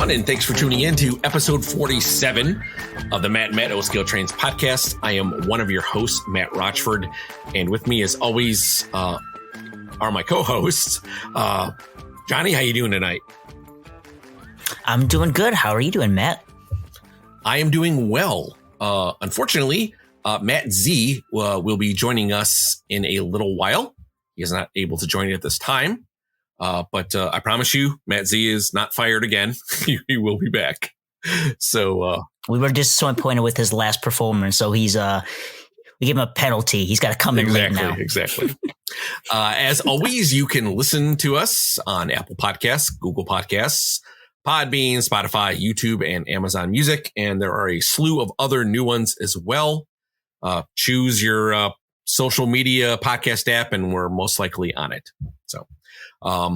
everyone, and thanks for tuning in to episode 47 of the Matt O-Scale Trainz podcast. I am one of your hosts, Matt Rochford, and with me, as always, are my co-hosts. Johnny, how you doing tonight? I'm doing good. How are you doing, Matt? I am doing well. Unfortunately, Matt Z will be joining us in a little while. He is not able to join at this time. But I promise you, Matt Z is not fired again. He will be back. So we were disappointed with his last performance, so we gave him a penalty. He's got to come in late now. Exactly. As always, you can listen to us on Apple Podcasts, Google Podcasts, Podbean, Spotify, YouTube, and Amazon Music. And there are a slew of other new ones as well. Choose your social media podcast app, and we're most likely on it. So. I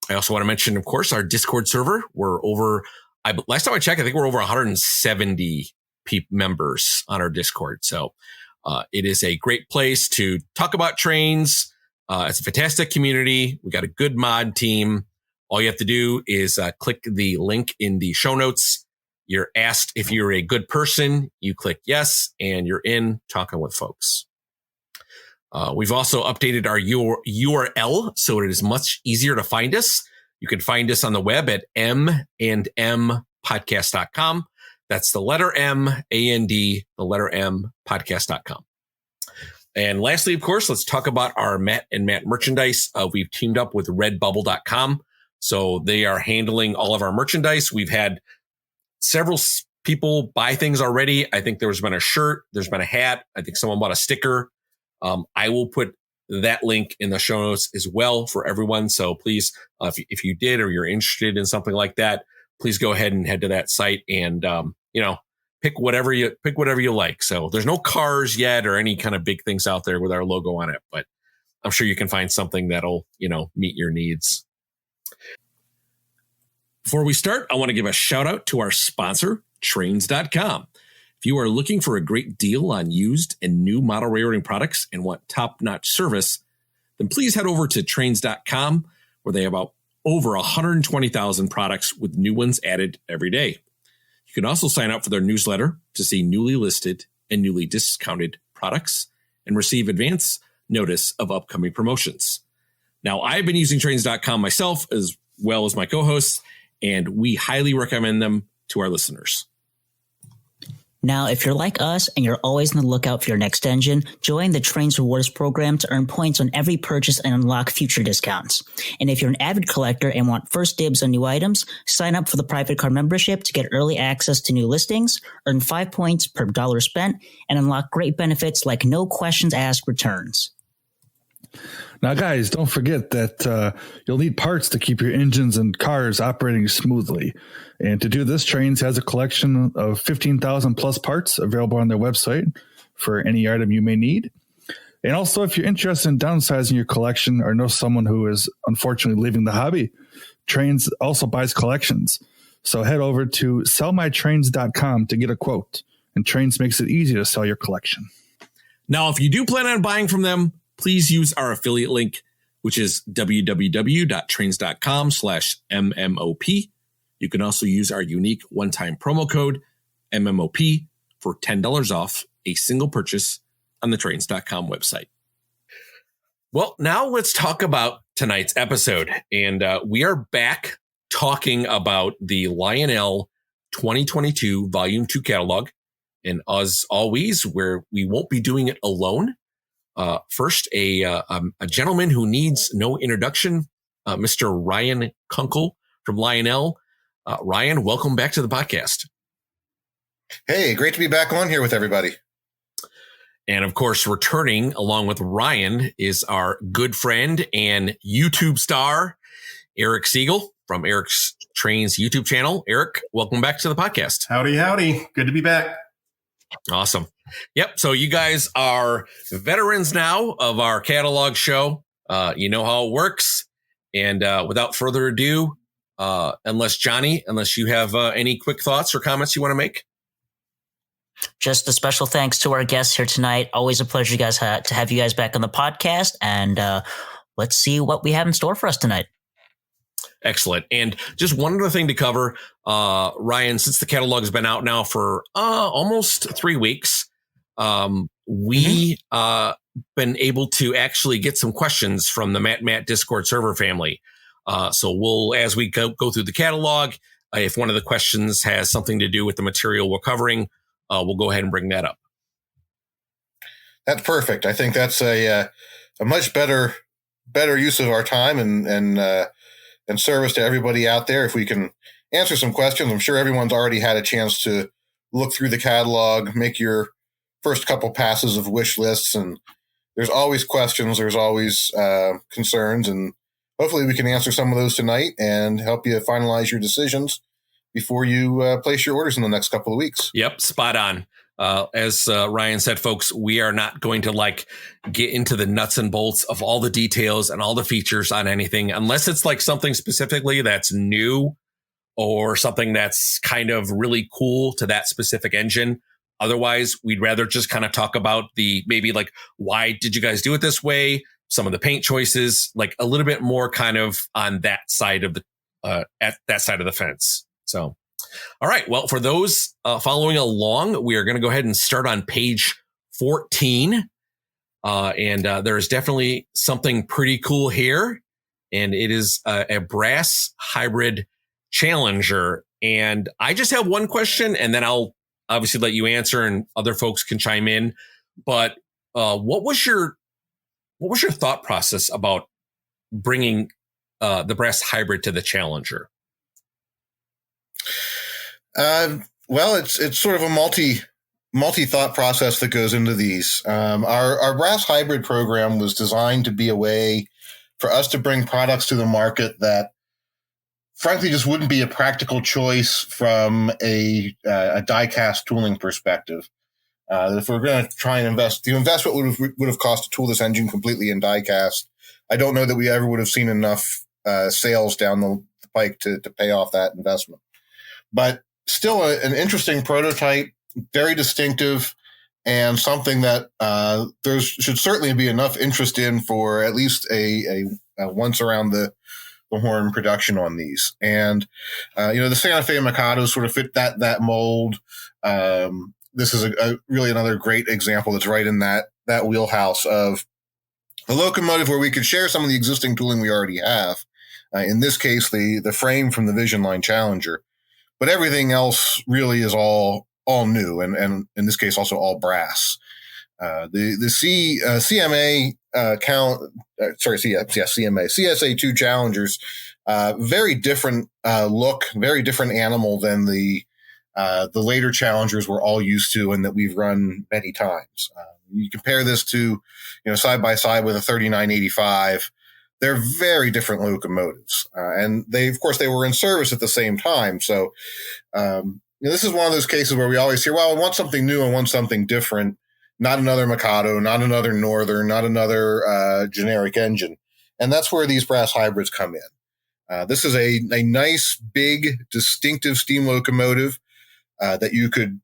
also want to mention, of course, our Discord server. We're over, last time I checked, I think we're over 170 members on our Discord. So it is a great place to talk about trains. It's a fantastic community. We got a good mod team. All you have to do is click the link in the show notes. You're asked if you're a good person. You click yes, and you're in talking with folks. We've also updated our URL, so it is much easier to find us. You can find us on the web at m&mpodcast.com. That's the letter M, A-N-D, the letter M, podcast.com. And lastly, of course, let's talk about our Matt and Matt merchandise. We've teamed up with redbubble.com. So they are handling all of our merchandise. We've had several people buy things already. I think there's been a shirt. There's been a hat. I think someone bought a sticker. I will put that link in the show notes as well for everyone. So please, if you did or you're interested in something like that, please go ahead and head to that site and pick whatever you like. So there's no cars yet or any kind of big things out there with our logo on it, but I'm sure you can find something that'll meet your needs. Before we start, I want to give a shout out to our sponsor, Trainz.com. If you are looking for a great deal on used and new model railroading products and want top-notch service, then please head over to Trainz.com, where they have over 120,000 products with new ones added every day. You can also sign up for their newsletter to see newly listed and newly discounted products and receive advance notice of upcoming promotions. Now, I've been using Trainz.com myself as well as my co-hosts, and we highly recommend them to our listeners. Now, if you're like us and you're always on the lookout for your next engine, join the Trainz Rewards program to earn points on every purchase and unlock future discounts. And if you're an avid collector and want first dibs on new items, sign up for the private car membership to get early access to new listings, earn 5 points per dollar spent, and unlock great benefits like no questions asked returns. Now, guys, don't forget that you'll need parts to keep your engines and cars operating smoothly. And to do this, Trainz has a collection of 15,000 plus parts available on their website for any item you may need. And also, if you're interested in downsizing your collection or know someone who is unfortunately leaving the hobby, Trainz also buys collections. So head over to sellmytrainz.com to get a quote. And Trainz makes it easy to sell your collection. Now, if you do plan on buying from them, please use our affiliate link, which is www.trainz.com/MMOP. You can also use our unique one-time promo code MMOP for $10 off a single purchase on the Trainz.com website. Well, now let's talk about tonight's episode. And we are back talking about the Lionel 2022 Volume 2 catalog. And as always, we won't be doing it alone. First, a gentleman who needs no introduction, Mr. Ryan Kunkle from Lionel. Ryan, welcome back to the podcast. Hey, great to be back on here with everybody. And of course, returning along with Ryan is our good friend and YouTube star, Eric Siegel from Eric's Trainz YouTube channel. Eric, welcome back to the podcast. Howdy, howdy. Good to be back. Awesome. Yep. So you guys are veterans now of our catalog show. You know how it works. And without further ado, unless you have any quick thoughts or comments you want to make. Just a special thanks to our guests here tonight. Always a pleasure, guys, to have you guys back on the podcast. And let's see what we have in store for us tonight. Excellent. And just one other thing to cover, Ryan, since the catalog has been out now for almost 3 weeks, we been able to actually get some questions from the Matt Discord server family. So we'll, as we go through the catalog, if one of the questions has something to do with the material we're covering, we'll go ahead and bring that up. That's perfect. I think that's a much better use of our time and service to everybody out there. If we can answer some questions, I'm sure everyone's already had a chance to look through the catalog, make your first couple passes of wish lists, and there's always questions, there's always concerns, and hopefully we can answer some of those tonight and help you finalize your decisions before you place your orders in the next couple of weeks. Yep, spot on. As Ryan said, folks, we are not going to get into the nuts and bolts of all the details and all the features on anything, unless it's something specifically that's new or something that's kind of really cool to that specific engine. Otherwise, we'd rather just kind of talk about why did you guys do it this way? Some of the paint choices, a little bit more kind of on that side of at that side of the fence. So. All right. Well, for those following along, we are going to go ahead and start on page 14. And there's definitely something pretty cool here. And it is a brass hybrid Challenger. And I just have one question, and then I'll obviously let you answer and other folks can chime in. But what was your thought process about bringing the brass hybrid to the Challenger? Well, it's sort of a multi thought process that goes into these. Our brass hybrid program was designed to be a way for us to bring products to the market that frankly just wouldn't be a practical choice from a die-cast tooling perspective. If we're going to try and invest what would have cost to tool this engine completely in die-cast, I don't know that we ever would have seen enough sales down the pike to pay off that investment. But still an interesting prototype, very distinctive, and something that there should certainly be enough interest in for at least a once around the horn production on these. And the Santa Fe Mikado sort of fit that mold. This is a really another great example that's right in that wheelhouse of a locomotive where we could share some of the existing tooling we already have. In this case, the frame from the Vision Line Challenger. But everything else really is all new, and in this case also all brass. CMA CSA2 Challengers, very different look, very different animal than the later Challengers we're all used to and that we've run many times. You compare this to side by side with a 3985. They're very different locomotives. And they were in service at the same time. So, this is one of those cases where we always hear, well, I want something new. I want something different. Not another Mikado, not another Northern, not another generic engine. And that's where these brass hybrids come in. This is a nice, big, distinctive steam locomotive that you could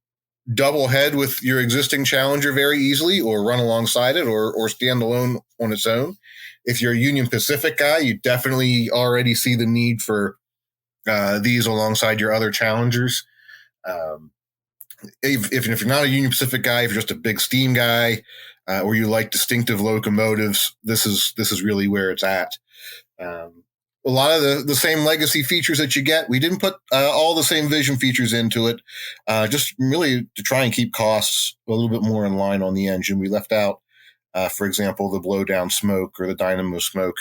double head with your existing Challenger very easily, or run alongside it, or stand alone on its own. If you're a Union Pacific guy, you definitely already see the need for these alongside your other Challengers. If you're not a Union Pacific guy, if you're just a big steam guy, or you like distinctive locomotives, this is really where it's at. A lot of the same legacy features that you get. We didn't put all the same vision features into it, just really to try and keep costs a little bit more in line on the engine. We left out, for example, the blow down smoke or the dynamo smoke.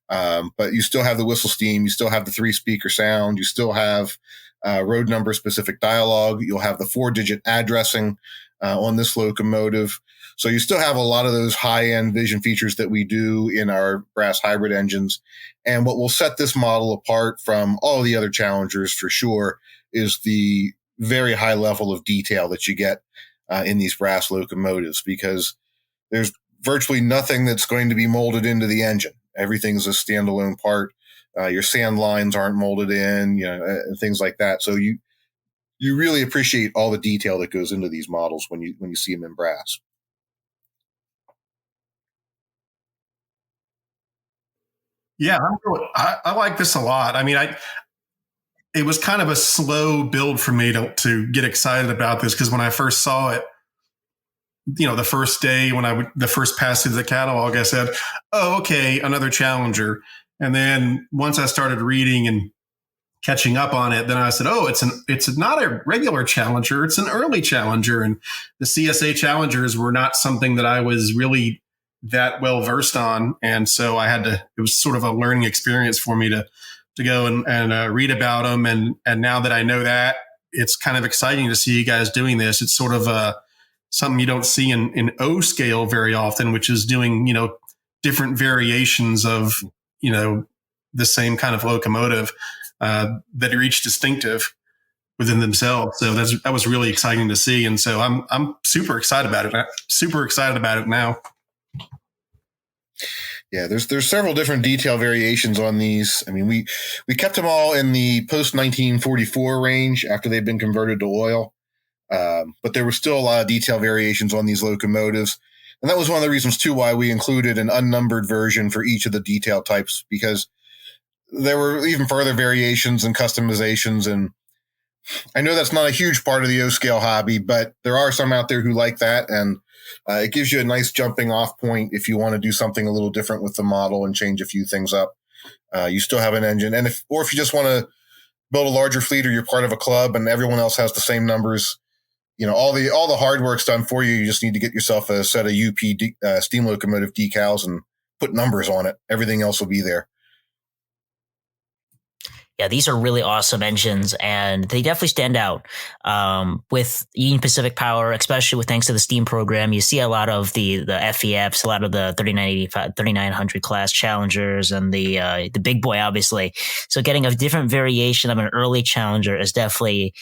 But you still have the whistle steam. You still have the 3-speaker sound. You still have road number specific dialogue. You'll have the 4-digit addressing on this locomotive. So you still have a lot of those high-end vision features that we do in our brass hybrid engines. And what will set this model apart from all the other Challengers for sure is the very high level of detail that you get in these brass locomotives, because there's virtually nothing that's going to be molded into the engine. Everything's a standalone part. Your sand lines aren't molded in, and things like that. So you really appreciate all the detail that goes into these models when you see them in brass. Yeah, I like this a lot. I mean, it was kind of a slow build for me to get excited about this, because when I first saw it, the first day when the first pass through the catalog, I said, "Oh, okay, another challenger." And then once I started reading and catching up on it, then I said, "Oh, it's not a regular challenger; it's an early challenger." And the CSA challengers were not something that I was really that well versed on, and so it was sort of a learning experience for me to go and read about them. And now that I know that, it's kind of exciting to see you guys doing this. It's sort of something you don't see in O scale very often, which is doing, different variations of, the same kind of locomotive that are each distinctive within themselves. So that was really exciting to see. And so I'm super excited about it. Super excited about it now. Yeah, there's several different detail variations on these. I mean, we kept them all in the post 1944 range after they've been converted to oil. But there was still a lot of detail variations on these locomotives. And that was one of the reasons, too, why we included an unnumbered version for each of the detail types, because there were even further variations and customizations. And I know that's not a huge part of the O-scale hobby, but there are some out there who like that. And it gives you a nice jumping off point if you want to do something a little different with the model and change a few things up. You still have an engine. And if you just want to build a larger fleet, or you're part of a club and everyone else has the same numbers, all the hard work's done for you. You just need to get yourself a set of UP steam locomotive decals and put numbers on it. Everything else will be there. Yeah, these are really awesome engines, and they definitely stand out. With Union Pacific Power, especially with thanks to the Steam program, you see a lot of the FEFs, a lot of the 3985, 3900 class Challengers, and the big boy, obviously. So getting a different variation of an early Challenger is definitely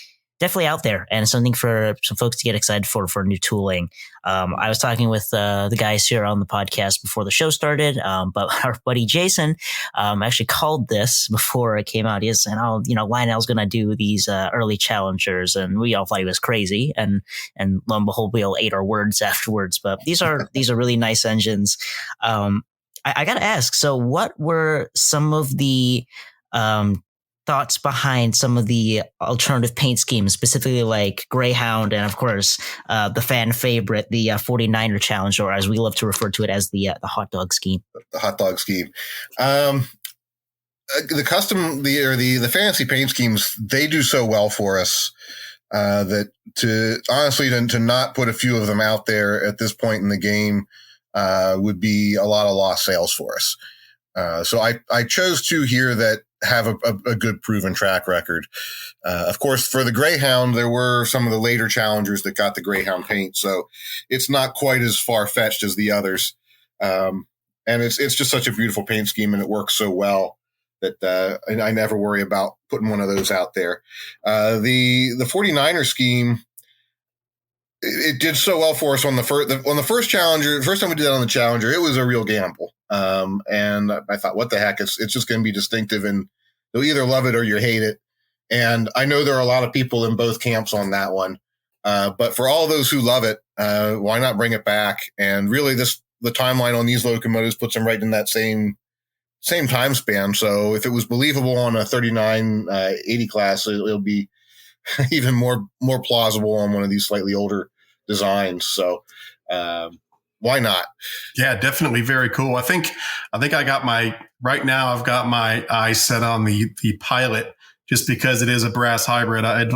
out there, and something for some folks to get excited for new tooling. I was talking with the guys here on the podcast before the show started, but our buddy Jason actually called this before it came out. He was saying, "Oh, Lionel's going to do these early Challengers," and we all thought he was crazy. And lo and behold, we all ate our words afterwards. But these are really nice engines. I got to ask, so what were some of the thoughts behind some of the alternative paint schemes, specifically like Greyhound, and of course the fan favorite, the 49er challenge, or as we love to refer to it as the hot dog scheme. The hot dog scheme. The custom, the fancy paint schemes, they do so well for us that to not put a few of them out there at this point in the game would be a lot of lost sales for us. So I chose two here that have a good proven track record. Of course, for the Greyhound, there were some of the later challengers that got the Greyhound paint, so it's not quite as far-fetched as the others. And it's just such a beautiful paint scheme, and it works so well that I never worry about putting one of those out there. The 49er scheme, it did so well for us on the first Challenger. The first time we did that on the Challenger, it was a real gamble. And I thought, what the heck? It's just going to be distinctive, and you'll either love it or you hate it. And I know there are a lot of people in both camps on that one. But for all those who love it, why not bring it back? And really the timeline on these locomotives puts them right in that same time span. So if it was believable on a 3980 class, it'll be even more plausible on one of these slightly older designs. So, why not? Yeah, definitely very cool. I think I've got my eyes set on the Pilot, just because it is a brass hybrid. I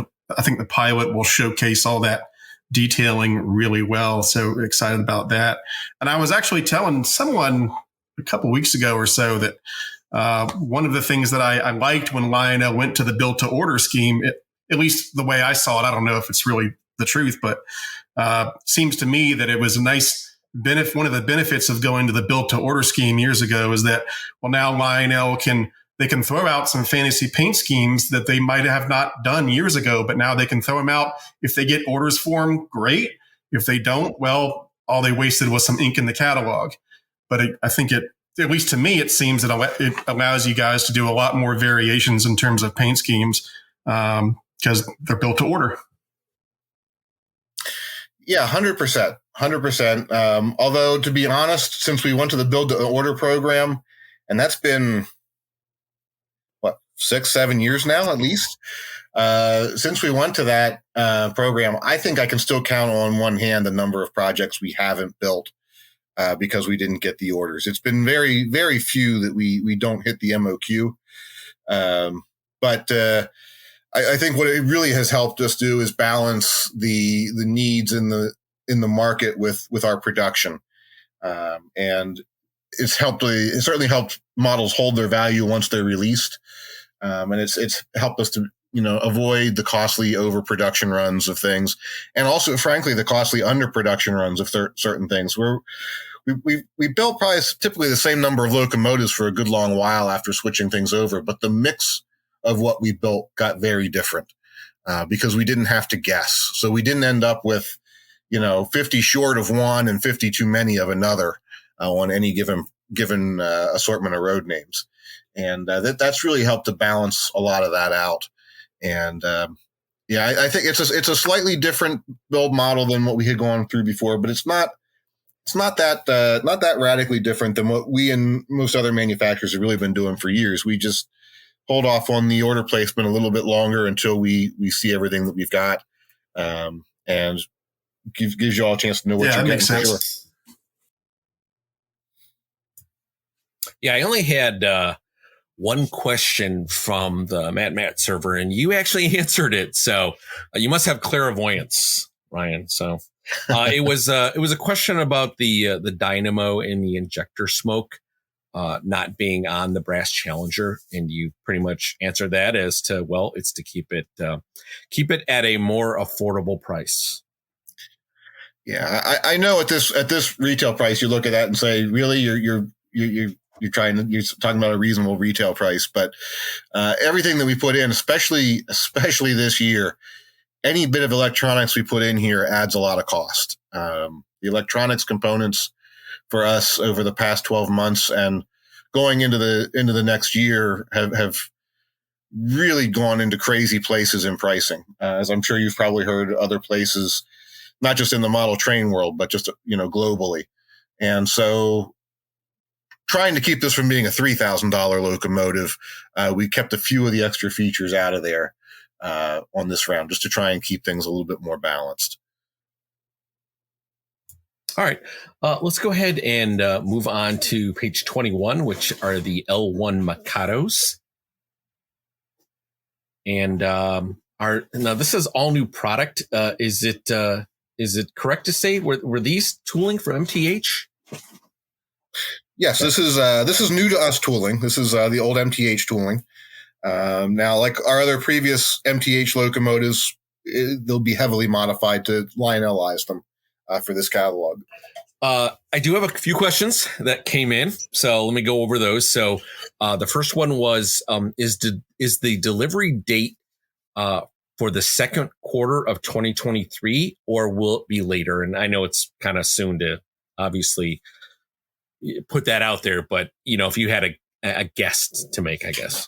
think the Pilot will showcase all that detailing really well. So excited about that. And I was actually telling someone a couple weeks ago or so that one of the things that I liked when Lionel went to the build to order scheme, at least the way I saw it, I don't know if it's really the truth, but seems to me that it was a nice benefit. One of the benefits of going to the build to order scheme years ago is that, well, now Lionel can throw out some fantasy paint schemes that they might have not done years ago, but now they can throw them out. If they get orders for them, great. If they don't, well, all they wasted was some ink in the catalog. But I think at least to me, it seems that it allows you guys to do a lot more variations in terms of paint schemes because they're built to order. Yeah, 100%. 100%. Although, to be honest, since we went to the build to order program, And that's been, 6-7 years now, at least. Since we went to that program, I think I can still count on one hand the number of projects we haven't built because we didn't get the orders. It's been very, very few that we don't hit the MOQ. But I think what it really has helped us do is balance the needs in the market with our production. And it certainly helped models hold their value once they're released. And it's helped us to, avoid the costly overproduction runs of things. And also, frankly, the costly underproduction runs of certain things. We built probably typically the same number of locomotives for a good long while after switching things over, but the mix of what we built got very different because we didn't have to guess. So we didn't end up with, 50 short of one and 50 too many of another on any given assortment of road names. And that's really helped to balance a lot of that out. And I think it's a slightly different build model than what we had gone through before, but it's not that radically different than what we and most other manufacturers have really been doing for years. We just hold off on the order placement a little bit longer until we see everything that we've got, and gives you all a chance to know what you're getting. Makes sense. Sure. Yeah, I only had one question from the Matt server, and you actually answered it. So you must have clairvoyance, Ryan. So it was a question about the dynamo and the injector smoke not being on the brass Challenger, and you pretty much answered that as to, well, it's to keep it at a more affordable price. Yeah, I know at this retail price, you look at that and say, really, you're talking about a reasonable retail price, but everything that we put in, especially this year, any bit of electronics we put in here adds a lot of cost. The electronics components for us over the past 12 months and going into the next year have really gone into crazy places in pricing. As I'm sure you've probably heard other places, not just in the model train world, but just, globally. And so trying to keep this from being a $3,000 locomotive, we kept a few of the extra features out of there on this round, just to try and keep things a little bit more balanced. All right, let's go ahead and move on to page 21, which are the L1 Mikados. And now this is all new product. Is it correct to say were these tooling for MTH? Yes, this is new to us tooling. This is the old MTH tooling. Now, like our other previous MTH locomotives, they'll be heavily modified to Lionelize them for this catalog. I do have a few questions that came in, so let me go over those. So the first one was, is the delivery date for the second quarter of 2023, or will it be later? And I know it's kind of soon to obviously put that out there, but if you had a guess to make, I guess.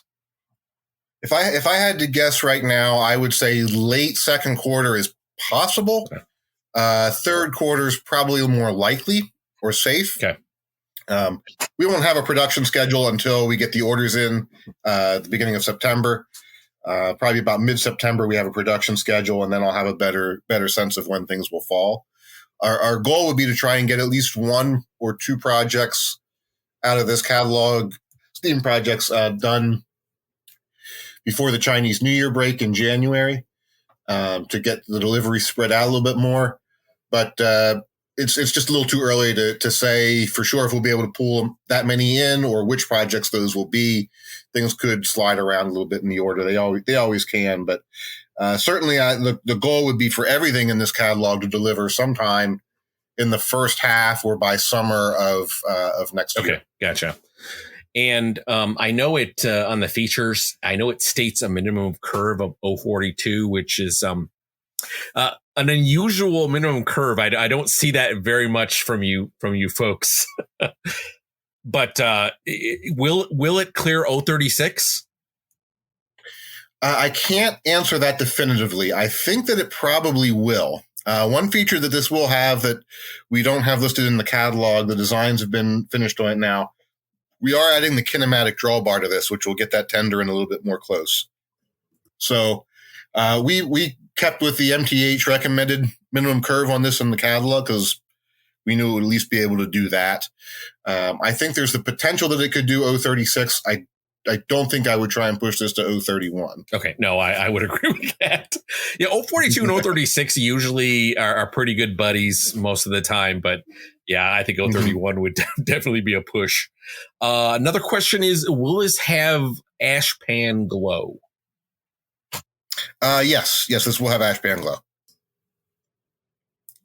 If I had to guess right now, I would say late second quarter is possible. Okay. Third quarter is probably more likely or safe. Okay. We won't have a production schedule until we get the orders in at the beginning of September. Probably about mid-September, we have a production schedule, and then I'll have a better sense of when things will fall. Our goal would be to try and get at least one or two projects out of this catalog, steam projects, done before the Chinese New Year break in January, to get the delivery spread out a little bit more. But it's just a little too early to say for sure if we'll be able to pull that many in or which projects those will be. Things could slide around a little bit in the order. They always can, but certainly the goal would be for everything in this catalog to deliver sometime in the first half or by summer of next year. Okay, gotcha. And I know it on the features, I know it states a minimum curve of 042, which is an unusual minimum curve. I don't see that very much from you folks. But will it clear 036? I can't answer that definitively. I think that it probably will. One feature that this will have that we don't have listed in the catalog, the designs have been finished on it now, we are adding the kinematic drawbar to this, which will get that tender in a little bit more close. So we kept with the MTH recommended minimum curve on this in the catalog because we knew it would at least be able to do that. I think there's the potential that it could do 036. I don't think I would try and push this to 031. Okay. No, I would agree with that. Yeah. 042 and 036 usually are pretty good buddies most of the time. But yeah, I think 031 would definitely be a push. Another question is, will this have ash pan glow? Yes, this will have ash pan glow.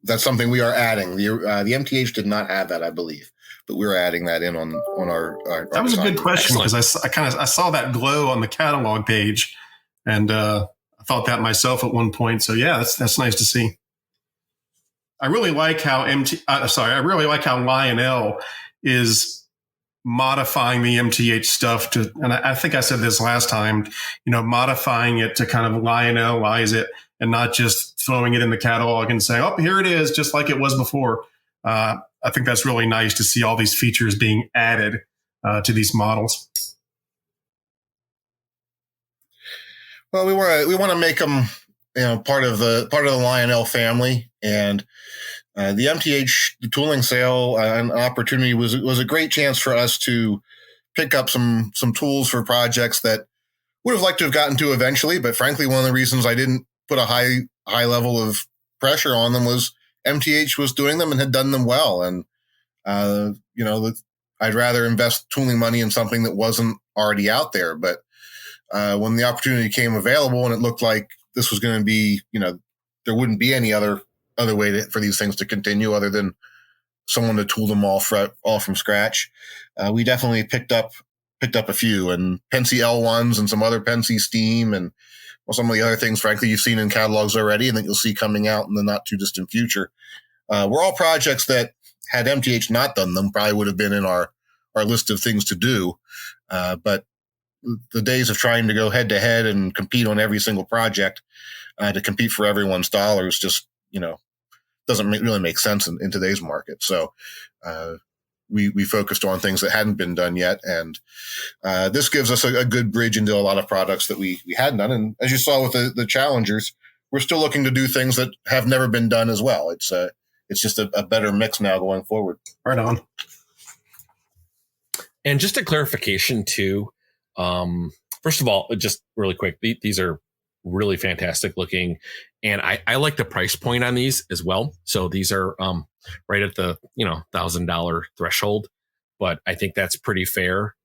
That's something we are adding. The MTH did not have that, I believe, but we're adding that in on our that was a good question Excellent. because I saw that glow on the catalog page, and I thought that myself at one point. So yeah, that's nice to see. I really like how Lionel is modifying the MTH stuff to, and I think I said this last time, modifying it to kind of Lionelize it and not just throwing it in the catalog and saying, oh, here it is, just like it was before. I think that's really nice to see all these features being added to these models. Well, we want to make them, part of the Lionel family, and the MTH, the tooling sale, an opportunity was a great chance for us to pick up some tools for projects that would have liked to have gotten to eventually. But frankly, one of the reasons I didn't put a high level of pressure on them was MTH was doing them and had done them well. And, I'd rather invest tooling money in something that wasn't already out there. But when the opportunity came available and it looked like this was going to be, there wouldn't be any other way for these things to continue other than someone to tool them all from scratch. We definitely picked up a few, and Pensy L1s and some other Pensy Steam and some of the other things, frankly, you've seen in catalogs already and that you'll see coming out in the not too distant future. We're all projects that had MTH not done them probably would have been in our list of things to do. But the days of trying to go head to head and compete on every single project to compete for everyone's dollars just, doesn't really make sense in today's market. So we focused on things that hadn't been done yet. And this gives us a good bridge into a lot of products that we hadn't done. And as you saw with the challengers, we're still looking to do things that have never been done as well. It's just a better mix now going forward. Right on. And just a clarification too. First of all, just really quick, these are really fantastic looking, and I like the price point on these as well. So these are right at the $1,000 threshold, but I think that's pretty fair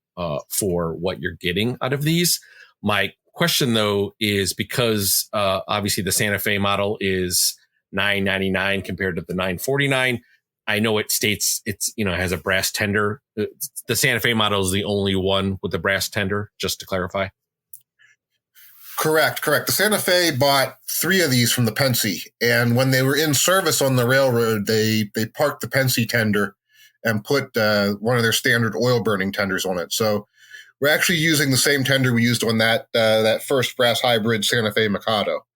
for what you're getting out of these. My question though is because obviously the Santa Fe model is $999 compared to the $949. I know it states it's has a brass tender. The Santa Fe model is the only one with the brass tender, just to clarify. Correct. The Santa Fe bought 3 of these from the Pensy, and when they were in service on the railroad, they parked the Pensy tender and put one of their standard oil burning tenders on it. So we're actually using the same tender we used on that first brass hybrid Santa Fe Mikado,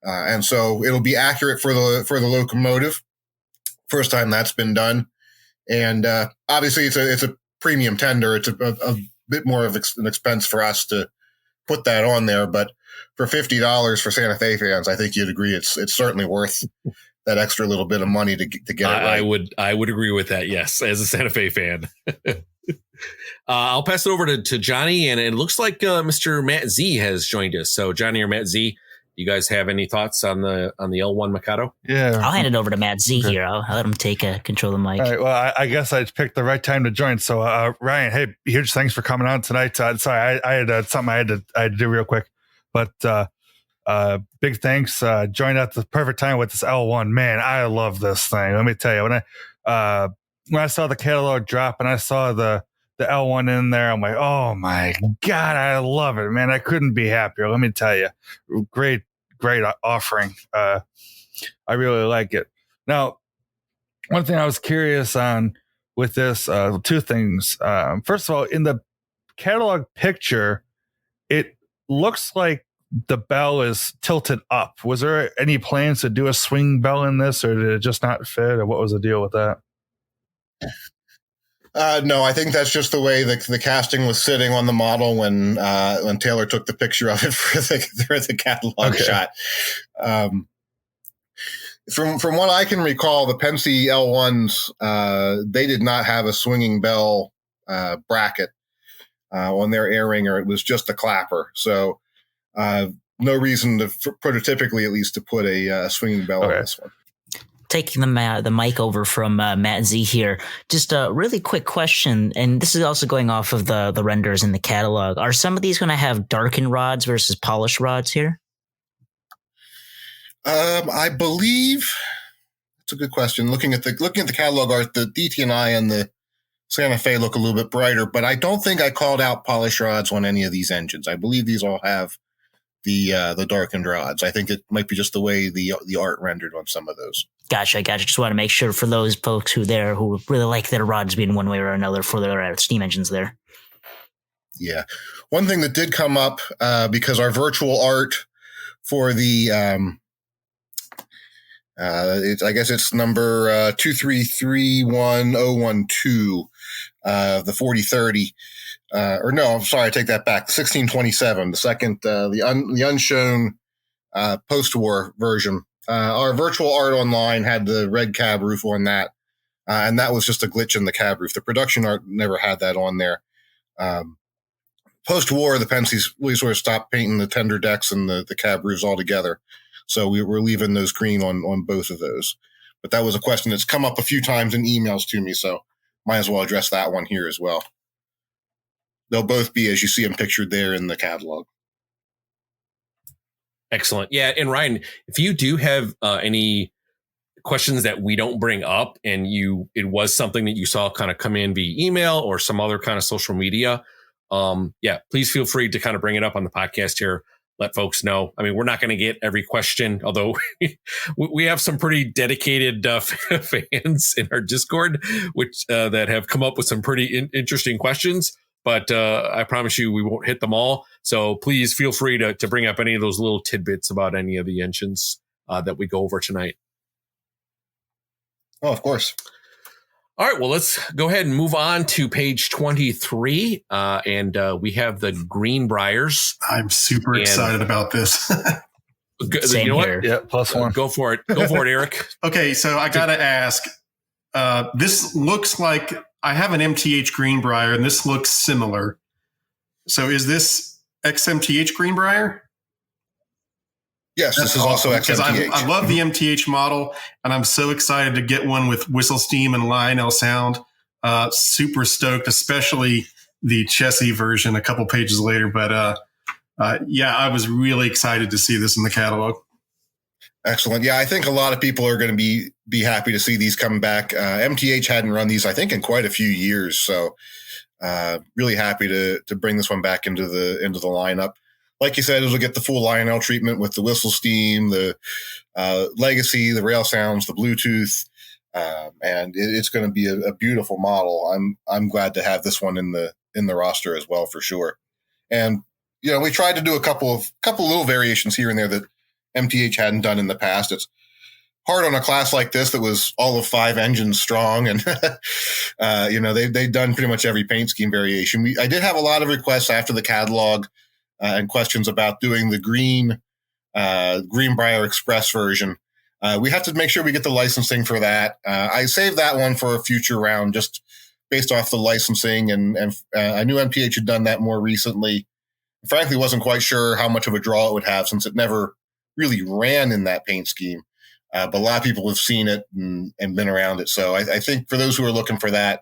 and so it'll be accurate for the locomotive. First time that's been done, and obviously it's a premium tender. It's a bit more of an expense for us to put that on there, but for $50 for Santa Fe fans, I think you'd agree it's certainly worth that extra little bit of money to get it right. I would agree with that. Yes, as a Santa Fe fan. I'll pass it over to Johnny, and it looks like Mr. Matt Z has joined us. So Johnny or Matt Z, you guys have any thoughts on the L1 Mikado? Yeah, I'll hand it over to Matt Z here. I'll let him take control of the mic. All right, well, I guess I picked the right time to join. So Ryan, hey, huge thanks for coming on tonight. Sorry, I had something I had to do real quick, but big thanks. Joined at the perfect time with this L1. Man, I love this thing. Let me tell you, when I saw the catalog drop and I saw the L1 in there, I'm like, oh my God, I love it, man. I couldn't be happier. Let me tell you, great offering. I really like it. Now, one thing I was curious on with this, 2 things. First of all, in the catalog picture, it looks like the bell is tilted up. Was there any plans to do a swing bell in this, or did it just not fit, or what was the deal with that? No, I think that's just the way the casting was sitting on the model when Taylor took the picture of it for the catalog shot. From what I can recall, the Penske L1s, they did not have a swinging bell bracket on their air ringer. It was just a clapper. So no reason to, prototypically at least, to put a swinging bell on this one. Taking the mic over from Matt Z here, just a really quick question, and this is also going off of the renders in the catalog. Are some of these going to have darkened rods versus polished rods here? I believe it's a good question. Looking at the catalog art, the DT&I and the Santa Fe look a little bit brighter, but I don't think I called out polished rods on any of these engines. I believe these all have the darkened rods. I think it might be just the way the art rendered on some of those. Gotcha. Just want to make sure for those folks who really like their rods being one way or another for their steam engines there. Yeah. One thing that did come up, because our virtual art for the, I guess it's number 2331012, the 4030. Or no, I'm sorry, I take that back. 1627, the second, the unshone post-war version. Our virtual art online had the red cab roof on that, and that was just a glitch in the cab roof. The production art never had that on there. Post-war, the Penske's really sort of stopped painting the tender decks and the cab roofs altogether. So we were leaving those green on both of those. But that was a question that's come up a few times in emails to me, so might as well address that one here as well. They'll both be, as you see them pictured there, in the catalog. Excellent. Yeah. And Ryan, if you do have any questions that we don't bring up and it was something that you saw kind of come in via email or some other kind of social media, please feel free to kind of bring it up on the podcast here. Let folks know. I mean, we're not going to get every question, although we have some pretty dedicated fans in our Discord, which that have come up with some pretty interesting questions. But I promise you, we won't hit them all. So please feel free to bring up any of those little tidbits about any of the engines that we go over tonight. Oh, of course. All right. Well, let's go ahead and move on to page 23. And we have the Greenbriers. I'm super excited about this. Same here. Yeah, +1. Go for it. Go for it, Eric. Okay. So I got to ask, this looks like I have an MTH Greenbrier, and this looks similar. So is this XMTH Greenbrier? Yes, this is also XMTH. Because I love the MTH model, and I'm so excited to get one with whistle steam and Lionel sound. Super stoked, especially the Chessie version a couple pages later. But I was really excited to see this in the catalog. Excellent. Yeah, I think a lot of people are going to be happy to see these come back. MTH hadn't run these, I think, in quite a few years. So really happy to bring this one back into the lineup. Like you said, it'll get the full Lionel treatment with the whistle steam, the legacy, the rail sounds, the Bluetooth, and it's going to be a beautiful model. I'm glad to have this one in the roster as well, for sure. And we tried to do a couple little variations here and there that MTH hadn't done in the past. It's hard on a class like this that was all of 5 engines strong, and they've done pretty much every paint scheme variation. I did have a lot of requests after the catalog and questions about doing the Greenbrier Express version. We have to make sure we get the licensing for that. I saved that one for a future round, just based off the licensing, and I knew MTH had done that more recently. Frankly, wasn't quite sure how much of a draw it would have, since it never really ran in that paint scheme. But a lot of people have seen it and been around it. So I think for those who are looking for that,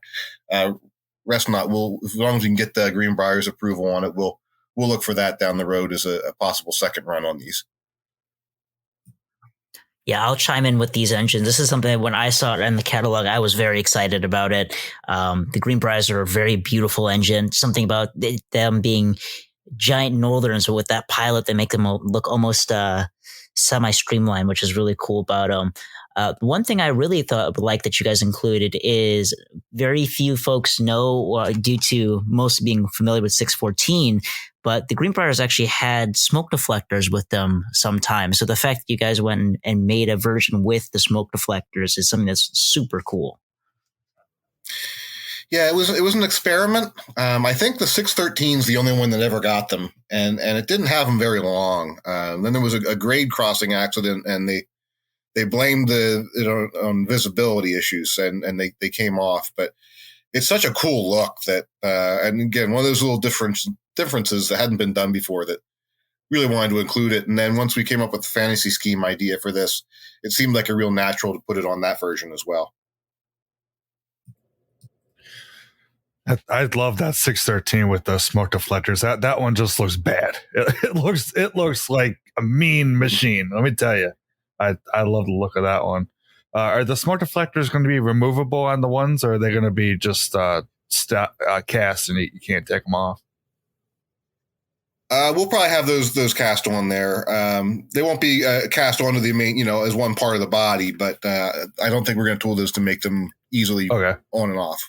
rest not, as long as we can get the Greenbrier's approval on it, we'll look for that down the road as a possible second run on these. Yeah, I'll chime in with these engines. This is something that when I saw it in the catalog, I was very excited about it. The Greenbriers are a very beautiful engine. Something about them being giant Northerns, but with that pilot, they make them look almost semi-streamlined, which is really cool about them. One thing I really thought would like that you guys included is very few folks know, due to most being familiar with 614, but the Greenbriers actually had smoke deflectors with them sometimes. So the fact that you guys went and made a version with the smoke deflectors is something that's super cool. Yeah, it was an experiment. I think the 613 is the only one that ever got them, and it didn't have them very long. Then there was a grade crossing accident, and they blamed on visibility issues, and they came off. But it's such a cool look that, and again, one of those little differences that hadn't been done before that really wanted to include it. And then once we came up with the fantasy scheme idea for this, it seemed like a real natural to put it on that version as well. I'd love that 613 with the smoke deflectors. That one just looks bad. It looks like a mean machine. Let me tell you, I love the look of that one. Are the smoke deflectors going to be removable on the ones, or are they going to be just cast and you can't take them off? We'll probably have those cast on there. They won't be cast onto the main, as one part of the body, but I don't think we're going to tool those to make them easily on and off.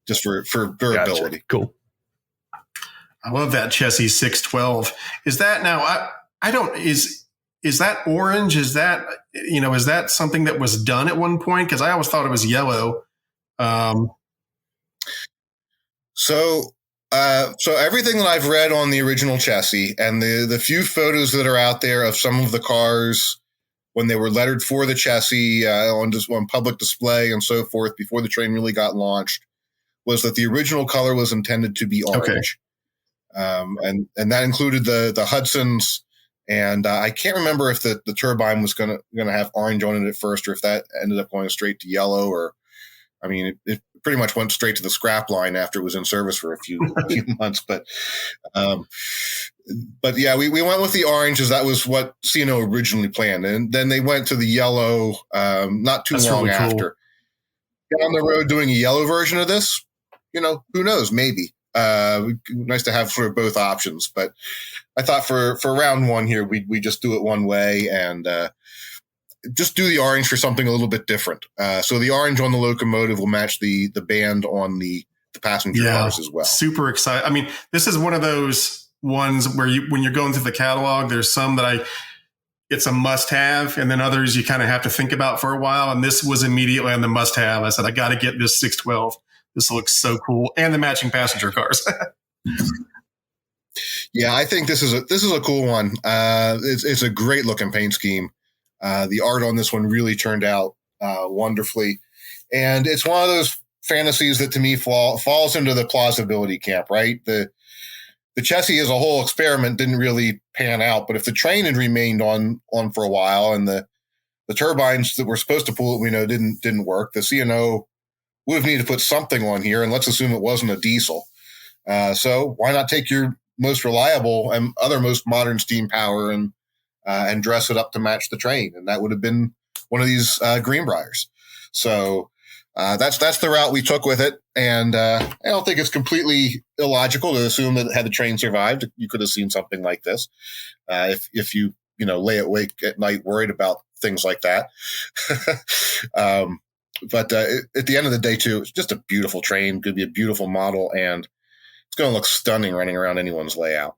Just for durability. Gotcha. Cool. I love that chassis 612. Is that now? Is that orange? Is that is that something that was done at one point? Because I always thought it was yellow. So everything that I've read on the original chassis and the few photos that are out there of some of the cars when they were lettered for the chassis on public display and so forth before the train really got launched, was that the original color was intended to be orange. Okay. And that included the Hudsons. And I can't remember if the turbine was going to have orange on it at first, or if that ended up going straight to yellow, or, I mean, it pretty much went straight to the scrap line after it was in service for a few months. But yeah, we went with the orange as that was what C&O originally planned. And then they went to the yellow not too long really after. Cool. Down the road doing a yellow version of this, who knows? Maybe. Nice to have sort of both options. But I thought for round one here, we just do it one way and just do the orange for something a little bit different. So the orange on the locomotive will match the band on the passenger cars as well. Super excited. I mean, this is one of those ones where when you're going through the catalog, there's some that it's a must have, and then others you kind of have to think about for a while. And this was immediately on the must have. I said, I got to get this 612. This looks so cool, and the matching passenger cars. Yeah, I think this is a cool one. It's a great looking paint scheme. The art on this one really turned out wonderfully, and it's one of those fantasies that to me falls into the plausibility camp. Right, the chassis as a whole experiment didn't really pan out, but if the train had remained on for a while, and the turbines that were supposed to pull it, didn't work, the C&O would have needed to put something on here, and let's assume it wasn't a diesel. So why not take your most reliable and other most modern steam power and dress it up to match the train? And that would have been one of these Greenbriers. So that's the route we took with it. And I don't think it's completely illogical to assume that had the train survived, you could have seen something like this. If you lay awake at night worried about things like that. But at the end of the day, too, it's just a beautiful train. Could be a beautiful model, and it's going to look stunning running around anyone's layout.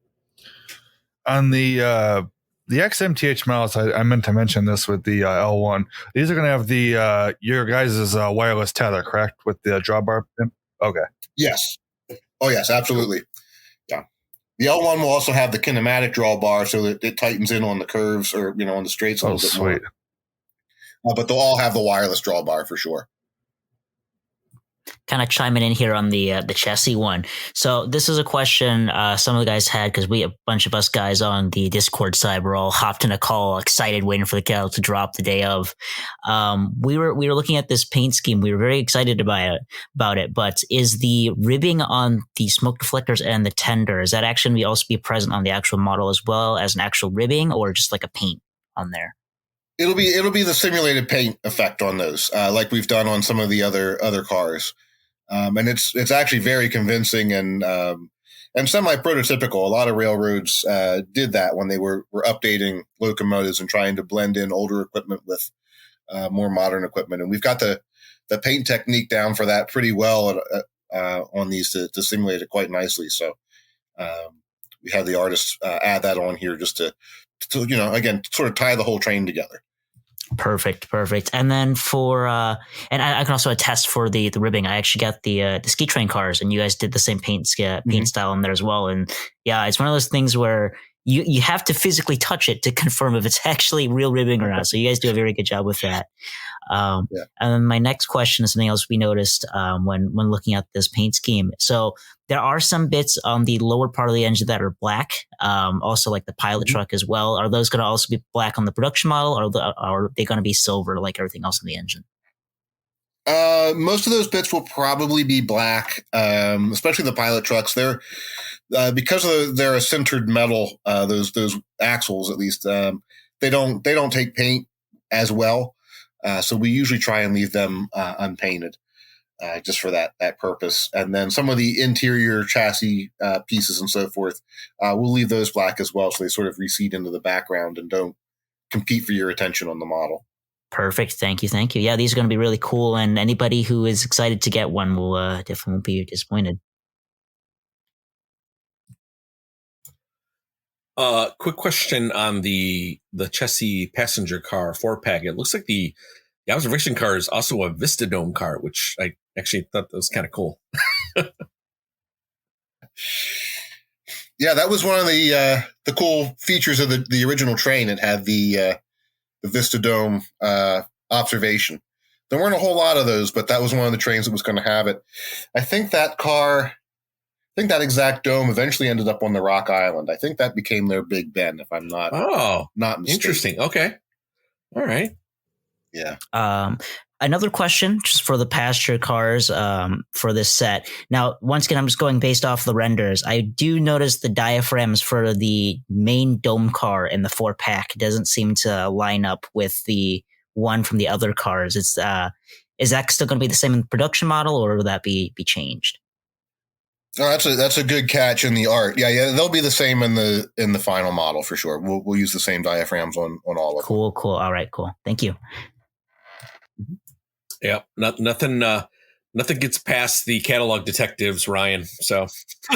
On the XMTH models, I meant to mention this with the L1. These are going to have the your guys' wireless tether, correct, with the drawbar pin? Okay. Yes. Oh, yes, absolutely. Yeah. The L1 will also have the kinematic drawbar so that it tightens in on the curves or on the straights a little bit sweet. More. But they'll all have the wireless drawbar for sure. Kind of chiming in here on the chassis one. So this is a question some of the guys had, because a bunch of us guys on the Discord side were all hopped in a call, excited, waiting for the cattle to drop the day of. We were looking at this paint scheme. We were very excited about it. But is the ribbing on the smoke deflectors and the tender, is that actually also be present on the actual model as well as an actual ribbing, or just like a paint on there? It'll be the simulated paint effect on those, like we've done on some of the other cars, and it's actually very convincing and semi-prototypical. A lot of railroads did that when they were updating locomotives and trying to blend in older equipment with more modern equipment. And we've got the paint technique down for that pretty well on these to simulate it quite nicely. So we had the artists add that on here just to again sort of tie the whole train together. Perfect. And then for and I can also attest for the ribbing. I actually got the ski train cars, and you guys did the same paint style in there as well. And yeah, it's one of those things where you have to physically touch it to confirm if it's actually real ribbing or not. So you guys do a very good job with that. And then my next question is something else we noticed when looking at this paint scheme. So there are some bits on the lower part of the engine that are black, also like the pilot truck as well. Are those going to also be black on the production model, or are they going to be silver like everything else in the engine? Most of those bits will probably be black, especially the pilot trucks. They're because they're a sintered metal. Those axles, at least, they don't take paint as well. So we usually try and leave them unpainted, just for that purpose. And then some of the interior chassis pieces and so forth, we'll leave those black as well, so they sort of recede into the background and don't compete for your attention on the model. Perfect. Thank you. Yeah, these are going to be really cool, and anybody who is excited to get one will definitely won't be disappointed. Quick question on the chassis passenger car 4-pack. It looks like the observation car is also a Vistadome car, which I actually thought that was kind of cool. Yeah, that was one of the cool features of the original train. It had the Vistadome observation. There weren't a whole lot of those, but that was one of the trains that was going to have it. I think that exact dome eventually ended up on the Rock Island. I think that became their Big Ben, if I'm not mistaken. Interesting. Okay. All right. Yeah. Another question just for the passenger cars for this set. Now, once again, I'm just going based off the renders. I do notice the diaphragms for the main dome car in the 4-pack doesn't seem to line up with the one from the other cars. Is that still going to be the same in the production model, or will that be changed? Oh, that's a good catch in the art. Yeah, they'll be the same in the final model for sure. We'll use the same diaphragms on all of them. Cool. All right, cool. Thank you. Yeah, nothing gets past the catalog detectives, Ryan. So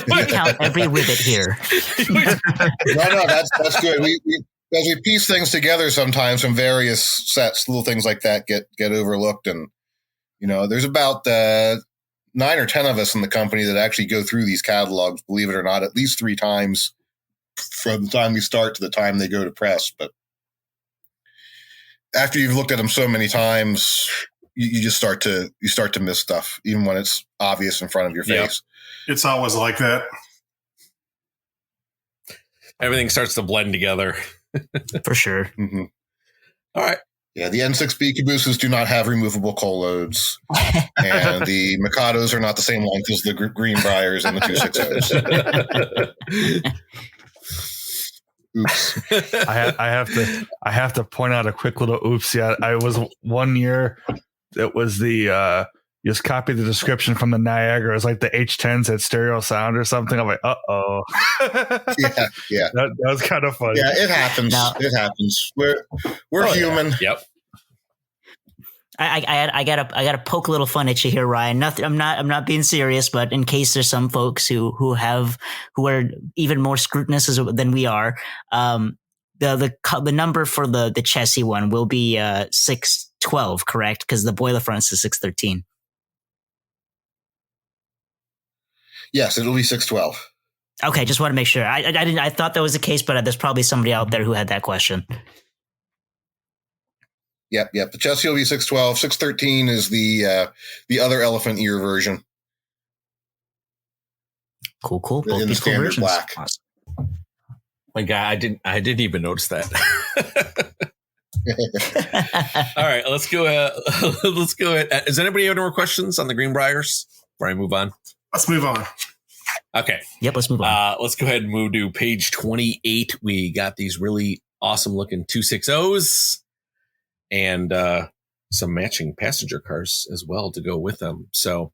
we count every rivet here. No, that's good. We as we piece things together sometimes from various sets, little things like that get overlooked, and there's about 9 or 10 of us in the company that actually go through these catalogs, believe it or not, at least 3 times from the time we start to the time they go to press. But after you've looked at them so many times, you just start to miss stuff, even when it's obvious in front of your face. It's always like that. Everything starts to blend together. For sure. Mm-hmm. All right. Yeah, the N6B cabooses do not have removable coal loads, and the Mikados are not the same length as the Greenbriers and the 260s. Oops. I have to point out a quick little oops. Yeah, I was one year. It was the just copy the description from the Niagara. It was like the H10s had stereo sound or something. I'm like, uh-oh. Yeah. That was kind of funny. Yeah, it happens. It happens. We're human. Yeah. Yep. I gotta poke a little fun at you here, Ryan. Nothing. I'm not being serious, but in case there's some folks who are even more scrutinous than we are, the number for the chassis one will be 612, correct? Because the boiler front is 613. Yes, it'll be 612. Okay, just want to make sure. I thought that was the case, but there's probably somebody out there who had that question. Yep. The chassis will be 612. 613 is the other elephant ear version. Cool. Both in the standard versions. black. Awesome. My God, I didn't even notice that. All right, let's go ahead. Does anybody have any more questions on the Greenbriers before I move on? Let's move on. Okay. Yep, let's move on. Let's go ahead and move to page 28. We got these really awesome looking 260s and some matching passenger cars as well to go with them. So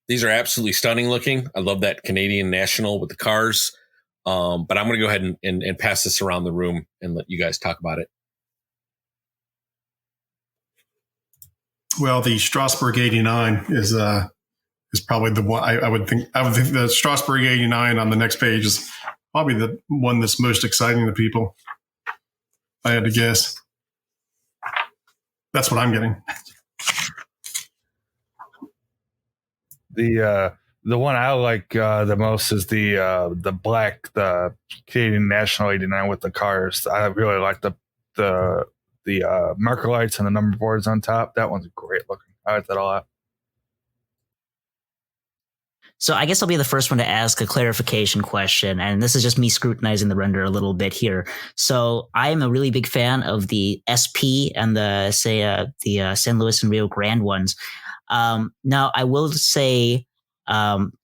these are absolutely stunning looking. I love that Canadian National with the cars. But I'm going to go ahead and pass this around the room and let you guys talk about it. Well, the Strasbourg 89 is probably the one I would think the Strasbourg 89 on the next page is probably the one that's most exciting to people. I had to guess. That's what I'm getting. The one I like the most is the black, the Canadian National 89 with the cars. I really like the marker lights and the number boards on top. That one's great looking. I like that a lot. So I guess I'll be the first one to ask a clarification question, and this is just me scrutinizing the render a little bit here. So I am a really big fan of the SP and the San Luis and Rio Grande ones. Now I will say,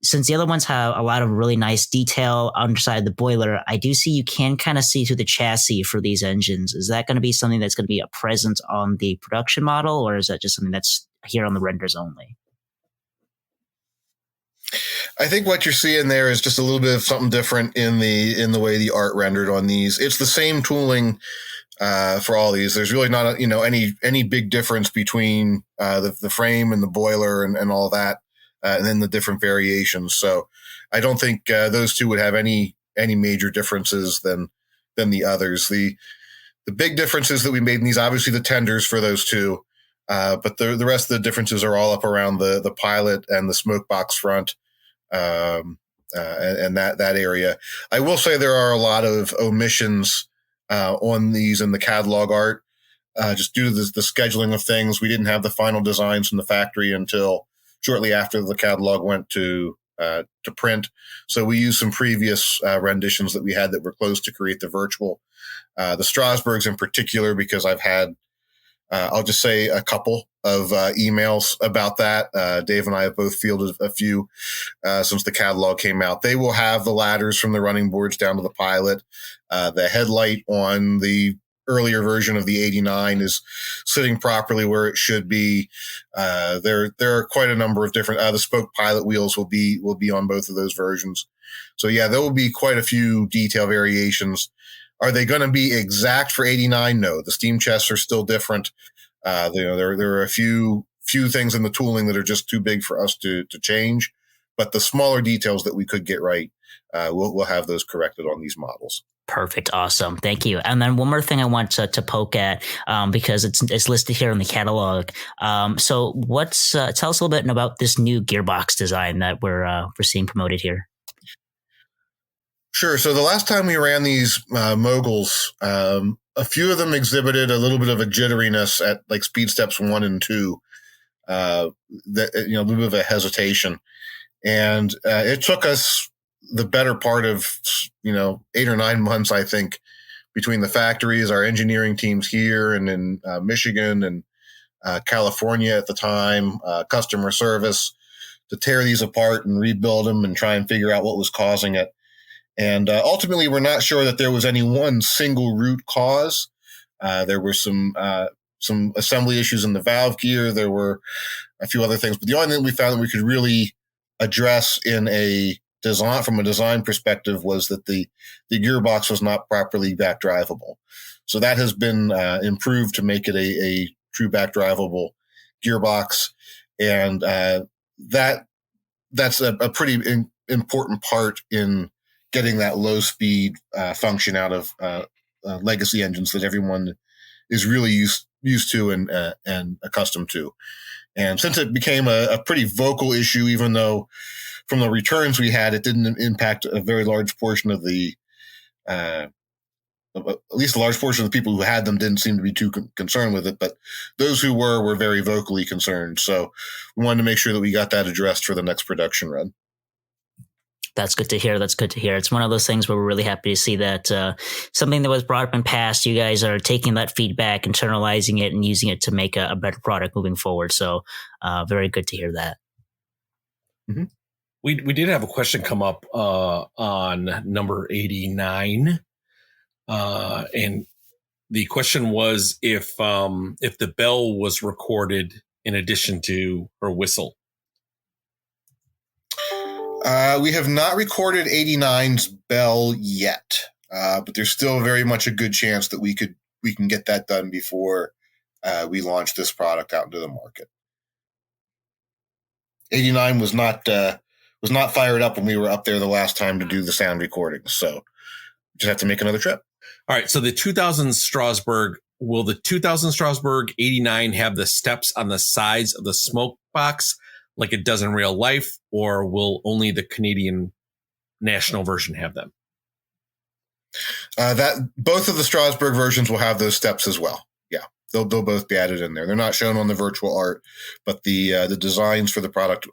since the other ones have a lot of really nice detail underside the boiler, I do see you can kind of see through the chassis for these engines. Is that going to be something that's going to be a present on the production model, or is that just something that's here on the renders only? I think what you're seeing there is just a little bit of something different in the way the art rendered on these. It's the same tooling for all these. There's really not any big difference between the frame and the boiler and all that, and then the different variations. So I don't think those two would have any major differences than the others. The big differences that we made in these, obviously the tenders for those two, but the rest of the differences are all up around the pilot and the smoke box front. And that area. I will say there are a lot of omissions on these in the catalog art, just due to the scheduling of things. We didn't have the final designs from the factory until shortly after the catalog went to print. So we used some previous renditions that we had that were close to create the virtual. The Strasbourgs in particular, because I've had I'll just say a couple of emails about that. Dave and I have both fielded a few since the catalog came out. They will have the ladders from the running boards down to the pilot. The headlight on the earlier version of the 89 is sitting properly where it should be. There are quite a number of different. The spoke pilot wheels will be on both of those versions. So yeah, there will be quite a few detail variations. Are they going to be exact for 89? No, the steam chests are still different. There are a few things in the tooling that are just too big for us to change, but the smaller details that we could get right, we'll have those corrected on these models. Perfect. Awesome. Thank you. And then one more thing I want to poke at, because it's listed here in the catalog. So tell us a little bit about this new gearbox design that we're seeing promoted here. Sure. So the last time we ran these moguls, a few of them exhibited a little bit of a jitteriness at like speed steps 1 and 2, a little bit of a hesitation. And it took us the better part of 8 or 9 months, I think, between the factories, our engineering teams here and in Michigan and California at the time, customer service, to tear these apart and rebuild them and try and figure out what was causing it. And ultimately, we're not sure that there was any one single root cause. There were some assembly issues in the valve gear. There were a few other things, but the only thing we found that we could really address from a design perspective was that the gearbox was not properly back drivable. So that has been improved to make it a true back drivable gearbox, and that's a pretty important part in getting that low speed function out of legacy engines that everyone is really used to and accustomed to. And since it became a pretty vocal issue, even though from the returns we had, it didn't impact a very large portion of at least a large portion of the people who had them didn't seem to be too concerned with it. But those who were very vocally concerned. So we wanted to make sure that we got that addressed for the next production run. That's good to hear. It's one of those things where we're really happy to see that something that was brought up in past, you guys are taking that feedback, internalizing it, and using it to make a better product moving forward. So very good to hear that. Mm-hmm. We did have a question come up on number 89. And the question was if the bell was recorded in addition to her whistle. We have not recorded 89's bell yet, but there's still very much a good chance that we can get that done before we launch this product out into the market. 89 was not fired up when we were up there the last time to do the sound recordings, so we just have to make another trip. All right. So the 2000 Strasbourg, will the 2000 Strasbourg 89 have the steps on the sides of the smoke box like it does in real life, or will only the Canadian national version have them? That both of the Strasbourg versions will have those steps as well. Yeah, they'll both be added in there. They're not shown on the virtual art, but the designs for the product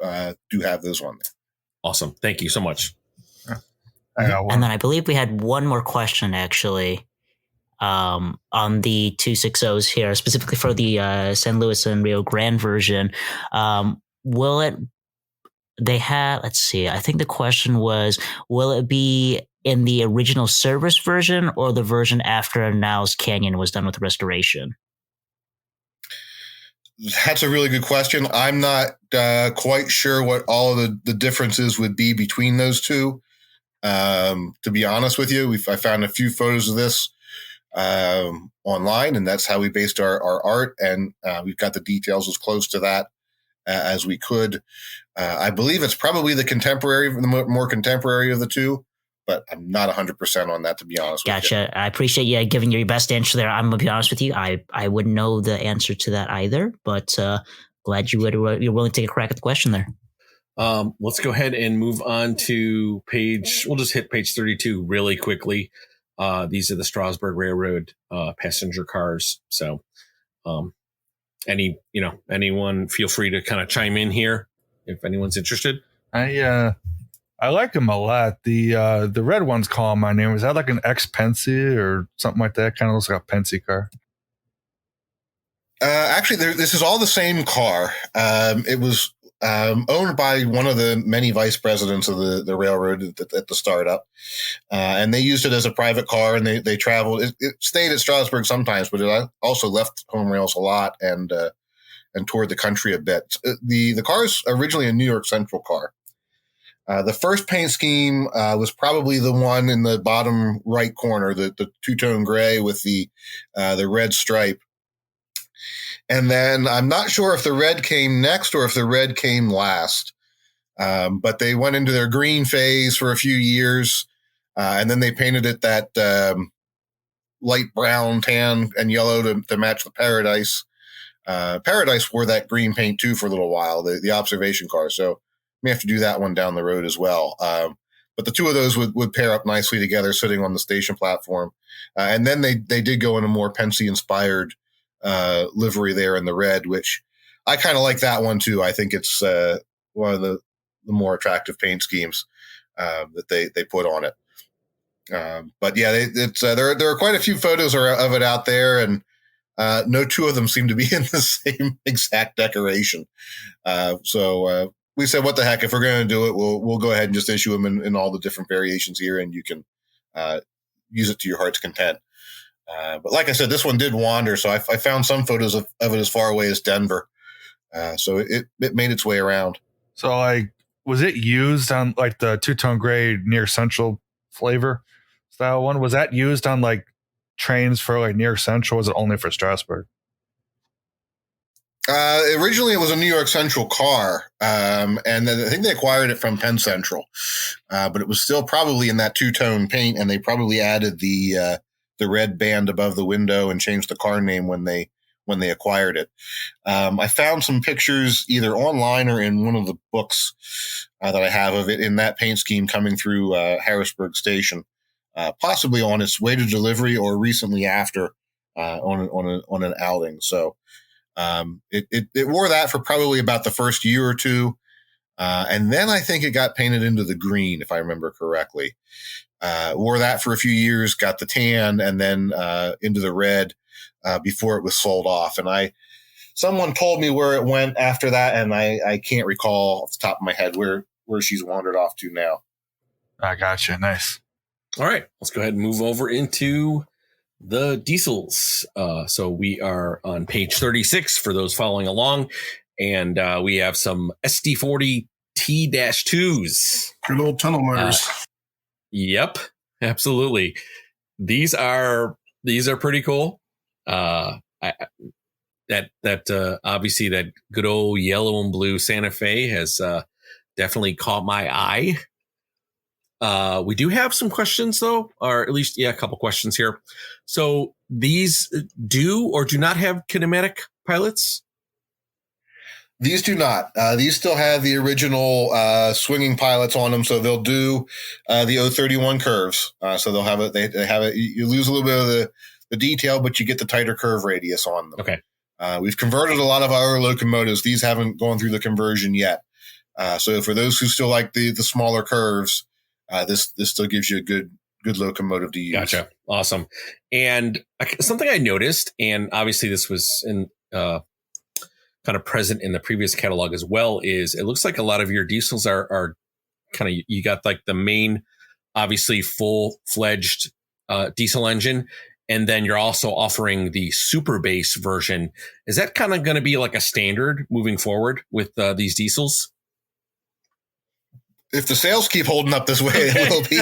do have those on there. Awesome. Thank you so much. And then I believe we had one more question actually on the 260s here, specifically for the San Luis and Rio Grande version. Will it? They had. Let's see. I think the question was, will it be in the original service version or the version after Niles Canyon was done with restoration? That's a really good question. I'm not quite sure what all of the differences would be between those two. To be honest with you, I found a few photos of this online, and that's how we based our art. And we've got the details as close to that as we could. I believe it's probably the more contemporary of the two, but I'm not 100% on that, to be honest with you. Gotcha. I appreciate you giving your best answer there. I'm going to be honest with you. I wouldn't know the answer to that either, but glad you're willing to take a crack at the question there. Let's go ahead and move on to we'll just hit page 32 really quickly. These are the Strasbourg Railroad passenger cars. So anyone feel free to kind of chime in here if anyone's interested. I like them a lot. The red one's calling my name. Is that like an X-Pensy or something like that? Kind of looks like a Pensy car. Actually, this is all the same car. It was owned by one of the many vice presidents of the railroad at the startup. And they used it as a private car, and they traveled. It stayed at Strasbourg sometimes, but it also left home rails a lot and toured the country a bit. The car is originally a New York Central car. The first paint scheme was probably the one in the bottom right corner, the two-tone gray with the red stripe. And then I'm not sure if the red came next or if the red came last. But they went into their green phase for a few years, and then they painted it that light brown, tan, and yellow to match the Paradise. Paradise wore that green paint too for a little while, the observation car. So may have to do that one down the road as well. But the two of those would pair up nicely together sitting on the station platform. And then they did go in a more Pensy-inspired livery there in the red, which I kind of like that one too. I think it's one of the more attractive paint schemes that they put on it. But yeah, there are quite a few photos of it out there, and no two of them seem to be in the same exact decoration. So we said, what the heck, if we're going to do it, we'll go ahead and just issue them in all the different variations here, and you can use it to your heart's content. But like I said, this one did wander, so I found some photos of it as far away as Denver. So it made its way around. So, like, was it used on like the two-tone gray near central flavor style one? Was that used on like trains for like near central? Or was it only for Strasbourg? Originally, it was a New York Central car, and then I think they acquired it from Penn Central. But it was still probably in that two-tone paint, and they probably added the red band above the window and changed the car name when they acquired it. I found some pictures either online or in one of the books that I have of it in that paint scheme coming through Harrisburg Station, possibly on its way to delivery or recently after on an outing. So it wore that for probably about the first year or two. And then I think it got painted into the green, if I remember correctly. Wore that for a few years, got the tan, and then into the red before it was sold off. And someone told me where it went after that, and I can't recall off the top of my head where she's wandered off to now. I gotcha. Nice. All right, let's go ahead and move over into the diesels. So we are on page 36 for those following along, and we have some SD40 T-2s. Good old tunnel motors. Yep, absolutely. These are pretty cool. Obviously that good old yellow and blue Santa Fe has definitely caught my eye. We do have some questions though, or at least, a couple questions here. So these do or do not have kinematic pilots? These do not. These still have the original swinging pilots on them, so they'll do the 031 curves. So they'll have it. They have it. You lose a little bit of the detail, but you get the tighter curve radius on them. Okay. We've converted a lot of our locomotives. These haven't gone through the conversion yet. So for those who still like the smaller curves, this still gives you a good locomotive to use. Gotcha. Awesome. And something I noticed, and obviously this was in kind of present in the previous catalog as well, is it looks like a lot of your diesels are kind of, you got like the main, obviously full-fledged diesel engine, and then you're also offering the super base version. Is that kind of going to be like a standard moving forward with these diesels? If the sales keep holding up this way, it will be.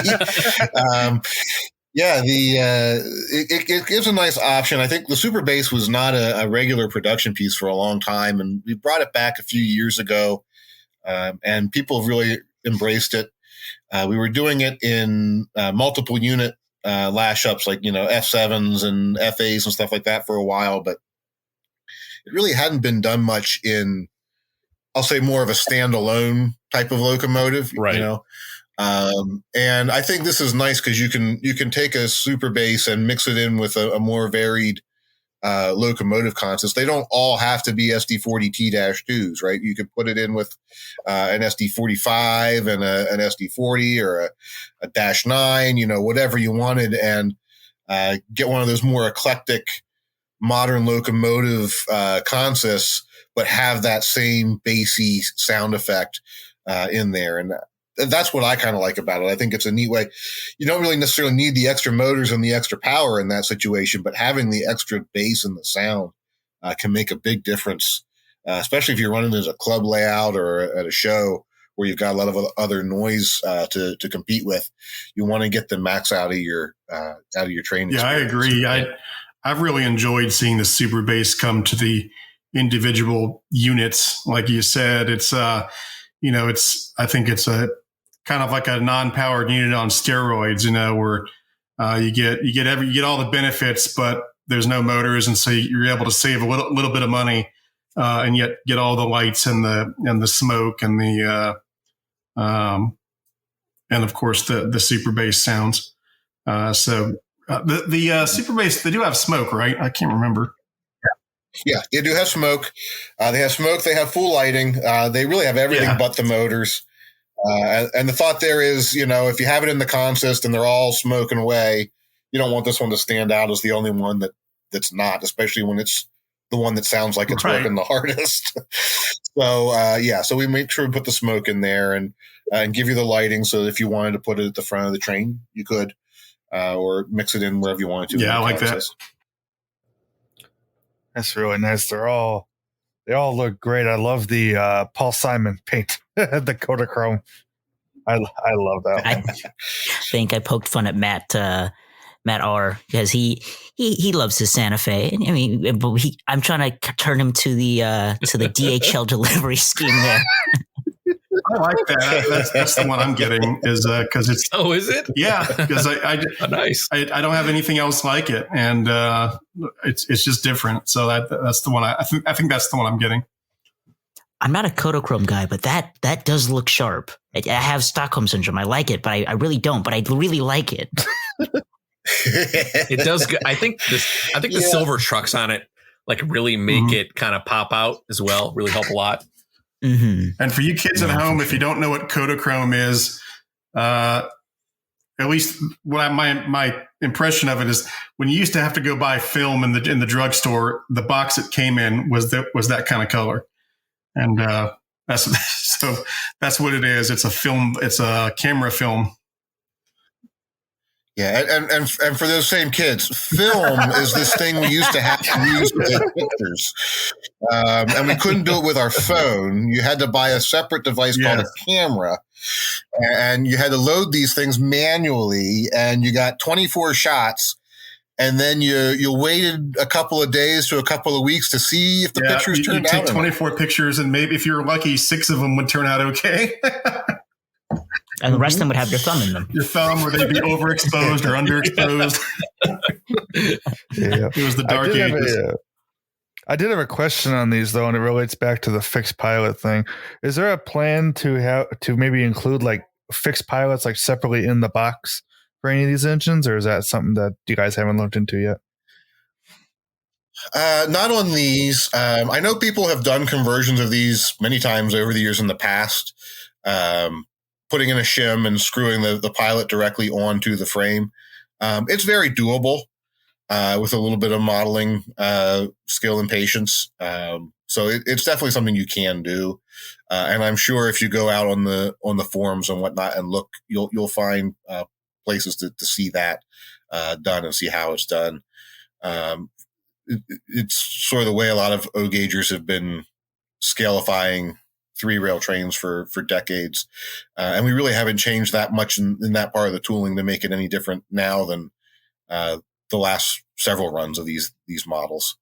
It gives a nice option. I think the super base was not a regular production piece for a long time, and we brought it back a few years ago, and people have really embraced it. We were doing it in multiple unit lash ups, like F7s and FAs and stuff like that for a while, but it really hadn't been done much in, I'll say, more of a standalone type of locomotive, right? And I think this is nice because you can take a super base and mix it in with a more varied locomotive concepts. They don't all have to be SD40T-2s, right? You could put it in with an SD45 and an SD40 or a -9, whatever you wanted, and get one of those more eclectic modern locomotive concepts, but have that same bassy sound effect in there. And that's what I kind of like about it. I think it's a neat way. You don't really necessarily need the extra motors and the extra power in that situation, but having the extra bass and the sound can make a big difference, especially if you're running as a club layout or at a show where you've got a lot of other noise to compete with. You want to get the max out of your training. Yeah, I agree. I've really enjoyed seeing the super bass come to the individual units. Like you said, it's I think it's a kind of like a non-powered unit on steroids, where you get all the benefits, but there's no motors, and so you're able to save a little bit of money, and yet get all the lights and the smoke and the and of course the super bass sounds. So the super bass, they do have smoke, right? I can't remember. Yeah, they do have smoke. They have smoke. They have full lighting. They really have everything but the motors. And the thought there is, if you have it in the consist and they're all smoking away, you don't want this one to stand out as the only one that's not, especially when it's the one that sounds like it's working the hardest. So we make sure we put the smoke in there and give you the lighting. So if you wanted to put it at the front of the train, you could, or mix it in wherever you wanted to. Yeah, I like that. That's really nice. They all look great. I love the Paul Simon paint, the Kodachrome. I love that one. I think I poked fun at Matt R because he loves his Santa Fe. I mean, but I'm trying to turn him to the DHL delivery scheme there. I like that. That's the one I'm getting, is because it's. Oh, is it? Yeah, because nice. I don't have anything else like it, and it's just different. So that's the one I think that's the one I'm getting. I'm not a Kodachrome guy, but that does look sharp. I have Stockholm syndrome. I like it, but I really don't. But I really like it. It does. I think the silver trucks on it really make it kind of pop out as well. Really help a lot. Mm-hmm. And for you kids at home, if you don't know what Kodachrome is, at least what my impression of it is, when you used to have to go buy film in the drugstore, the box it came in was that kind of color, and that's what it is. It's a film. It's a camera film. Yeah, and for those same kids, film is this thing we used to have to use to take pictures, and we couldn't do it with our phone. You had to buy a separate device called a camera, and you had to load these things manually, and you got 24 shots, and then you waited a couple of days to a couple of weeks to see if the pictures turned out. You take 24 pictures, and maybe if you're lucky, 6 of them would turn out okay. And the rest of them would have your thumb in them. Your thumb, or they'd be overexposed or underexposed. Yeah. It was the dark ages. I did have a question on these though, and it relates back to the fixed pilot thing. Is there a plan to maybe include like fixed pilots like separately in the box for any of these engines, or is that something that you guys haven't looked into yet? Not on these. I know people have done conversions of these many times over the years in the past, putting in a shim and screwing the pilot directly onto the frame. It's very doable with a little bit of modeling skill and patience. So it's definitely something you can do. And I'm sure if you go out on the forums and whatnot and look, you'll find places to see that done and see how it's done. It's sort of the way a lot of O-gaugers have been scalifying 3-rail trains for decades. And we really haven't changed that much in that part of the tooling to make it any different now than the last several runs of these models.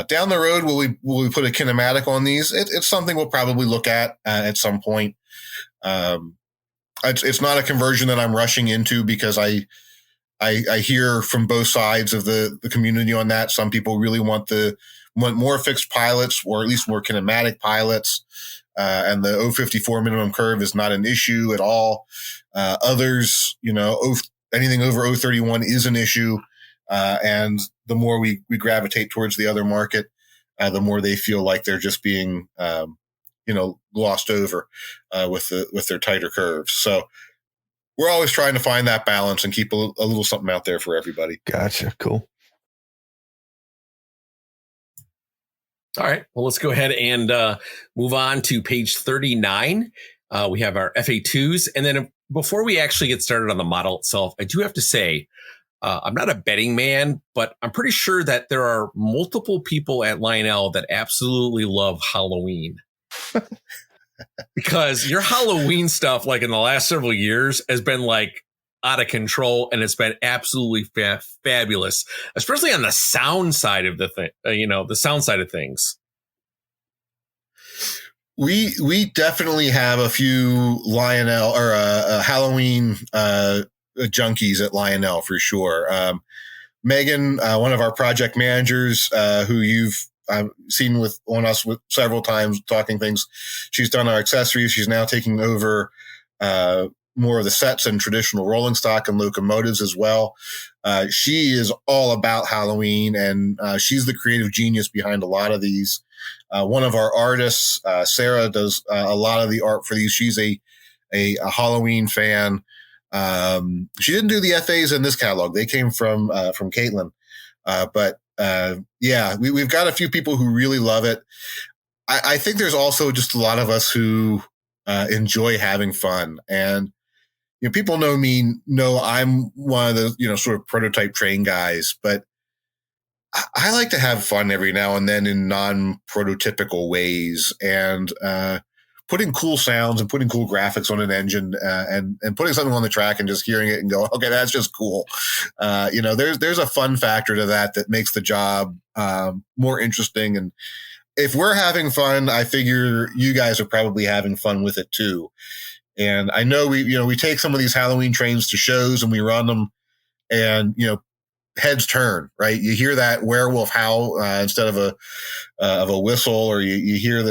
Down the road, will we put a kinematic on these? It's something we'll probably look at some point. It's not a conversion that I'm rushing into because I hear from both sides of the community on that. Some people really want more fixed pilots, or at least more kinematic pilots. And the 054 minimum curve is not an issue at all. Others, anything over 031 is an issue. And the more we gravitate towards the other market, the more they feel like they're just being, glossed over with their tighter curves. So we're always trying to find that balance and keep a little something out there for everybody. Gotcha. Cool. All right. Well, let's go ahead and move on to page 39. We have our FA2s. And then before we actually get started on the model itself, I do have to say, I'm not a betting man, but I'm pretty sure that there are multiple people at Lionel that absolutely love Halloween. Because your Halloween stuff, like in the last several years, has been like out of control, and it's been absolutely fabulous, especially on the sound side of the thing. The sound side of things. We definitely have a few Lionel or Halloween junkies at Lionel for sure. Megan, one of our project managers, who you've seen on us with several times talking things. She's done our accessories. She's now taking over more of the sets and traditional rolling stock and locomotives as well. She is all about Halloween, and she's the creative genius behind a lot of these. One of our artists, Sarah, does a lot of the art for these. She's a Halloween fan. She didn't do the FAs in this catalog. They came from Caitlin. We've got a few people who really love it. I think there's also just a lot of us who enjoy having fun. And people know me, I'm one of the sort of prototype train guys, but I like to have fun every now and then in non-prototypical ways, and putting cool sounds and putting cool graphics on an engine, and putting something on the track and just hearing it and go, okay, that's just cool. There's a fun factor to that makes the job more interesting. And if we're having fun, I figure you guys are probably having fun with it too. And I know we take some of these Halloween trains to shows and we run them, and heads turn, right? You hear that werewolf howl instead of a whistle, or you hear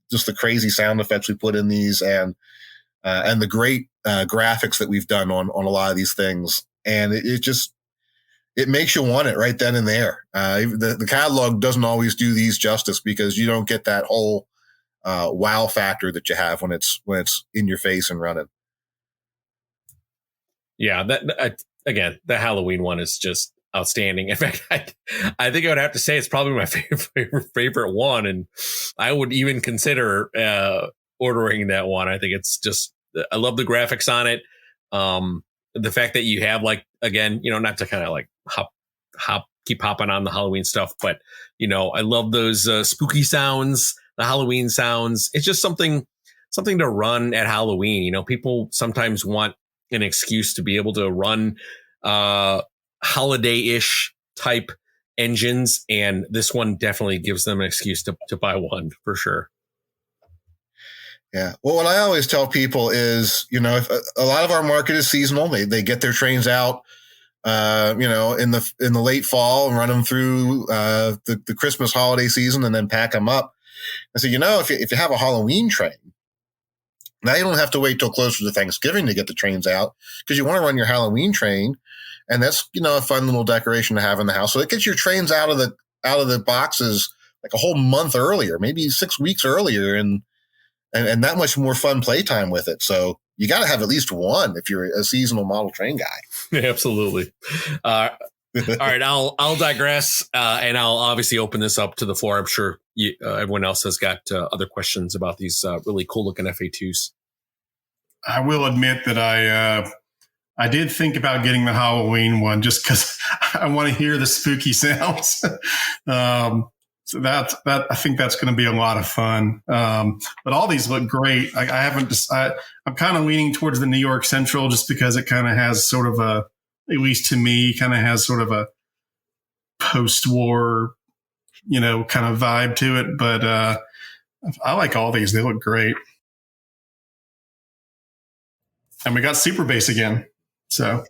just the crazy sound effects we put in these, and the great graphics that we've done on a lot of these things. And it makes you want it right then and there. The catalog doesn't always do these justice, because you don't get that whole wow factor that you have when it's in your face and running. Yeah, again, the Halloween one is just outstanding. In fact, I think I would have to say it's probably my favorite one, and I would even consider ordering that one. I think it's just, I love the graphics on it. The fact that you have, like, again, not to kind of like keep hopping on the Halloween stuff, but I love those spooky sounds, the Halloween sounds. It's just something to run at Halloween. People sometimes want an excuse to be able to run holiday-ish type engines, and this one definitely gives them an excuse to buy one for sure. Yeah. Well, what I always tell people is, if a lot of our market is seasonal, they get their trains out, in the late fall and run them through the Christmas holiday season and then pack them up. I say, if you have a Halloween train, now you don't have to wait till closer to Thanksgiving to get the trains out, because you want to run your Halloween train, and that's a fun little decoration to have in the house. So it gets your trains out of the boxes like a whole month earlier, maybe 6 weeks earlier, and that much more fun playtime with it. So you got to have at least one if you're a seasonal model train guy. Absolutely. All right, I'll digress, and I'll obviously open this up to the floor. I'm sure everyone else has got other questions about these really cool looking FA2s. I will admit that I did think about getting the Halloween one just because I want to hear the spooky sounds. So I think that's going to be a lot of fun. But all these look great. I'm kind of leaning towards the New York Central just because it kind of has sort of at least to me, kind of has sort of a post-war, kind of vibe to it. But I like all these. They look great. And we got Super Bass again. So.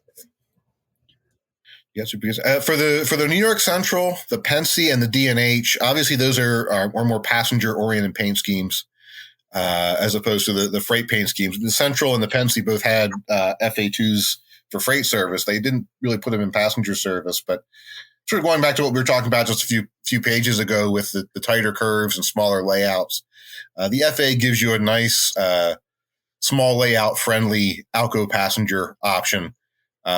Yes, because for the New York Central, the Pensy, and the D&H, obviously those are more passenger-oriented paint schemes as opposed to the freight paint schemes. The Central and the Pensy both had FA2s for freight service. They didn't really put them in passenger service, but sort of going back to what we were talking about just a few pages ago with the tighter curves and smaller layouts, the FA gives you a nice small layout friendly Alco passenger option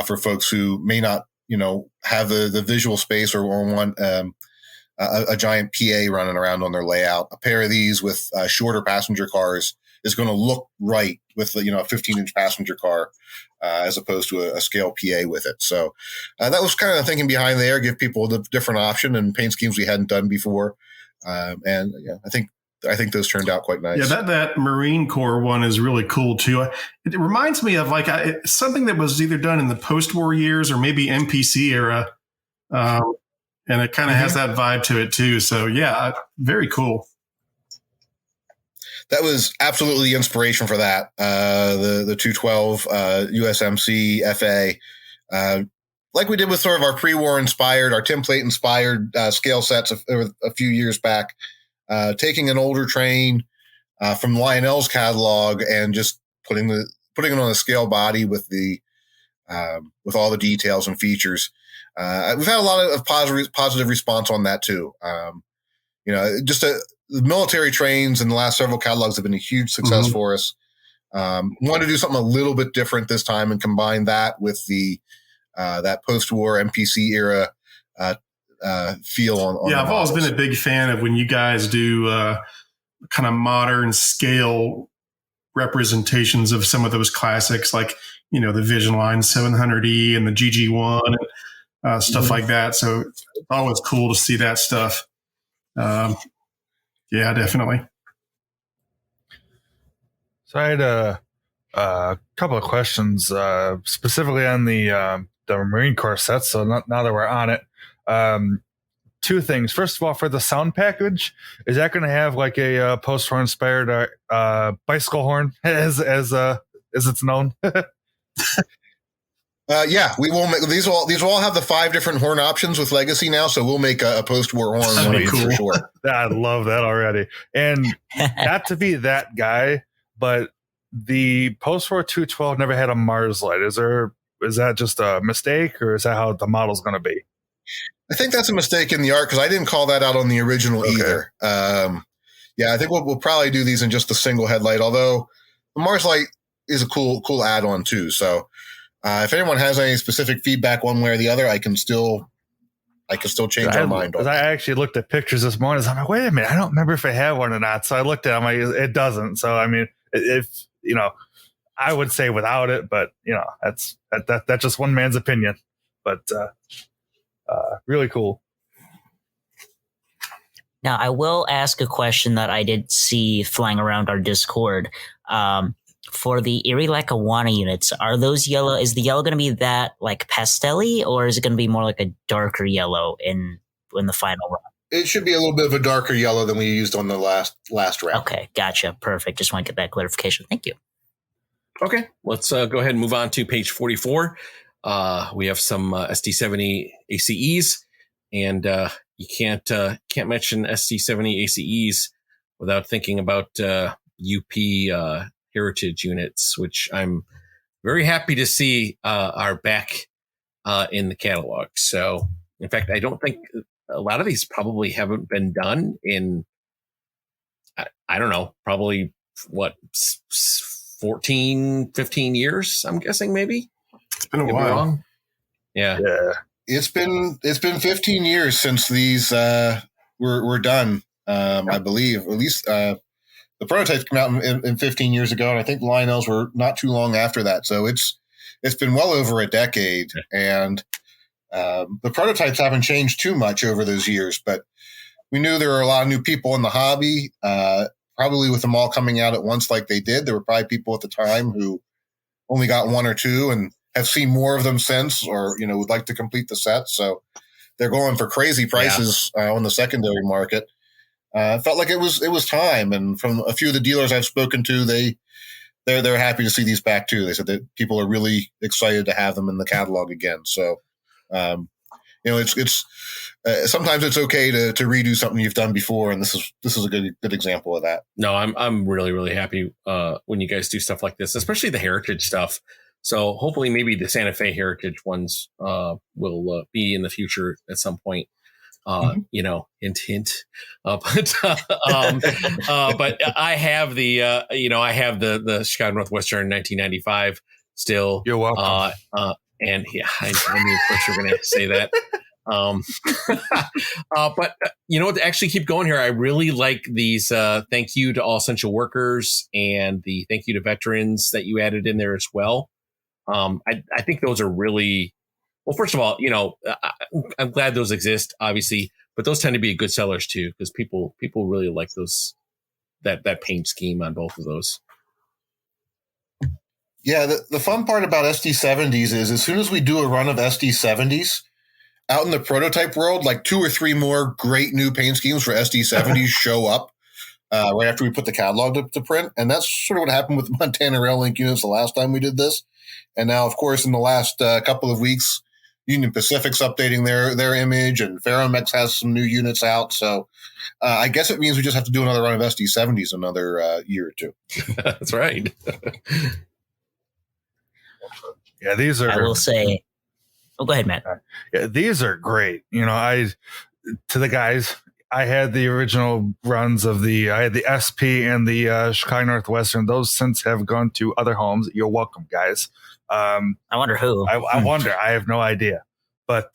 for folks who may not have the visual space or want a giant PA running around on their layout. A pair of these with shorter passenger cars is going to look right with a 15-inch passenger car as opposed to a scale PA with it. So that was kind of the thinking behind there, give people the different option and paint schemes we hadn't done before. And I think those turned out quite nice. Yeah, that Marine Corps one is really cool too. It reminds me of something that was either done in the post-war years or maybe MPC era, and it kind of has that vibe to it too. So yeah, very cool. That was absolutely the inspiration for that. The 212 USMC FA, like we did with sort of our pre-war inspired, our template inspired scale sets a few years back. Taking an older train from Lionel's catalog and just putting it on a scale body with with all the details and features. We've had a lot of positive response on that too. The military trains in the last several catalogs have been a huge success for us. Wanted to do something a little bit different this time and combine that with that post-war MPC era feel on I've always been a big fan of when you guys do kind of modern scale representations of some of those classics, like the Vision Line 700E and the GG1 and stuff like that. So it's always cool to see that stuff. Yeah, definitely. So I had a couple of questions specifically on the Marine Corps sets. So now that we're on it, two things. First of all, for the sound package, is that going to have like a post-war inspired bicycle horn as it's known? Yeah, we will make these. Will all have the 5 different horn options with Legacy now, so we'll make a post-war horn one of these for sure. I love that already. And not to be that guy, but the post-war 212 never had a Mars light. Is that just a mistake, or is that how the model's going to be? I think that's a mistake in the art because I didn't call that out on the original either. Yeah, I think we'll probably do these in just a single headlight, although the Mars light is a cool add-on too. So if anyone has any specific feedback one way or the other, I can still change our mind on that. I actually looked at pictures this morning. I'm like, wait a minute, I don't remember if I have one or not. So I looked at it, I'm like, it doesn't. So I mean, if I would say without it, but that's just one man's opinion. But really cool. Now, I will ask a question that I did see flying around our Discord. For the Erie Lackawanna units, are those yellow? Is the yellow going to be that like pastel-y, or is it going to be more like a darker yellow in the final run? It should be a little bit of a darker yellow than we used on the last round. Okay, gotcha. Perfect. Just want to get that clarification. Thank you. Okay, let's go ahead and move on to page 44. We have some SD70 ACEs, and you can't mention SD70 ACEs without thinking about UP heritage units, which I'm very happy to see are back in the catalog. So, in fact, I don't think a lot of these probably haven't been done in, I don't know, probably 14, 15 years, I'm guessing, maybe. It's been a while. Yeah. It's been 15 years since these were done. I believe at least the prototypes came out in 15 years ago, and I think the Lionels were not too long after that. So it's been well over a decade, and the prototypes haven't changed too much over those years. But we knew there were a lot of new people in the hobby. Probably with them all coming out at once like they did, there were probably people at the time who only got one or two and have seen more of them since, or would like to complete the set. So they're going for crazy prices on the secondary market. Felt like it was time, and from a few of the dealers I've spoken to, they're happy to see these back too. They said that people are really excited to have them in the catalog again. So, it's sometimes it's okay to redo something you've done before, and this is a good example of that. No, I'm really, really happy when you guys do stuff like this, especially the heritage stuff. So hopefully maybe the Santa Fe heritage ones will be in the future at some point. Hint, hint. But I have the Chicago Northwestern 1995 still. You're welcome. And yeah, I knew of course you were going to say that. But to actually keep going here, I really like these thank you to all essential workers and the thank you to veterans that you added in there as well. I think those are really, well, first of all, I'm glad those exist, obviously, but those tend to be good sellers too, because people really like those, that paint scheme on both of those. Yeah, the fun part about SD70s is as soon as we do a run of SD70s, out in the prototype world, like 2 or 3 more great new paint schemes for SD70s show up right after we put the catalog to print. And that's sort of what happened with Montana Rail Link units the last time we did this. And now, of course, in the last couple of weeks, Union Pacific's updating their image, and Ferromex has some new units out. So I guess it means we just have to do another run of SD70s another year or two. That's right. Yeah, these are. I will say. Oh, go ahead, Matt. Yeah, these are great. To the guys, I had the original runs of I had the SP and the Chicago Northwestern. Those since have gone to other homes. You're welcome, guys. I wonder who. I wonder. I have no idea. But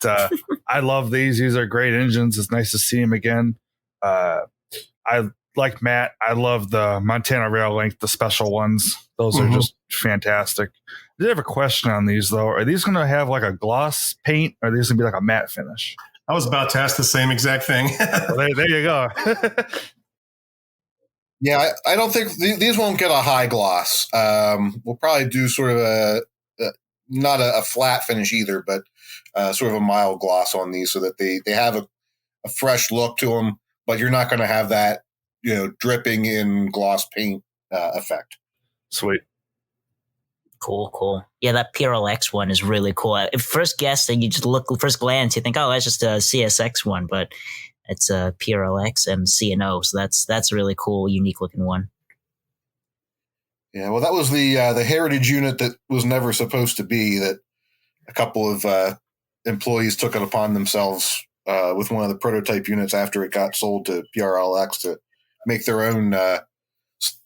I love these. These are great engines. It's nice to see them again. I like Matt. I love the Montana Rail Link, the special ones. Those are just fantastic. I did have a question on these, though. Are these going to have like a gloss paint, or are these going to be like a matte finish? I was about to ask the same exact thing. Well, there you go. Yeah, I don't think these won't get a high gloss. We'll probably do sort of not a flat finish either, but sort of a mild gloss on these so that they have a fresh look to them, but you're not going to have that, dripping in gloss paint effect. Sweet. Cool. Yeah, that PRLX one is really cool. At first glance, you think, oh, that's just a CSX one, but it's a PRLX and C&O. So that's a really cool, unique looking one. Yeah, well, that was the heritage unit that was never supposed to be, that a couple of employees took it upon themselves with one of the prototype units after it got sold to PRLX to make their own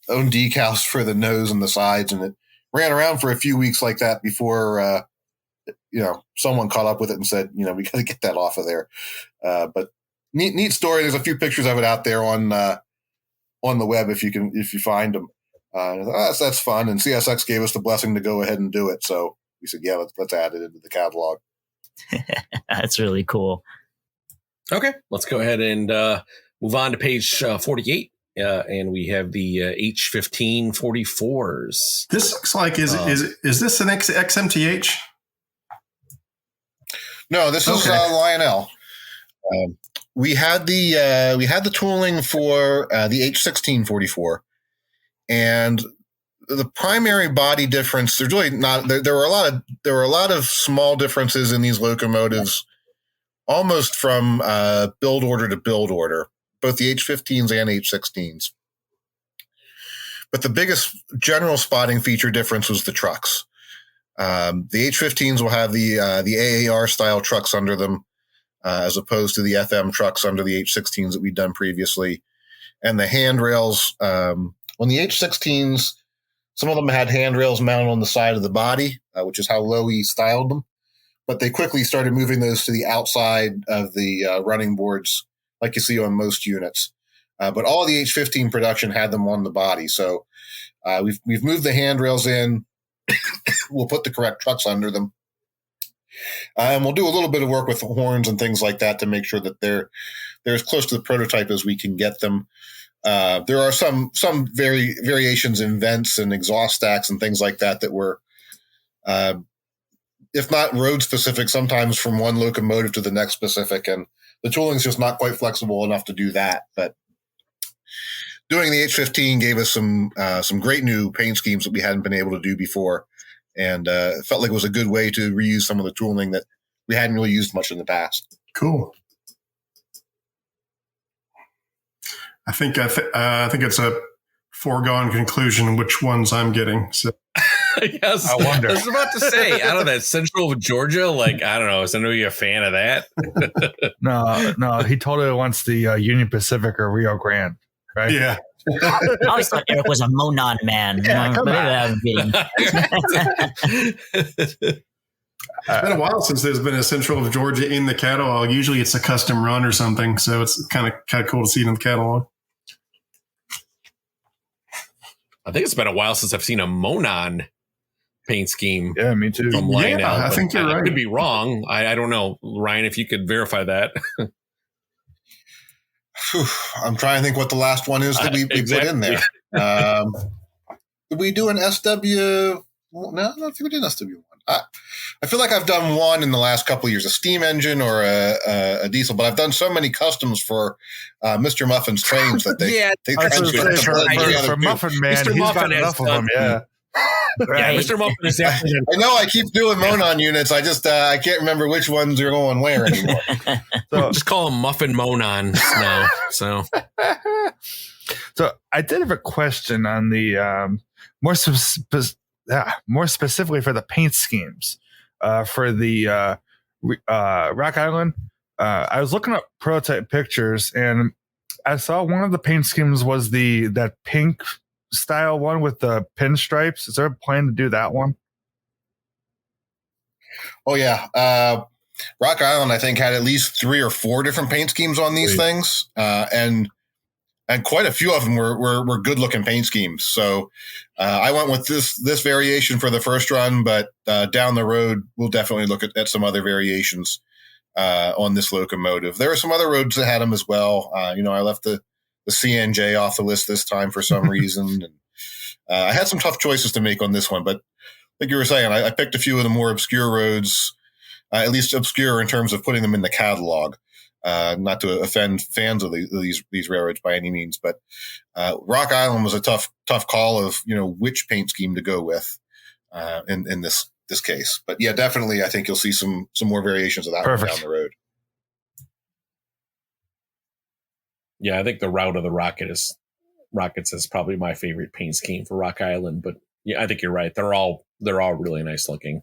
decals for the nose and the sides, and it ran around for a few weeks like that before someone caught up with it and said, we got to get that off of there. But neat story. There's a few pictures of it out there on the web if you find them. That's fun. And CSX gave us the blessing to go ahead and do it. So we said, yeah, let's add it into the catalog. That's really cool. Okay, let's go ahead and move on to page 48. And we have the H1544s. This looks like is this an XMTH? No, this is Lionel. we had the tooling for the H1644, and the primary body difference. There's really not. There were a lot of small differences in these locomotives, almost from build order to build order, both the H15s and H16s. But the biggest general spotting feature difference was the trucks. The H15s will have the AAR style trucks under them, as opposed to the FM trucks under the H16s that we'd done previously. And the handrails, on the H16s, some of them had handrails mounted on the side of the body, which is how Lowy styled them. But they quickly started moving those to the outside of the running boards, like you see on most units. But all the H15 production had them on the body. So we've moved the handrails in. We'll put the correct trucks under them. And we'll do a little bit of work with horns and things like that to make sure that they're as close to the prototype as we can get them. There are some variations in vents and exhaust stacks and things like that were, if not road specific, sometimes from one locomotive to the next specific. And the tooling's just not quite flexible enough to do that. But doing the H15 gave us some great new paint schemes that we hadn't been able to do before. And it felt like it was a good way to reuse some of the tooling that we hadn't really used much in the past. Cool. I think it's a foregone conclusion which ones I'm getting. So yes, I wonder. I was about to say, out of that Central Georgia, like, I don't know, is anybody a fan of that? No, he totally wants the Union Pacific or Rio Grande, right? yeah. I always thought Eric was a Monon man. Yeah, come It's been a while since there's been a Central of Georgia in the catalog. Usually it's a custom run or something, so it's kind of cool to see it in the catalog. I think it's been a while since I've seen a Monon paint scheme. Yeah, me too. From Lionel. Yeah, I think you're right. I could be wrong. I don't know, Ryan, if you could verify that. I'm trying to think what the last one is that we Exactly. put in there. Did we do an SW? No, I don't think we did an SW1. I feel like I've done one in the last couple of years, a steam engine or a diesel, but I've done so many customs for Mr. Muffin's trains that they I was gonna say, transfer for Muffin Man, Mr. he's Muffin got has enough of them. Yeah. Yeah, Mr. Muffin is definitely. I know I keep doing Monon units. I just I can't remember which ones are going where anymore. So, Just call them Muffin Monon now. So so I did have a question on the more specifically for the paint schemes for the Rock Island. I was looking up prototype pictures and I saw one of the paint schemes was that pink style one with the pinstripes. Is there a plan to do that one? Oh yeah, Rock Island I think had at least 3 or 4 different paint schemes on these things, and quite a few of them were good looking paint schemes. So I went with this variation for the first run, but down the road we'll definitely look at some other variations on this locomotive. There were some other roads that had them as well. I left the CNJ off the list this time for some reason. And I had some tough choices to make on this one, but like you were saying, I picked a few of the more obscure roads, at least obscure in terms of putting them in the catalog. Not to offend fans of these railroads by any means, but Rock Island was a tough call of which paint scheme to go with in this case. But yeah, definitely, I think you'll see some more variations of that one down the road. yeah, I think the Route of the Rockets is probably my favorite paint scheme for Rock Island. But yeah, I think you're right. They're all really nice looking.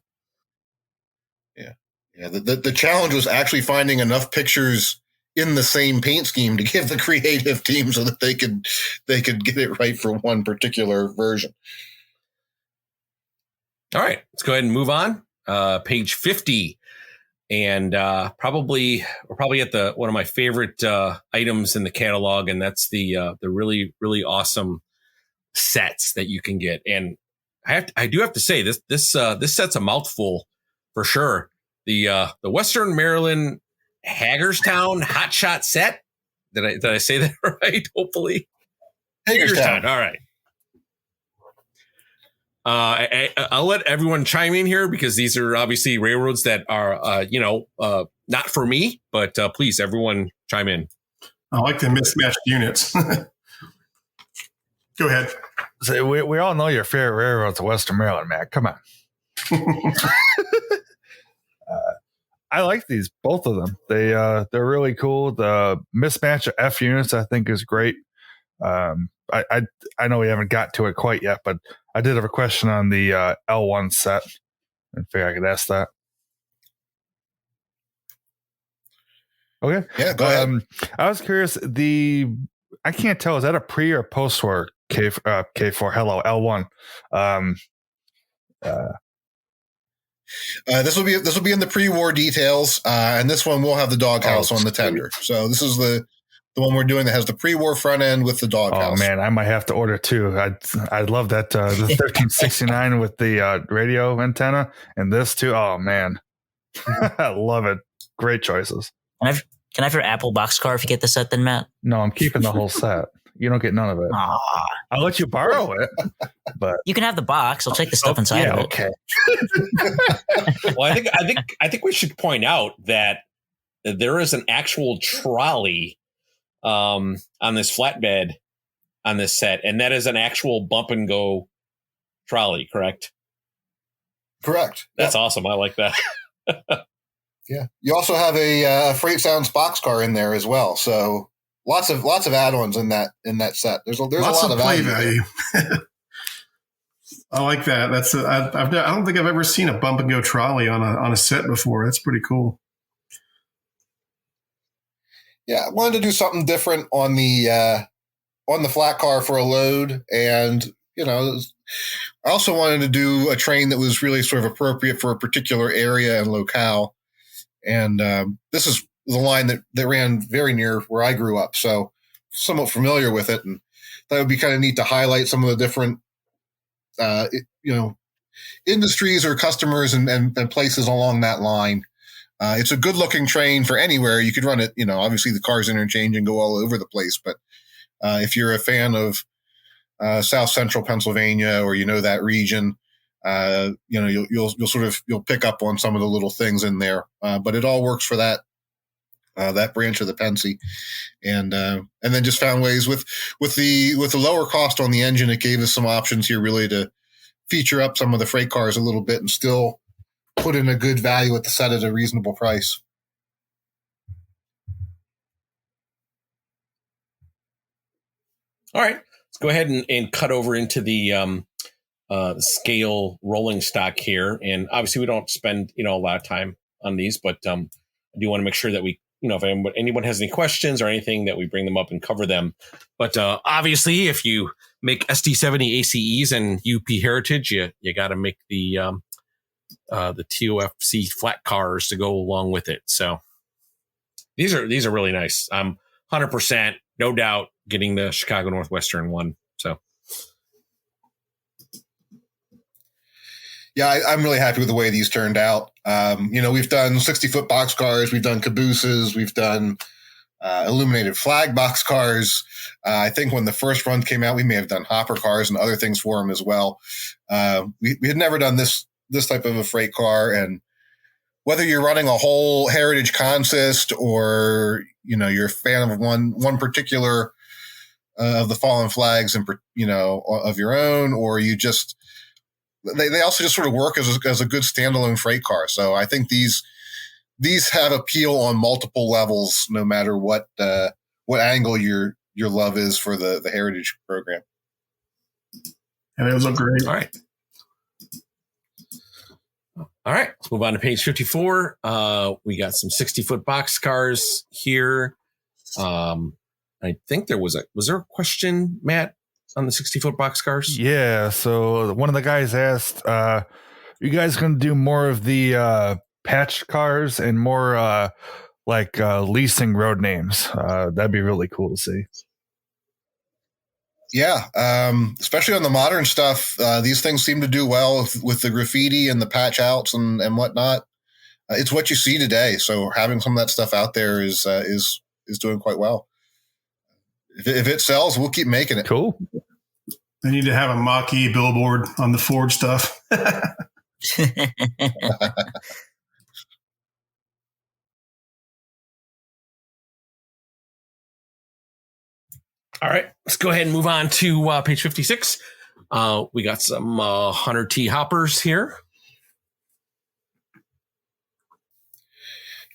Yeah, the challenge was actually finding enough pictures in the same paint scheme to give the creative team so that they could get it right for one particular version. All right, let's go ahead and move on. Page 50, and we're probably at one of my favorite items in the catalog, and that's the really really awesome sets that you can get. And I do have to say this set's a mouthful for sure. The Western Maryland Hagerstown Hot Shot set. Did I say that right? Hopefully, Hagerstown. All right. I'll let everyone chime in here because these are obviously railroads that are, not for me, but please, everyone chime in. I like the mismatched units. Go ahead. So we all know your favorite railroad's Western Maryland, Matt. Come on. I like these, both of them. They're really cool. The mismatch of F units, I think, is great. I know we haven't got to it quite yet, but I did have a question on the L1 set, and figure I could ask that. Okay. Yeah, go ahead. I was curious. I can't tell. Is that a pre or post war K4? Hello, L1. This will be in the pre-war details, and this one will have the doghouse on the tender. So this is the one we're doing that has the pre-war front end with the doghouse. Oh man, I might have to order two. I'd love that the 1369 with the radio antenna, and this too. Oh man, I love it. Great choices. Can I have your Apple boxcar if you get the set then, Matt? No, I'm keeping the whole set. You don't get none of it. Aww. I'll let you borrow it, but you can have the box. I'll take the stuff inside of it. Okay. Well, I think we should point out that there is an actual trolley on this flatbed on this set, and that is an actual bump and go trolley, correct? Correct. That's awesome. I like that. Yeah. You also have a Freight Sounds boxcar in there as well. So lots of add-ons in that set. There's lots a lot of play value. I like that. I don't think I've ever seen a bump and go trolley on a set before. That's pretty cool. Yeah, I wanted to do something different on the flat car for a load, and I also wanted to do a train that was really sort of appropriate for a particular area and locale. And this is the line that ran very near where I grew up, so somewhat familiar with it, and that would be kind of neat to highlight some of the different, industries or customers and places along that line. It's a good looking train for anywhere. You could run it, obviously the cars interchange and go all over the place, but if you're a fan of South Central Pennsylvania or that region, you'll pick up on some of the little things in there, but it all works for that branch of the Pensy, and then just found ways with the lower cost on the engine. It gave us some options here really to feature up some of the freight cars a little bit and still put in a good value at the set at a reasonable price. All right, let's go ahead and cut over into the scale rolling stock here. And obviously we don't spend, a lot of time on these, but I do want to make sure that we, if anyone has any questions or anything, that we bring them up and cover them. But obviously if you make ST70 ACEs and UP Heritage, you got to make the TOFC flat cars to go along with it. So these are really nice. 100%, no doubt, getting the Chicago Northwestern one. So. Yeah, I'm really happy with the way these turned out. We've done 60-foot boxcars, we've done cabooses, we've done illuminated flag boxcars. I think when the first run came out, we may have done hopper cars and other things for them as well. We had never done this type of a freight car, and whether you're running a whole heritage consist or you're a fan of one particular of the fallen flags and of your own, or you just they also just sort of work as a good standalone freight car. So I think these have appeal on multiple levels, no matter what angle your love is for the heritage program. And those look great. All right. Let's move on to page 54. We got some 60-foot box cars here. I think was there a question, Matt, on the 60-foot box cars? Yeah. So one of the guys asked, you guys going to do more of the patched cars and more leasing road names? That'd be really cool to see. Yeah, especially on the modern stuff, these things seem to do well with the graffiti and the patch outs and whatnot. It's what you see today, so having some of that stuff out there is doing quite well. If it sells, we'll keep making it. Cool. They need to have a Mach-E billboard on the Ford stuff. All right, let's go ahead and move on to page 56. We got some 100T hoppers here.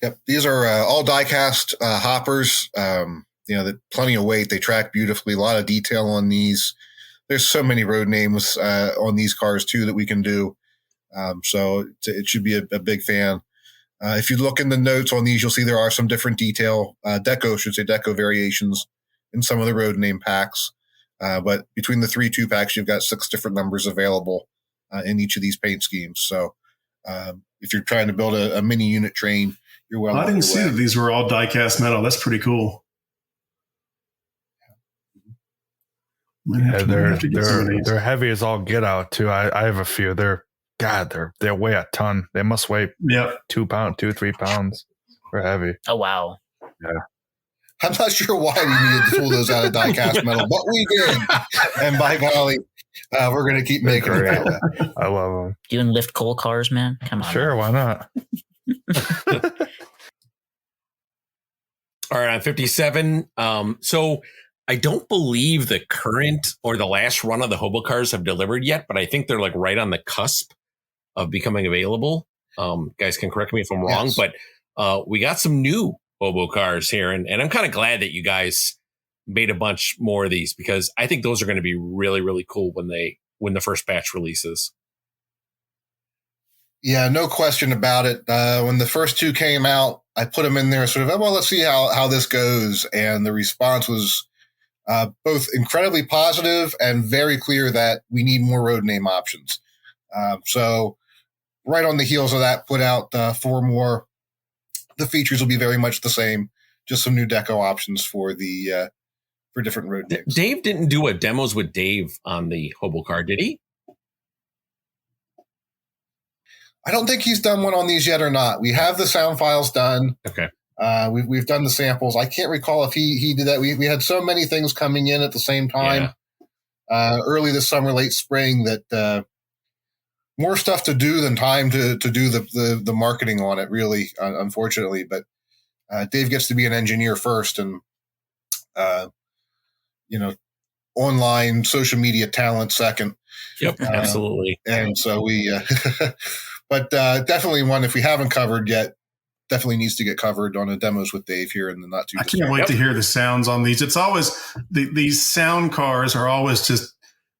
Yep, these are all die-cast hoppers. Plenty of weight. They track beautifully. A lot of detail on these. There's so many road names on these cars too that we can do. So it should be a big fan. If you look in the notes on these, you'll see there are some different deco variations in some of the road name packs. But between the 3 2-packs, you've got 6 different numbers available in each of these paint schemes. So if you're trying to build a mini unit train, you're well on your way. I didn't see that these were all die-cast metal. That's pretty cool. Yeah, they're heavy as all get out too. I have a few. They weigh a ton. They must weigh 2 pounds, 2-3 pounds. They're heavy. Oh wow. Yeah. I'm not sure why we needed to pull those out of die-cast metal, but we did. And by golly, we're going to keep making it. I love them. Doing lift coal cars, man. Come on. Sure, why not? All right, on 57. So I don't believe the current or the last run of the Hobo cars have delivered yet, but I think they're like right on the cusp of becoming available. Guys can correct me if I'm wrong, but we got some new Hobo cars here, and I'm kind of glad that you guys made a bunch more of these, because I think those are going to be really, really cool when the first batch releases. Yeah, no question about it. When the first 2 came out, I put them in there sort of, well, let's see how this goes. And the response was both incredibly positive and very clear that we need more road name options. So right on the heels of that, put out 4 more. The features will be very much the same, just some new deco options for the for different road names. Dave didn't do a demos with Dave on the Hobo car, did he? I don't think he's done one on these yet or not. We have the sound files done. Okay. We've done the samples. I can't recall if he did that. We had so many things coming in at the same time, early this summer, late spring, that more stuff to do than time to do the marketing on it, really, unfortunately. But Dave gets to be an engineer first, and online social media talent second. Yep, absolutely. And so we, but definitely one, if we haven't covered yet, definitely needs to get covered on a demos with Dave here in the not too. I can't wait to hear the sounds on these. It's always these sound cars are always just,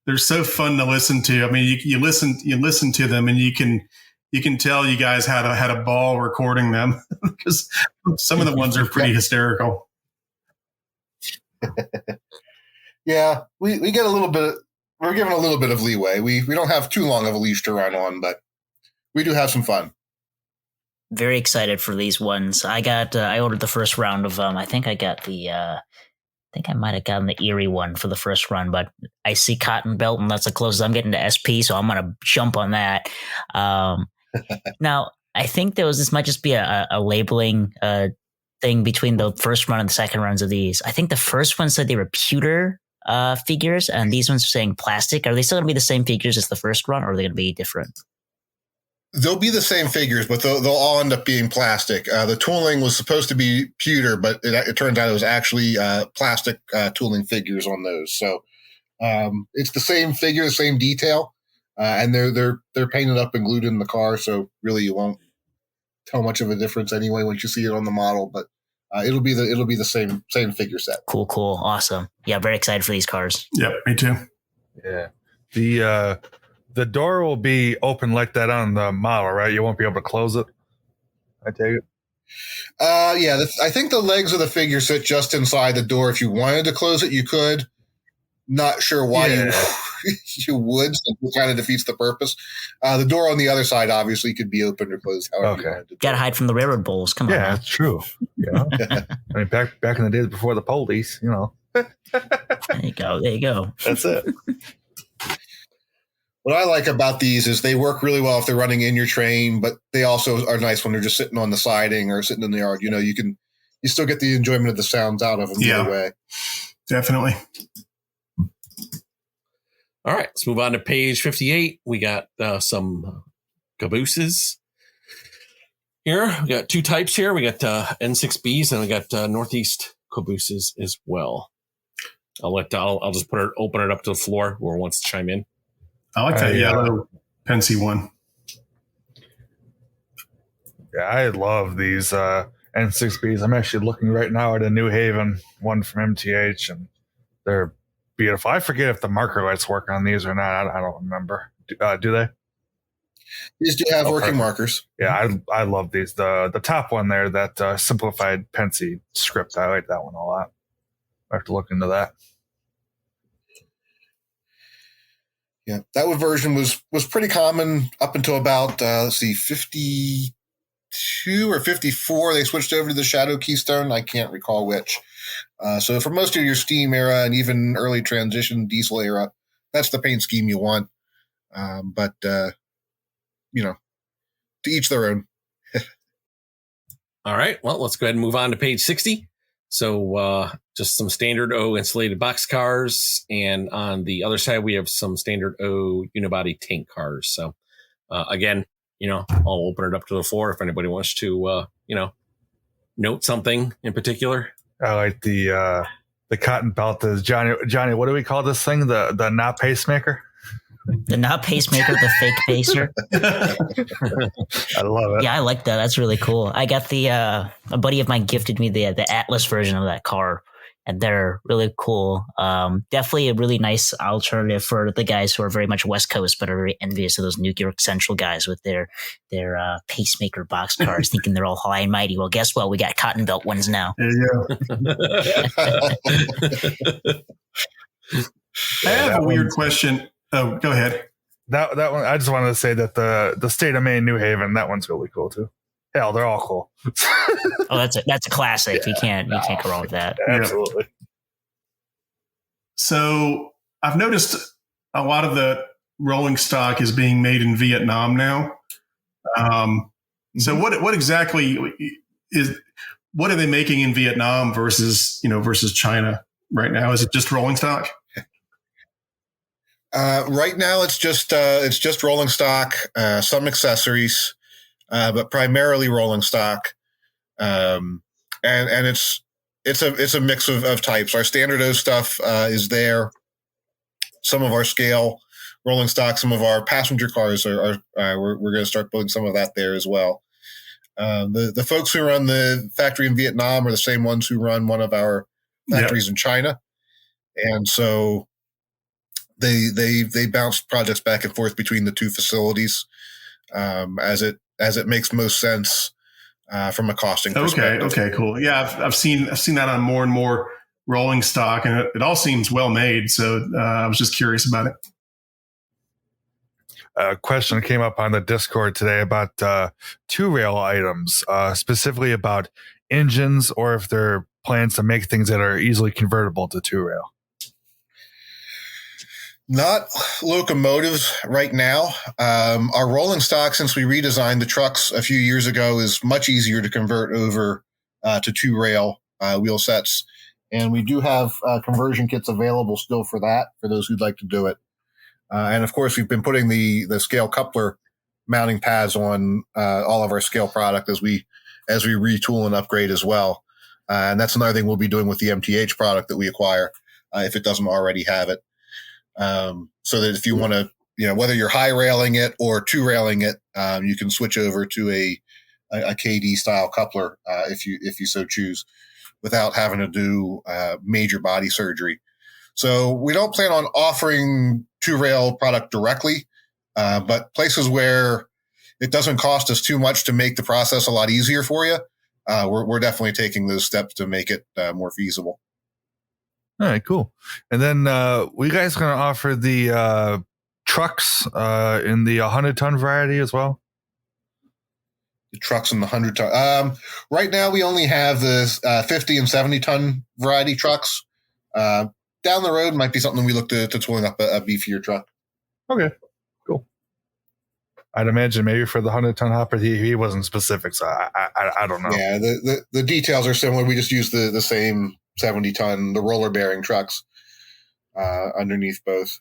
they're so fun to listen to. I mean, you listen to them, and you can tell you guys had a ball recording them, because some of the ones are pretty hysterical. Yeah, we get a little bit. We're given a little bit of leeway. We don't have too long of a leash to run on, but we do have some fun. Very excited for these ones. I ordered the first round of them. I think I got I think I might have gotten the Erie one for the first run, but I see Cotton Belt, and that's the closest I'm getting to SP, so I'm going to jump on that. Now, I think this might just be a labeling thing between the first run and the second runs of these. I think the first one said they were pewter figures, and these ones are saying plastic. Are they still going to be the same figures as the first run, or are they going to be different? They'll be the same figures, but they'll all end up being plastic. The tooling was supposed to be pewter, but it turns out it was actually plastic tooling figures on those. So it's the same figure, the same detail, and they're painted up and glued in the car. So really, you won't tell much of a difference anyway once you see it on the model. But it'll be the same figure set. Cool, awesome. Yeah, very excited for these cars. Yep, me too. Yeah, the door will be open like that on the model, right? You won't be able to close it, I take it? Yeah, I think the legs of the figure sit just inside the door. If you wanted to close it, you could. Not sure why you would. So it kind of defeats the purpose. The door on the other side obviously could be opened or closed however you wanted to. Got to hide from the railroad bulls. Come on. Yeah, that's true. Yeah. I mean, back in the days before the police, There you go. That's it. What I like about these is they work really well if they're running in your train, but they also are nice when they're just sitting on the siding or sitting in the yard. You still get the enjoyment of the sounds out of them either way. Definitely. All right, let's move on to page 58. We got some cabooses here. We got 2 types here. We got N6Bs, and we got Northeast cabooses as well. I'll just open it up to the floor. Whoever wants to chime in. I like that yellow Pensy one. Yeah, I love these N6Bs. I'm actually looking right now at a New Haven one from MTH, and they're beautiful. I forget if the marker lights work on these or not. I don't remember. Do they? These do have working markers. Yeah, I love these. The top one there, that simplified Pensy script, I like that one a lot. I have to look into that. Yeah, that one version was pretty common up until about 52 or 54. They switched over to the Shadow Keystone. I can't recall which. So for most of your Steam era and even early transition diesel era, that's the paint scheme you want. But to each their own. All right. Well, let's go ahead and move on to page 60. So just some standard O insulated box cars. And on the other side, we have some standard O unibody tank cars. So again, I'll open it up to the floor if anybody wants to, note something in particular. I like the cotton belt. Johnny, what do we call this thing? The not pacemaker? The not pacemaker, the fake pacer. I love it. Yeah, I like that. That's really cool. I got a buddy of mine gifted me the Atlas version of that car, and they're really cool. Definitely a really nice alternative for the guys who are very much West Coast, but are very envious of those New York Central guys with their pacemaker box cars, thinking they're all high and mighty. Well, guess what? We got cotton belt ones now. There you go. I have a weird question. Oh, go ahead. That one, I just wanted to say that the state of Maine, New Haven, that one's really cool too. Hell, they're all cool. Oh, that's a classic. You can't go wrong with that. Absolutely. So I've noticed a lot of the rolling stock is being made in Vietnam now. So what exactly what are they making in Vietnam versus China right now? Is it just rolling stock? Right now, it's just rolling stock, some accessories, but primarily rolling stock. And it's a mix of types. Our standard O stuff is there. Some of our scale rolling stock, some of our passenger cars we're going to start building some of that there as well. The folks who run the factory in Vietnam are the same ones who run one of our factories in China, and so they bounce projects back and forth between the two facilities as it makes most sense from a costing perspective. Okay, cool. Yeah, I've seen that on more and more rolling stock, and it all seems well made. So I was just curious about it. A question came up on the Discord today about two-rail items, specifically about engines, or if there are plans to make things that are easily convertible to two-rail. Not locomotives right now. Our rolling stock, since we redesigned the trucks a few years ago, is much easier to convert over to two-rail wheel sets. And we do have conversion kits available still for that, for those who'd like to do it. And of course, we've been putting the scale coupler mounting pads on all of our scale product as we retool and upgrade as well. And that's another thing we'll be doing with the MTH product that we acquire, if it doesn't already have it. So that if you want to, whether you're high railing it or two railing it, you can switch over to a KD style coupler, if you so choose, without having to do major body surgery. So we don't plan on offering two rail product directly, but places where it doesn't cost us too much to make the process a lot easier for you, we're definitely taking those steps to make it more feasible. All right, cool. And then we guys going to offer the trucks in the 100-ton variety as well? The trucks in the 100-ton. Right now, we only have the 50 and 70-ton variety trucks. Down the road might be something we look to tooling up a beefier truck. Okay, cool. I'd imagine maybe for the 100-ton hopper, he wasn't specific, so I don't know. Yeah, the details are similar. We just use the same 70-ton, the roller bearing trucks underneath both.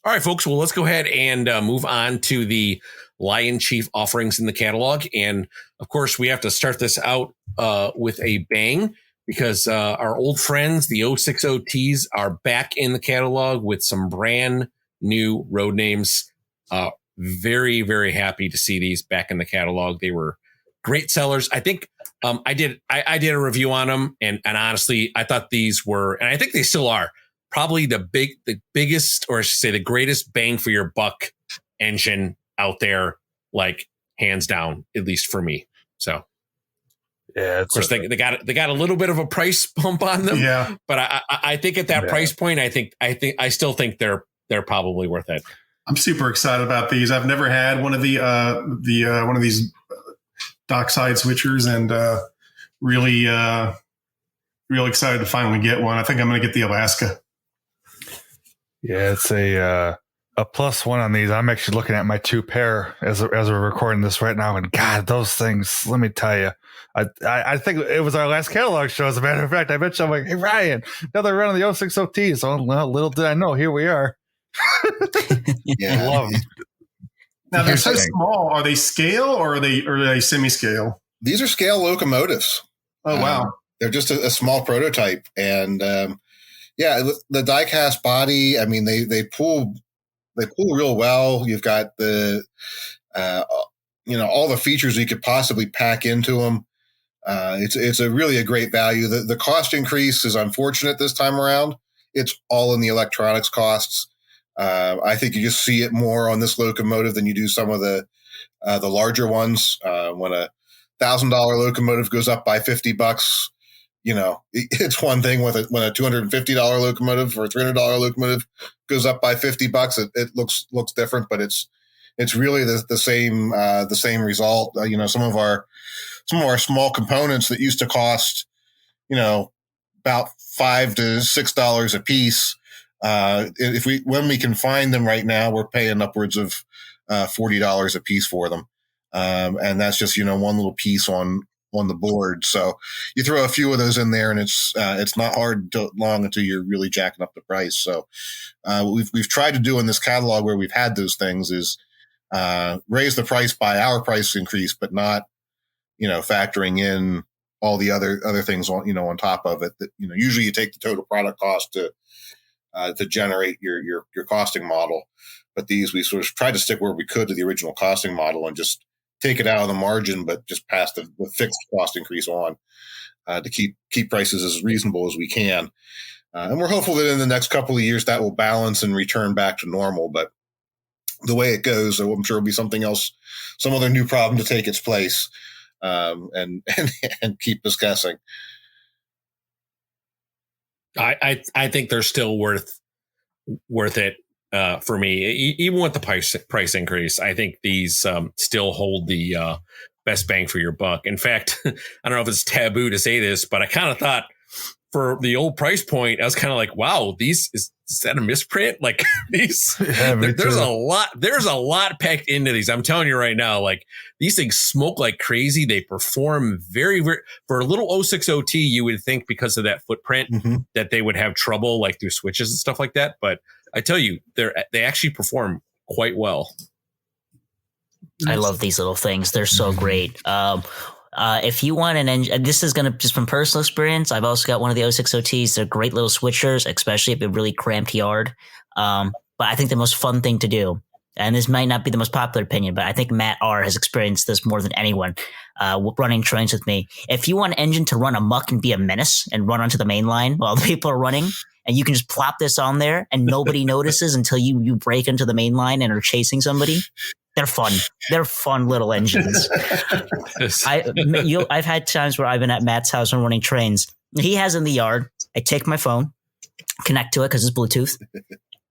All right, folks. Well, let's go ahead and move on to the Lion Chief offerings in the catalog. And of course, we have to start this out with a bang. because our old friends, the 060Ts, are back in the catalog with some brand new road names. Very, very happy to see these back in the catalog. They were great sellers. I think I did a review on them, and honestly, I thought these were, and I think they still are, probably the biggest, or I should say the greatest bang for your buck engine out there, like hands down, at least for me. So Yeah, of course they got a little bit of a price bump on them. Yeah. But I think at that price point, I still think they're probably worth it. I'm super excited about these. I've never had one of one of these dockside switchers, and really excited to finally get one. I think I'm going to get the Alaska. Yeah, it's a +1 on these. I'm actually looking at my 2 pair as we're recording this right now, and God, those things, let me tell you, I think it was our last catalog show, as a matter of fact. I bet you, I'm like, hey, Ryan, another run of the 060T. So, well, little did I know, here we are. Yeah. Love them. Now, they're so small. Are they scale or are they semi-scale? These are scale locomotives. Oh, wow. They're just a small prototype. And yeah, the die-cast body, I mean, they pull real well. You've got the, all the features you could possibly pack into them. It's really a great value. The cost increase is unfortunate this time around. It's all in the electronics costs. I think you just see it more on this locomotive than you do some of the larger ones. When a $1,000 locomotive goes up by $50, it's one thing. When a $250 locomotive or a $300 locomotive goes up by $50, it looks different, but it's really the same result. Some of our small components that used to cost, about $5 to $6 a piece. When we can find them right now, we're paying upwards of $40 a piece for them. And that's just, one little piece on the board. So you throw a few of those in there, and it's not long until you're really jacking up the price. So we've tried to do in this catalog where we've had those things is raise the price by our price increase, but not, factoring in all the other things on top of it. That, usually you take the total product cost to generate your costing model. But these, we sort of tried to stick where we could to the original costing model and just take it out of the margin, but just pass the fixed cost increase on to keep prices as reasonable as we can. And we're hopeful that in the next couple of years that will balance and return back to normal. But the way it goes, I'm sure it'll be something else, some other new problem to take its place, and keep us guessing. I think they're still worth it for me, even with the price increase. I think these still hold the best bang for your buck. In fact, I don't know if it's taboo to say this, but I kind of thought for the old price point, I was kind of like, wow, is that a misprint? Like these, there's a lot packed into these. I'm telling you right now, like these things smoke like crazy. They perform very, very, for a little 060T, you would think because of that footprint that they would have trouble like through switches and stuff like that. But I tell you, they actually perform quite well. I love these little things. They're so great. If you want an engine, this is going to just from personal experience. I've also got one of the 060Ts. They're great little switchers, especially if a really cramped yard. But I think the most fun thing to do, and this might not be the most popular opinion, but I think Matt R has experienced this more than anyone, running Trainz with me. If you want an engine to run amok and be a menace and run onto the main line while the people are running, and you can just plop this on there and nobody notices until you break into the main line and are chasing somebody. They're fun. They're fun little engines. I've had times where I've been at Matt's house and running Trainz. He has in the yard. I take my phone, connect to it because it's Bluetooth,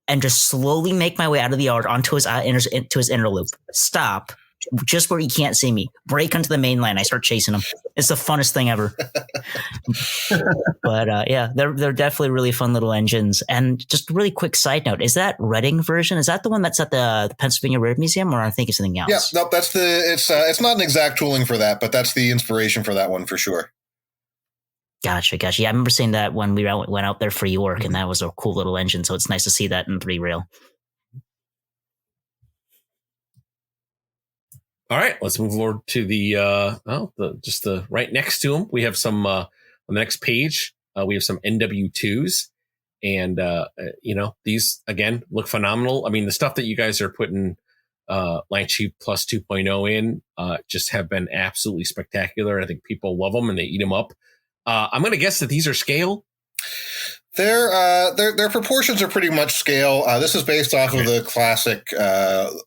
and just slowly make my way out of the yard onto his inner loop. Stop. Just where he can't see me. Break onto the main line. I start chasing him. It's the funnest thing ever. But yeah, they're definitely really fun little engines. And just a really quick side note: is that Reading version? Is that the one that's at the Pennsylvania Railroad Museum, or I think it's something else? Yeah, no, that's it's not an exact tooling for that, but that's the inspiration for that one for sure. Gotcha. Yeah, I remember seeing that when we went out there for York, and that was a cool little engine. So it's nice to see that in 3-rail. All right, let's move forward to the right next to them. We have some On the next page, we have some NW2s. And, these, again, look phenomenal. I mean, the stuff that you guys are putting Lion Chief Plus 2.0 in just have been absolutely spectacular. I think people love them and they eat them up. I'm going to guess that these are scale. Their proportions are pretty much scale. This is based off of the classic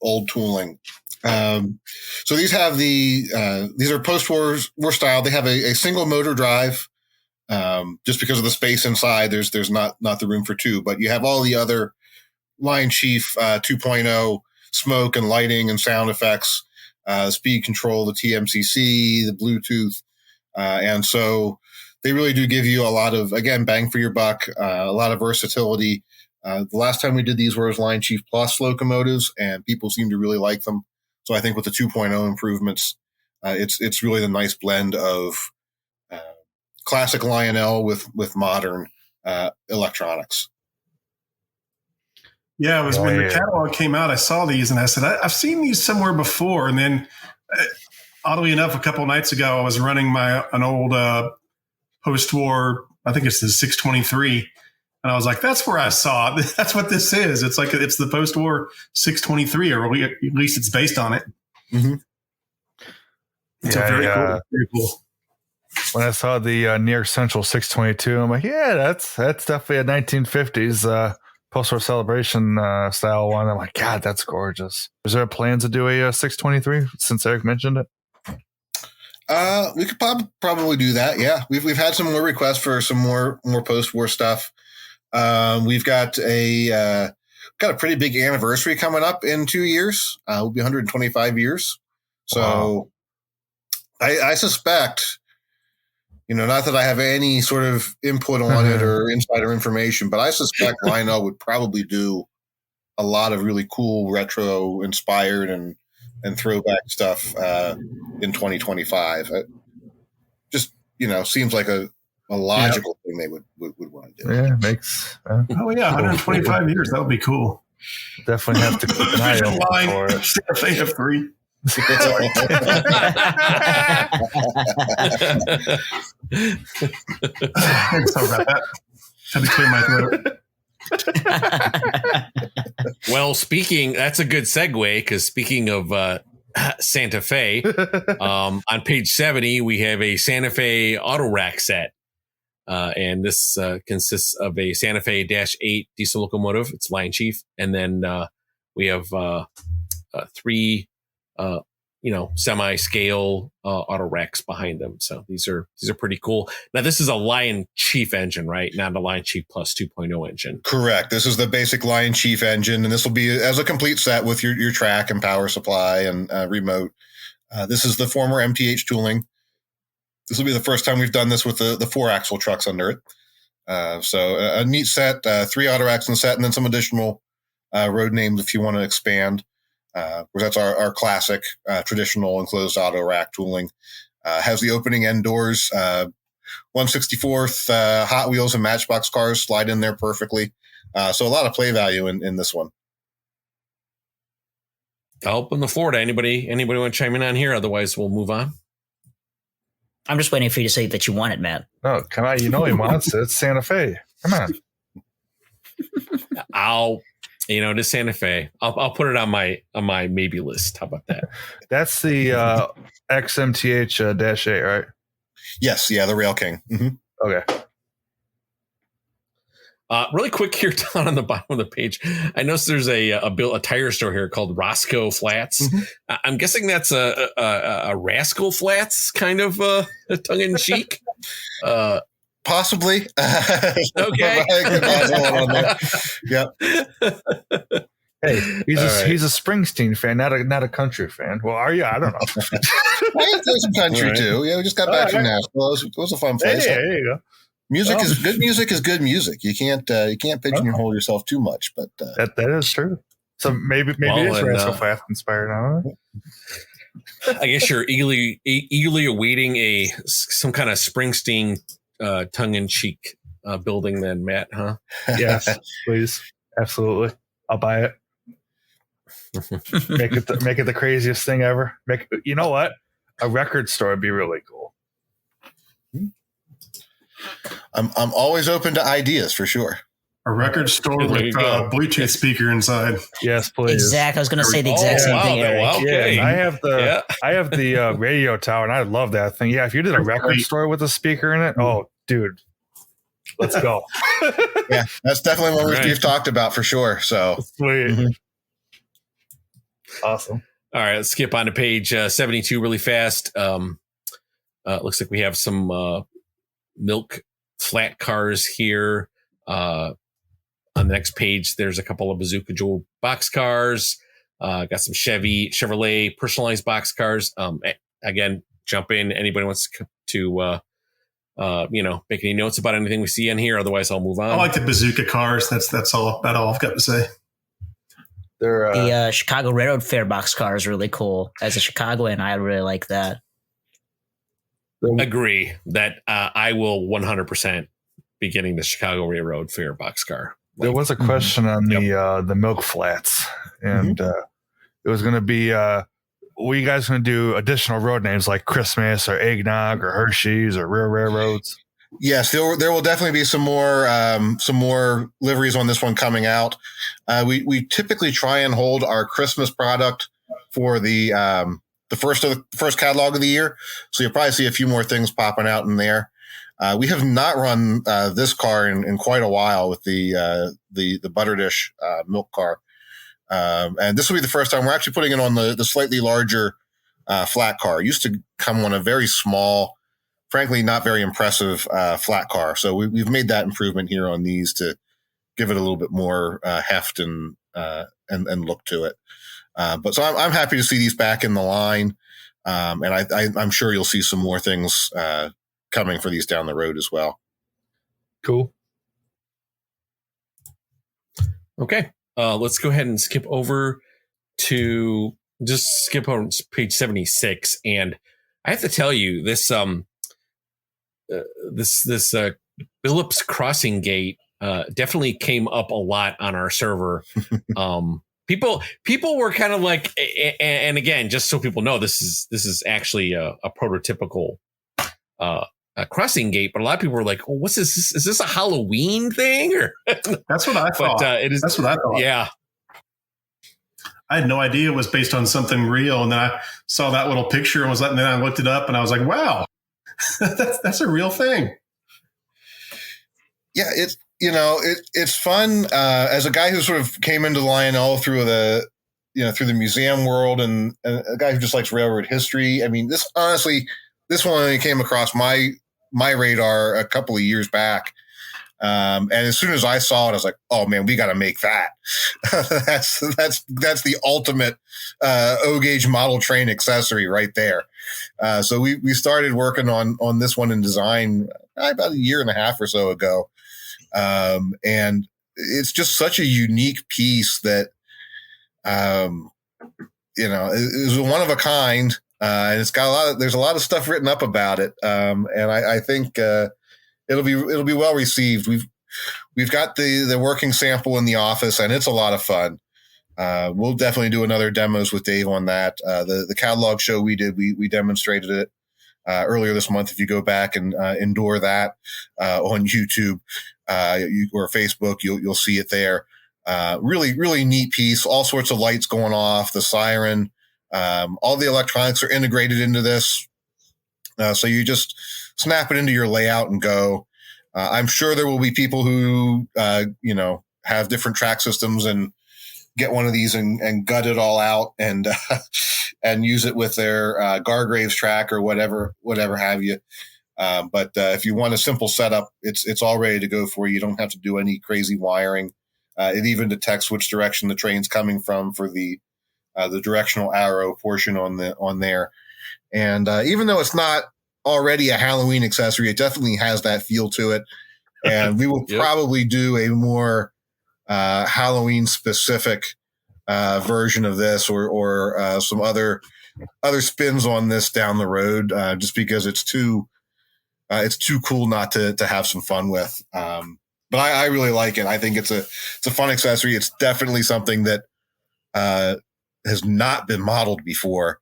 old tooling. So these have these are post-war style. They have a single motor drive. Just because of the space inside, there's not the room for two, but you have all the other Lion Chief 2.0 smoke and lighting and sound effects, speed control, the TMCC, the Bluetooth. And so they really do give you a lot of, again, bang for your buck, a lot of versatility. The last time we did these was Lion Chief Plus locomotives, and people seem to really like them. So I think with the 2.0 improvements, it's really the nice blend of classic Lionel with modern electronics. Yeah, it was when the catalog came out, I saw these and I said, I've seen these somewhere before. And then, oddly enough, a couple of nights ago, I was running an old post-war, I think it's the 623. And I was like, that's where I saw it. That's what this is. It's like, it's the post-war 623, or at least it's based on it. Mm-hmm. So very cool. Very cool. When I saw the Near Central 622, I'm like, yeah, that's definitely a 1950s post-war celebration style one. I'm like, God, that's gorgeous. Is there a plan to do a 623 since Eric mentioned it? We could probably do that. Yeah, we've had some more requests for some more post-war stuff. We've got a pretty big anniversary coming up in 2 years. We'll be 125 years. So wow. I suspect, not that I have any sort of input on it or insider information, but I suspect Lionel would probably do a lot of really cool retro inspired and throwback stuff in 2025. It just, seems like a logical thing they would want to do. Yeah, makes. Oh yeah, 125 years. That would be cool. Definitely have to keep an eye out for it. They have 3. Sorry about that. Had to clear my throat. Well, that's a good segue, because speaking of Santa Fe, on page 70, we have a Santa Fe auto rack set. And this consists of a Santa Fe -8 diesel locomotive. It's Lion Chief. And then we have 3 semi-scale auto racks behind them. So these are pretty cool. Now, this is a Lion Chief engine, right? Not a Lion Chief Plus 2.0 engine. Correct. This is the basic Lion Chief engine, and this will be as a complete set with your track and power supply and remote. This is the former MTH tooling. This will be the first time we've done this with the 4-axle trucks under it. So a neat set, 3 auto racks in the set, and then some additional road names if you want to expand. That's our classic traditional enclosed auto rack tooling. Has the opening end doors, 1/64th Hot Wheels and Matchbox cars slide in there perfectly. So a lot of play value in this one. I'll open the floor to anybody want to chime in on here? Otherwise, we'll move on. I'm just waiting for you to say that you want it, Matt. Oh, come on. He wants it. It's Santa Fe. Come on. It is Santa Fe. I'll put it on my maybe list. How about that? That's the XMTH -8, right? Yes. Yeah. The Rail King. Mm-hmm. Okay. Really quick here, down on the bottom of the page, I noticed there's a tire store here called Roscoe Flats. Mm-hmm. I'm guessing that's a Rascal Flats kind of tongue in cheek. Possibly. Okay. Yep. Hey, he's a Springsteen fan, not a country fan. Well, are you? I don't know. I can play some country too. Yeah, we just got back from Nashville. It was a fun place. Hey, there you go. Music is good. Music is good music. You can't pigeonhole yourself too much, but that is true. So maybe it is Rascal Flatts inspired. I don't know. I guess you're eagerly awaiting some kind of Springsteen tongue-in-cheek building, then, Matt? Huh? Yes, please, absolutely. I'll buy it. Make it the craziest thing ever. You know what? A record store would be really cool. I'm always open to ideas for sure. A record store There with you go. Bluetooth speaker inside. Yes, please. Exact. I was going to say the exact same thing, Eric. Okay. Yeah, I have the radio tower, and I love that thing. Yeah, if you did a record store with a speaker in it, oh, dude, let's go. Yeah, that's definitely what we've talked about for sure. So Sweet. Mhm. Awesome. All right, let's skip on to page 72 really fast. Looks like we have some milk flat cars here. On the next page, there's a couple of Bazooka Joe box cars. Got some Chevrolet personalized box cars. Again, jump in. Anybody wants to make any notes about anything we see in here? Otherwise, I'll move on. I like the Bazooka cars. That's all I've got to say. They're The Chicago Railroad Fair box car is really cool. As a Chicagoan, I really like that. Agree that I will 100% be getting the Chicago Railroad Fair box car. There was a question on the milk flats, and it was going to be, were you guys going to do additional road names like Christmas or Eggnog or Hershey's or Real Railroads? yes, there will definitely be some more liveries on this one coming out. We typically try and hold our Christmas product for the first catalog of the year, so you'll probably see a few more things popping out in there. We have not run this car in quite a while with the Butter Dish milk car, and this will be the first time we're actually putting it on the slightly larger flat car. It used to come on a very small, frankly not very impressive flat car. So we've made that improvement here on these to give it a little bit more heft and look to it. But so I'm happy to see these back in the line, and I'm sure you'll see some more things coming for these down the road as well. Cool. Okay. Let's go ahead and skip over to page 76. And I have to tell you this, this Phillips crossing gate, definitely came up a lot on our server. People were kind of like, and again, just so people know, this is actually a prototypical, crossing gate, but a lot of people were like, "Oh, what's this? Is this a Halloween thing?" Or That's what I thought. it is. That's what I thought. Yeah, I had no idea it was based on something real, and then I saw that little picture and then I looked it up, and I was like, "Wow, that's a real thing." Yeah, it's fun. As a guy who sort of came into Lionel through the museum world and a guy who just likes railroad history. I mean, this one only came across my radar a couple of years back. And as soon as I saw it, I was like, oh man, we got to make that. that's the ultimate, O-gauge model train accessory right there. So we started working on this one in design about a year and a half or so ago. And it's just such a unique piece that, is one of a kind. And it's got there's a lot of stuff written up about it. And I think, it'll be well received. We've got the working sample in the office, and it's a lot of fun. We'll definitely do another demos with Dave on that. The catalog show we did, we demonstrated it earlier this month. If you go back and endure that on YouTube or Facebook, you'll see it there. Really, really neat piece. All sorts of lights going off, the siren. All the electronics are integrated into this. So you just snap it into your layout and go. I'm sure there will be people who, have different track systems and get one of these and gut it all out and use it with their Gargraves track or whatever have you. But if you want a simple setup, it's all ready to go for you. You don't have to do any crazy wiring. It even detects which direction the train's coming from for the directional arrow portion on there. And even though it's not already a Halloween accessory, it definitely has that feel to it. And we will probably do a more Halloween specific version of this or some other spins on this down the road, just because it's too cool not to have some fun with. But I really like it. I think it's a fun accessory. It's definitely something that has not been modeled before.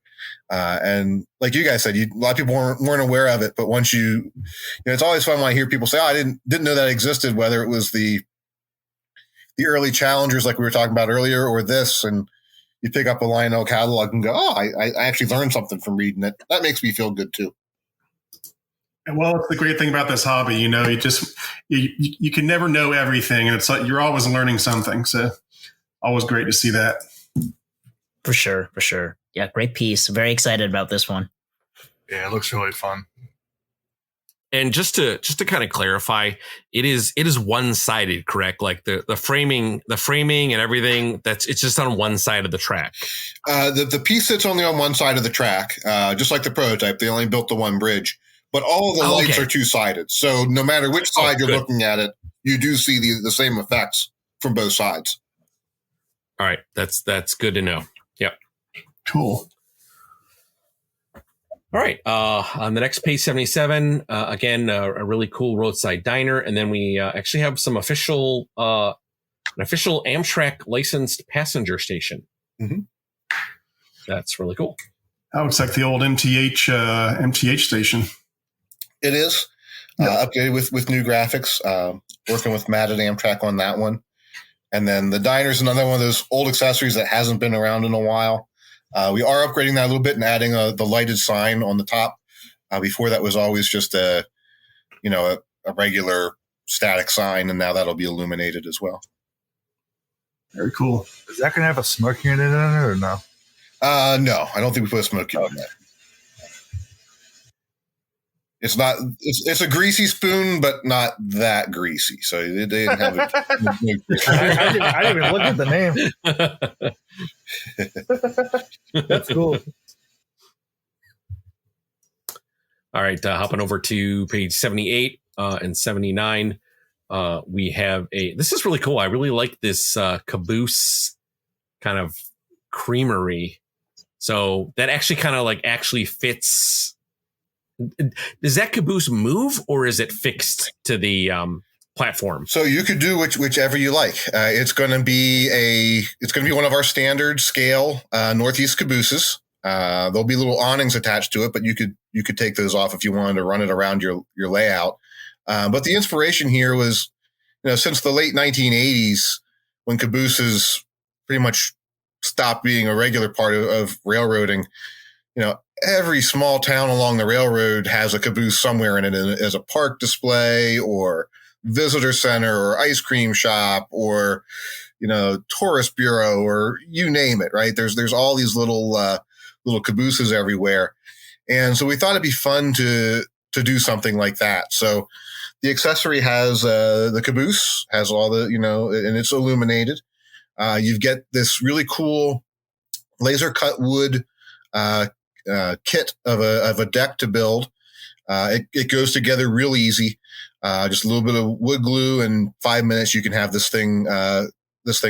And like you guys said, a lot of people weren't aware of it, but once it's always fun when I hear people say, "Oh, I didn't know that existed," whether it was the early challengers like we were talking about earlier, or this, and you pick up a Lionel catalog and go, "Oh, I actually learned something from reading it." That makes me feel good too. Well, it's the great thing about this hobby. You can never know everything, and it's like you're always learning something. So, always great to see that. For sure. Yeah, great piece. Very excited about this one. Yeah, it looks really fun. And just to kind of clarify, it is one-sided, correct? Like the framing and everything, it's just on one side of the track. The piece sits only on one side of the track, just like the prototype. They only built the one bridge, but all of the lights are two-sided. So no matter which side you're looking at it, you do see the same effects from both sides. All right, that's good to know. Yep. Cool. All right. On the next page 77, again, a really cool roadside diner. And then we actually have some an official Amtrak licensed passenger station. Mm-hmm. That's really cool. That looks like the old MTH station. It is updated with new graphics, working with Matt at Amtrak on that one. And then the diner's another one of those old accessories that hasn't been around in a while. We are upgrading that a little bit and adding the lighted sign on the top. Before that was always just a regular static sign, and now that'll be illuminated as well. Very cool. Is that going to have a smoke unit in it or no? No, I don't think we put a smoke unit in it. It's not. It's a greasy spoon, but not that greasy. So they didn't have it. I didn't even look at the name. That's cool. All right, hopping over to page 78 and 79, we have this is really cool. I really like this caboose kind of creamery. So that actually kind of actually fits. Does that caboose move, or is it fixed to the platform? So you could do whichever you like. It's going to be one of our standard scale Northeast cabooses. There'll be little awnings attached to it, but you could take those off if you wanted to run it around your layout. But the inspiration here was, since the late 1980s, when cabooses pretty much stopped being a regular part of railroading, every small town along the railroad has a caboose somewhere in it as a park display or visitor center or ice cream shop or, tourist bureau or you name it, right? There's all these little cabooses everywhere. And so we thought it'd be fun to do something like that. So the accessory has the caboose, has all the, and it's illuminated. You get this really cool laser cut wood kit of a deck to build. It goes together real easy. Just a little bit of wood glue, and 5 minutes you can have this thing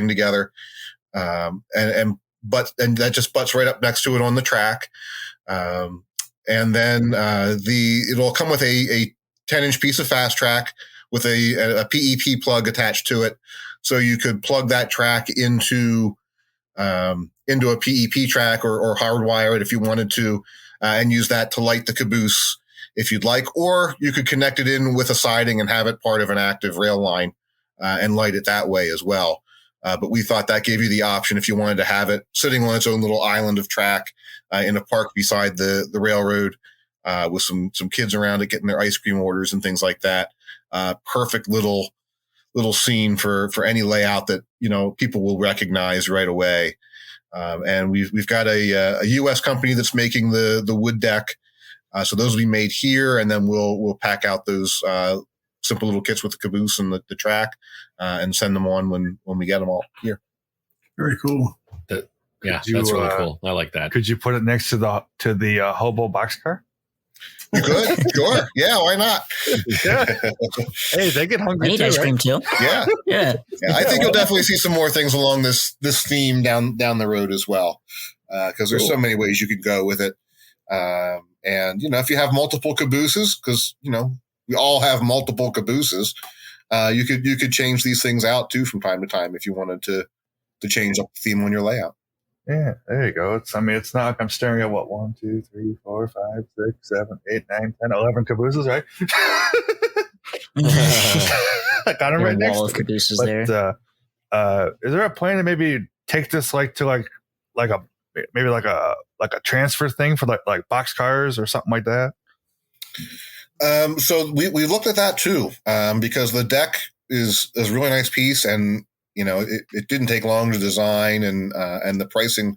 together. And that just butts right up next to it on the track. And then it'll come with a 10-inch piece of fast track with a PEP plug attached to it, so you could plug that track into a PEP track or hardwire it if you wanted to, and use that to light the caboose if you'd like, or you could connect it in with a siding and have it part of an active rail line and light it that way as well. But we thought that gave you the option if you wanted to have it sitting on its own little island of track in a park beside the railroad with some kids around it getting their ice cream orders and things like that. Perfect little scene for any layout that, people will recognize right away. And we've got a U.S. company that's making the wood deck. So those will be made here, and then we'll pack out those simple little kits with the caboose and the track and send them on when we get them all here. Very cool. That's really cool. I like that. Could you put it next to the hobo boxcar? You could, sure. Yeah, why not? Yeah. Hey, they get hungry. I need too, ice cream right? too. Yeah. Yeah. I think you'll definitely see some more things along this theme down the road as well, because there's so many ways you could go with it. And if you have multiple cabooses, because we all have multiple cabooses, you could change these things out too from time to time if you wanted to change up the theme on your layout. Yeah, there you go. It's not like I'm staring at 1, 2, 3, 4, 5, 6, 7, 8, 9, 10, 11 cabooses, right? I got him right next wall of to me. cabooses But, there. is there a plan to maybe take this like a transfer thing for like box cars or something like that? So we looked at that too, because the deck is a really nice piece, and it didn't take long to design, and the pricing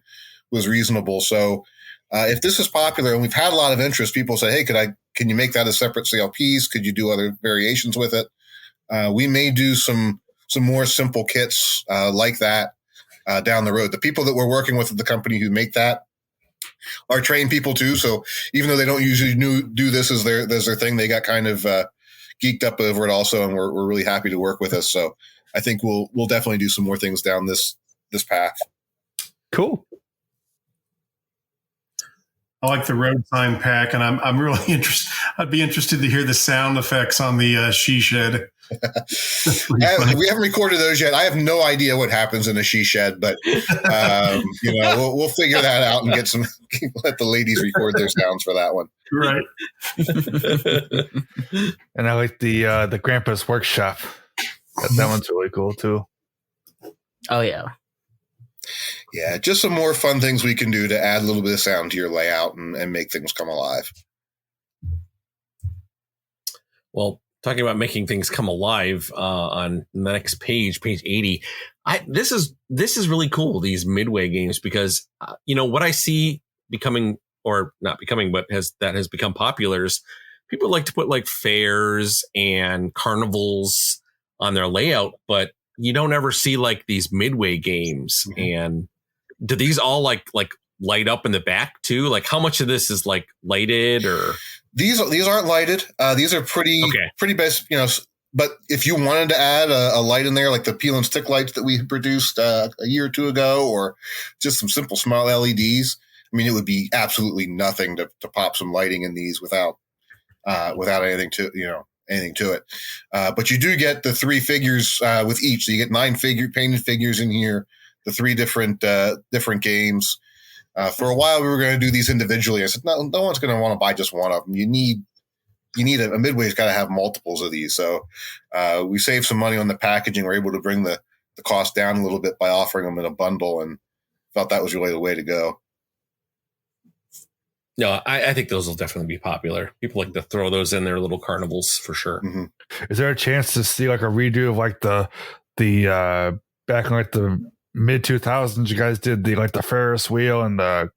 was reasonable. So if this is popular, and we've had a lot of interest, people say, "Hey, can you make that a separate sale piece? Could you do other variations with it?" We may do some more simple kits like that down the road. The people that we're working with at the company who make that are trained people too. So even though they don't usually do this as their thing, they got kind of geeked up over it also, and we're really happy to work with us. So I think we'll definitely do some more things down this path. Cool. I like the road sign pack, and I'm really interested. I'd be interested to hear the sound effects on the she shed. We haven't recorded those yet. I have no idea what happens in a she shed, but we'll figure that out and let the ladies record their sounds for that one. Right. And I like the Grandpa's Workshop. That one's really cool too. Oh yeah. Yeah, just some more fun things we can do to add a little bit of sound to your layout and make things come alive. Well, talking about making things come alive, on the next page 80, this is really cool, these midway games, because what I see becoming, or not becoming, but has become popular is people like to put like fairs and carnivals on their layout, but you don't ever see like these midway games. Mm-hmm. And do these all like light up in the back too? Like how much of this is like lighted, or these aren't lighted. These are pretty basic, but if you wanted to add a light in there, like the peel and stick lights that we produced a year or two ago, or just some simple small LEDs, I mean, it would be absolutely nothing to pop some lighting in these without anything to it. But you do get the 3 figures with each. So you get 9 painted figures in here, the 3 different games. For a while, we were going to do these individually. I said, no one's going to want to buy just one of them. You need a midway's got to have multiples of these. So we saved some money on the packaging. We're able to bring the cost down a little bit by offering them in a bundle, and felt that was really the way to go. No, I think those will definitely be popular. People like to throw those in their little carnivals for sure. Mm-hmm. Is there a chance to see like a redo of like the back in like the mid 2000s? You guys did the Ferris wheel and the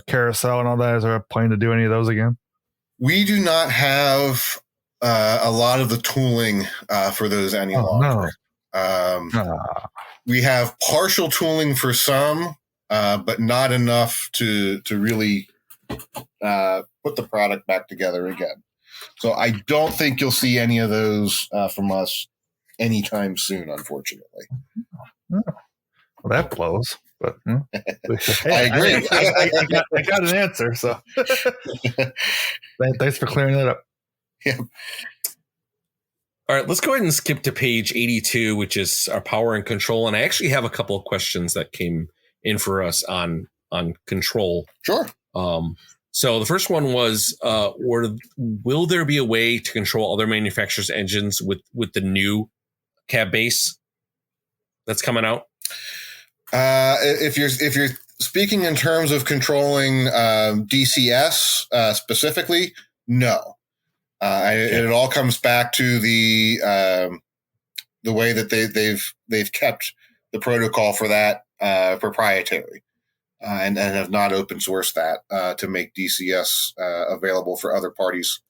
carousel and all that. Is there a plan to do any of those again? We do not have a lot of the tooling for those any longer. No. We have partial tooling for some, but not enough to really put the product back together again. So I don't think you'll see any of those from us anytime soon, unfortunately. Well, that blows. But hey, I agree. I got an answer. So thanks for clearing that up. Yeah. All right, let's go ahead and skip to page 82, which is our power and control. And I actually have a couple of questions that came in for us on control. Sure. So the first one was, will there be a way to control other manufacturers' engines with the new cab base that's coming out? If you're speaking in terms of controlling DCS specifically, no. It all comes back to the way that they've kept the protocol for that proprietary. And have not open sourced that to make DCS available for other parties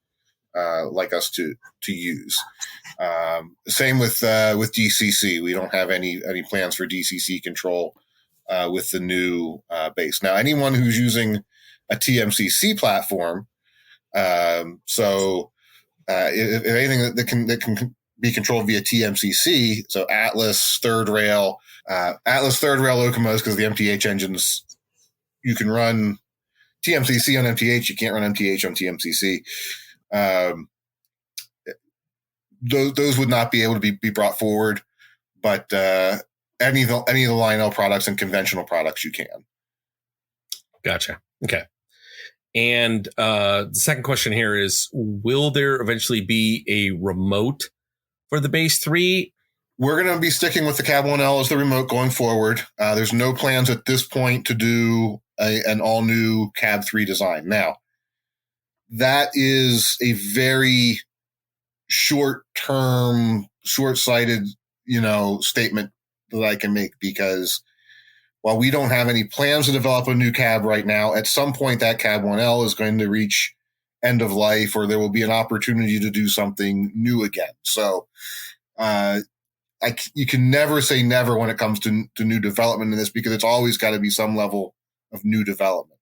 like us to use. Same with DCC. We don't have any plans for DCC control with the new base. Now, anyone who's using a TMCC platform, if anything that can be controlled via TMCC, so Atlas third rail locomotives, because the MTH engines. You can run TMCC on MTH. You can't run MTH on TMCC. Those would not be able to be brought forward, but any of the Lionel products and conventional products you can. Gotcha. Okay. And the second question here is, will there eventually be a remote for the Base 3? We're going to be sticking with the Cab 1L as the remote going forward. There's no plans at this point to do an all-new Cab 3 design. Now, that is a very short-term, short-sighted, statement that I can make, because while we don't have any plans to develop a new cab right now, at some point that Cab 1L is going to reach end of life, or there will be an opportunity to do something new again. So you can never say never when it comes to new development in this, because it's always got to be some level of new development.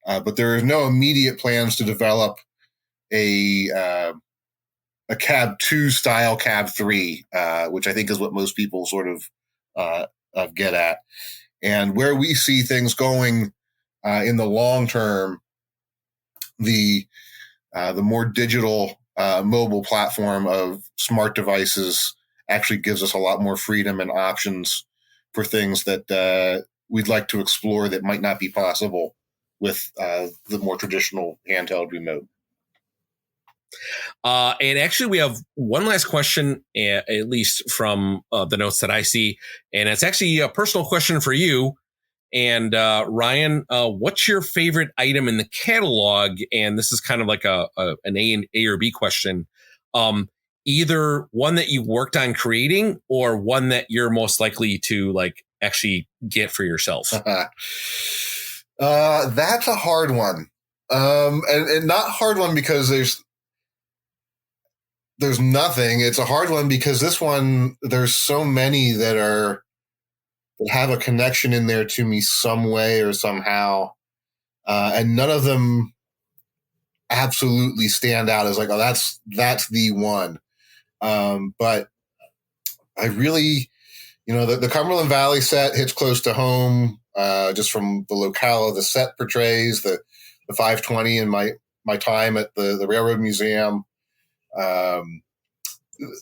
But there are no immediate plans to develop a Cab 2 style Cab 3, which I think is what most people sort of get at. And where we see things going in the long term, the more digital mobile platform of smart devices actually gives us a lot more freedom and options for things that we'd like to explore that might not be possible with the more traditional handheld remote. And actually, we have one last question, at least from the notes that I see. And it's actually a personal question for you. And Ryan, what's your favorite item in the catalog? And this is kind of like an A or B question. Either one that you worked on creating, or one that you're most likely to actually get for yourself. That's a hard one. And not hard one because there's nothing. It's a hard one because this one, there's so many that have a connection in there to me some way or somehow. And none of them absolutely stand out as oh, that's the one. But I really, the Cumberland Valley set hits close to home, just from the locale the set portrays, the 520 and my time at the Railroad Museum. The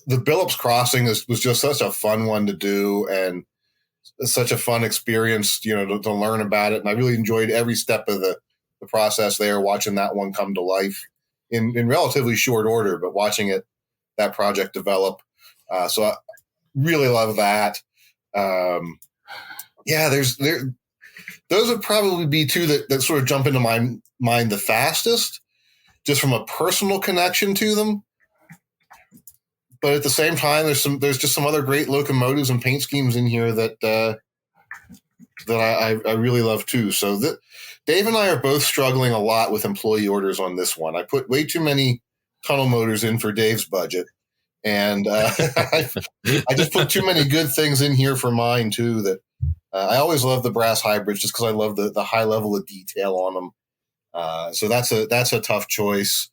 Billups Crossing was just such a fun one to do, and such a fun experience, to learn about it. And I really enjoyed every step of the process there, watching that one come to life in relatively short order, but watching that project develop. So I really love that. Those would probably be two that sort of jump into my mind the fastest, just from a personal connection to them. But at the same time, there's just some other great locomotives and paint schemes in here that I really love too. So Dave and I are both struggling a lot with employee orders on this one. I put way too many tunnel motors in for Dave's budget, and I just put too many good things in here for mine too. That I always love the brass hybrids just because I love the high level of detail on them. So that's a tough choice.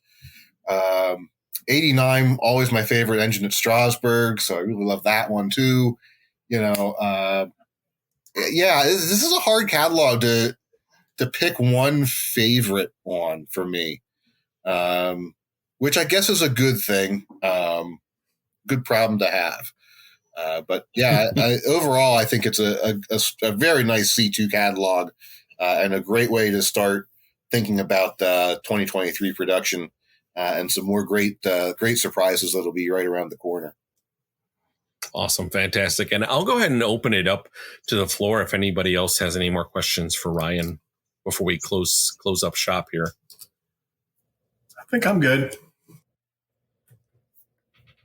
89, always my favorite engine at Strasbourg, so I really love that one too. This is a hard catalog to pick one favorite on for me, which I guess is a good thing, good problem to have. But yeah, overall, I think it's a very nice C2 catalog, and a great way to start thinking about 2023 production. And some more great surprises that'll be right around the corner. Awesome. Fantastic. And I'll go ahead and open it up to the floor if anybody else has any more questions for Ryan before we close up shop here. I think I'm good.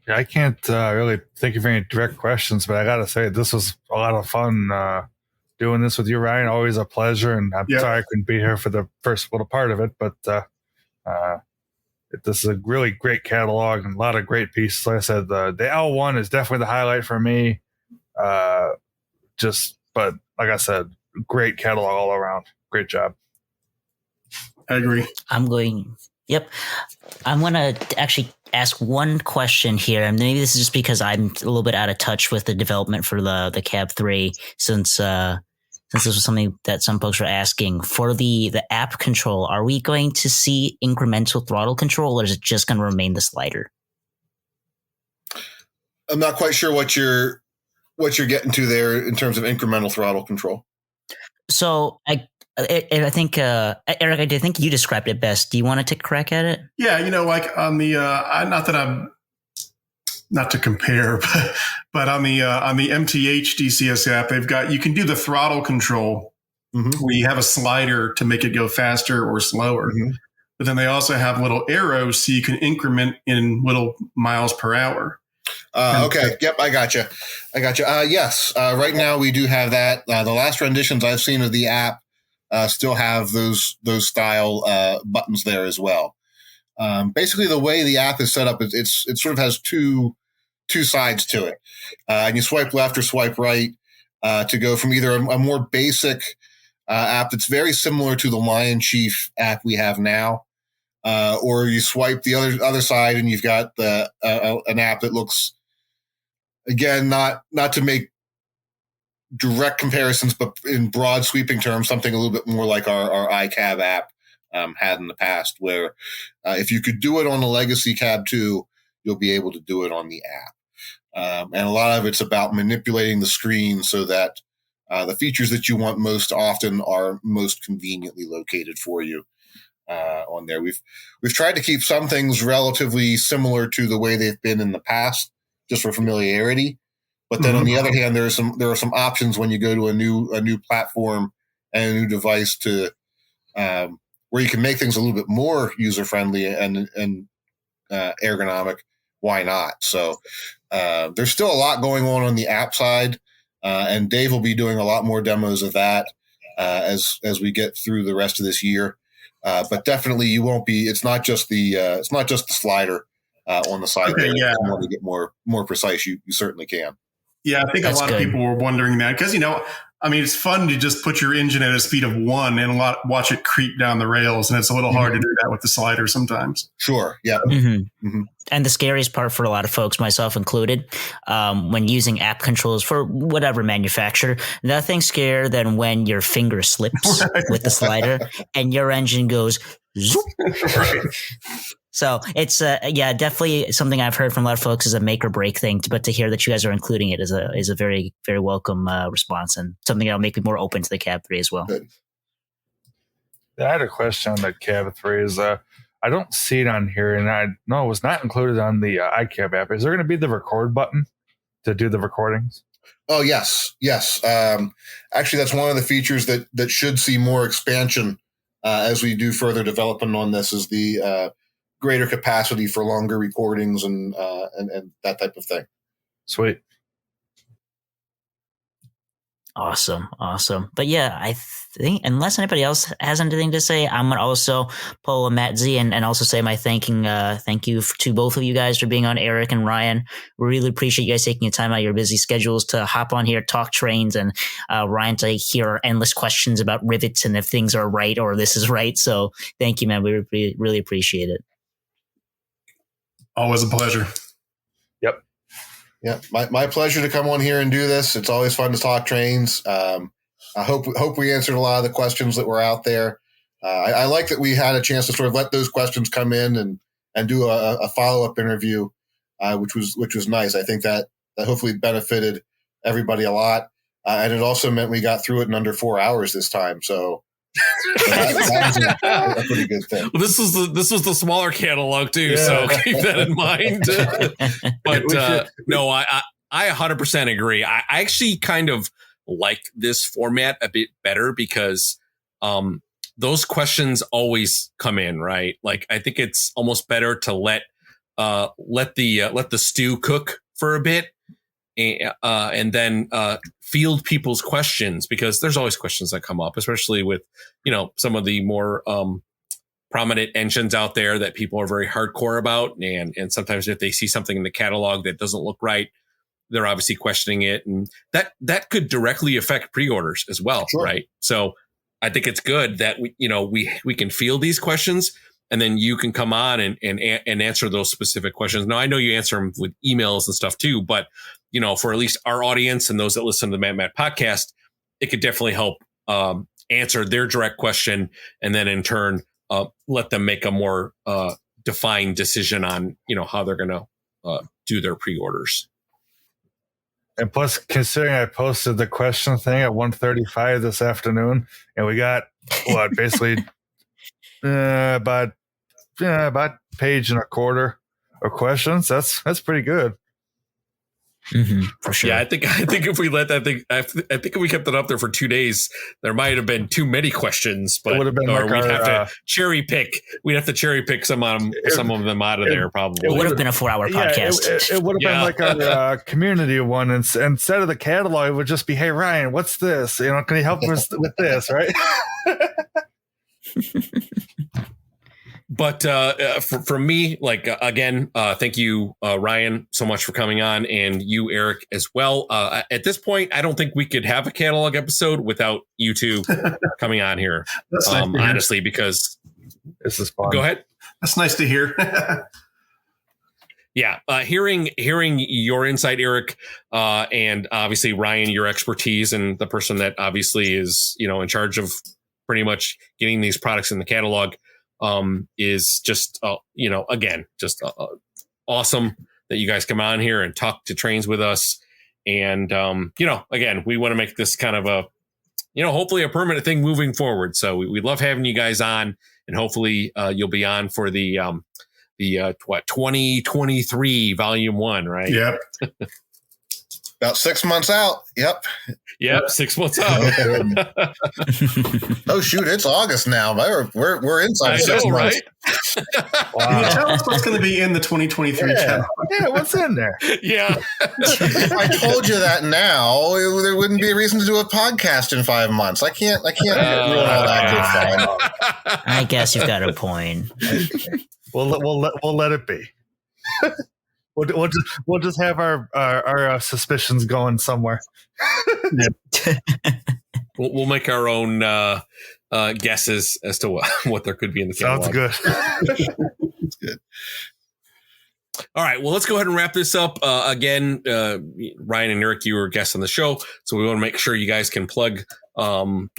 Yeah, I can't really think of any direct questions, but I got to say, this was a lot of fun doing this with you, Ryan. Always a pleasure. And I'm sorry I couldn't be here for the first little part of it, but this is a really great catalog and a lot of great pieces. Like I said, the L1 is definitely the highlight for me. But like I said, great catalog all around. Great job. I agree. I'm going to actually ask one question here. And maybe this is just because I'm a little bit out of touch with the development for the Cab 3 since this was something that some folks were asking. For the app control, are we going to see incremental throttle control, or is it just going to remain the slider? I'm not quite sure what you're getting to there in terms of incremental throttle control. So I think, Eric, I think you described it best. Do you want to take a crack at it? Yeah, like on the not to compare, but on the MTH DCS app, you can do the throttle control. Mm-hmm. Where you have a slider to make it go faster or slower. Mm-hmm. But then they also have little arrows so you can increment in little miles per hour. Okay. Yep. I got you. Yes. Right now we do have that. The last renditions I've seen of the app still have those style buttons there as well. Basically, the way the app is set up, it sort of has two sides to it, and you swipe left or swipe right to go from either a more basic app that's very similar to the Lion Chief app we have now, or you swipe the other side and you've got an app that looks, again, not to make direct comparisons, but in broad sweeping terms, something a little bit more like our iCab app had in the past, where if you could do it on the legacy Cab 2, you'll be able to do it on the app. And a lot of it's about manipulating the screen so that the features that you want most often are most conveniently located for you on there. We've tried to keep some things relatively similar to the way they've been in the past, just for familiarity. But then on the other hand, there are some options when you go to a new platform and a new device to where you can make things a little bit more user friendly and ergonomic. Why not? So there's still a lot going on the app side. And Dave will be doing a lot more demos of that as we get through the rest of this year. But definitely, you won't be. It's not just the slider on the side. Okay, there. yeah. If you want to get more precise, you certainly can. Yeah, I think That's a lot good. of people were wondering that because it's fun to just put your engine at a speed of 1 and watch it creep down the rails, and it's a little hard to do that with the slider sometimes. Sure. Yeah. Mm-hmm. Mm-hmm. And the scariest part for a lot of folks, myself included, when using app controls for whatever manufacturer, nothing scarier than when your finger slips with the slider and your engine goes zoop. So it's definitely something I've heard from a lot of folks is a make or break thing. But to hear that you guys are including it is a very, very welcome response, and something that'll make me more open to the Cab 3 as well. Good. I had a question on the Cab 3. I don't see it on here, and it was not included on the iCab app. Is there going to be the record button to do the recordings? Oh, yes. Actually, that's one of the features that should see more expansion as we do further development on this, is the greater capacity for longer recordings and that type of thing. Sweet. Awesome. But yeah, I think unless anybody else has anything to say, I'm going to also pull a Matt Z and also say my thank you to both of you guys for being on, Eric and Ryan. We really appreciate you guys taking your time out of your busy schedules to hop on here, talk Trainz, and Ryan to hear endless questions about rivets and if things are right or this is right. So thank you, man. We really appreciate it. Always a pleasure. Yep. Yeah, my pleasure to come on here and do this. It's always fun to talk Trainz. I hope we answered a lot of the questions that were out there. I like that we had a chance to sort of let those questions come in and do a follow-up interview, which was nice. I think that hopefully benefited everybody a lot, and it also meant we got through it in under 4 hours this time. So that was a pretty good thing. Well, this was the smaller catalog too, so keep that in mind. But no, I 100% agree. I actually kind of like this format a bit better because those questions always come in, right? Like I think it's almost better to let the stew cook for a bit. And then field people's questions, because there's always questions that come up, especially with, some of the more prominent engines out there that people are very hardcore about. And sometimes if they see something in the catalog that doesn't look right, they're obviously questioning it. And that could directly affect pre-orders as well. Sure. Right. So I think it's good that we can field these questions, and then you can come on and answer those specific questions. Now, I know you answer them with emails and stuff too, but for at least our audience and those that listen to the Matt podcast, it could definitely help answer their direct question, and then in turn let them make a more defined decision on how they're going to do their pre-orders. And plus, considering I posted the question thing at 1:35 this afternoon, and we got basically about page and a quarter of questions. That's pretty good. For sure. Yeah, I think if we let that thing, I think if we kept it up there for 2 days, there might have been too many questions. But It would have been like we'd our, have to cherry pick. We'd have to cherry pick some of them out of there. Probably It would have been a 4-hour podcast. It would have been like our community one. And instead of the catalog, it would just be, "Hey Ryan, what's this? You know, can you help us with this?" Right? But for me, like again, thank you, Ryan, so much for coming on, and you, Eric, as well. At this point, I don't think we could have a catalog episode without you two coming on here. That's nice to hear. Honestly, because This is fun. go ahead. That's nice to hear. Yeah, hearing your insight, Eric, and obviously Ryan, your expertise, and the person that obviously is in charge of pretty much getting these products in the catalog. Is just, again, just awesome that you guys come on here and talk to Trainz with us. And, again, we want to make this kind of a, hopefully a permanent thing moving forward. So we love having you guys on, and hopefully you'll be on for the 2023 volume 1, right? Yep. About 6 months out. Yep. Yep. 6 months out. Oh shoot, it's August now. We're inside I 6 know, months. right? Can you tell us what's going to be in the 2023 channel? Yeah, what's in there? Yeah. If I told you that now, there wouldn't be a reason to do a podcast in 5 months. I can't ruin all that good fun. I guess you've got a point. We'll let it be. We'll just have our suspicions going somewhere. We'll make our own guesses as to what there could be in the catalog. Sounds good. It's good. All right. Well, let's go ahead and wrap this up. Again, Ryan and Eric, you were guests on the show, so we want to make sure you guys can plug, all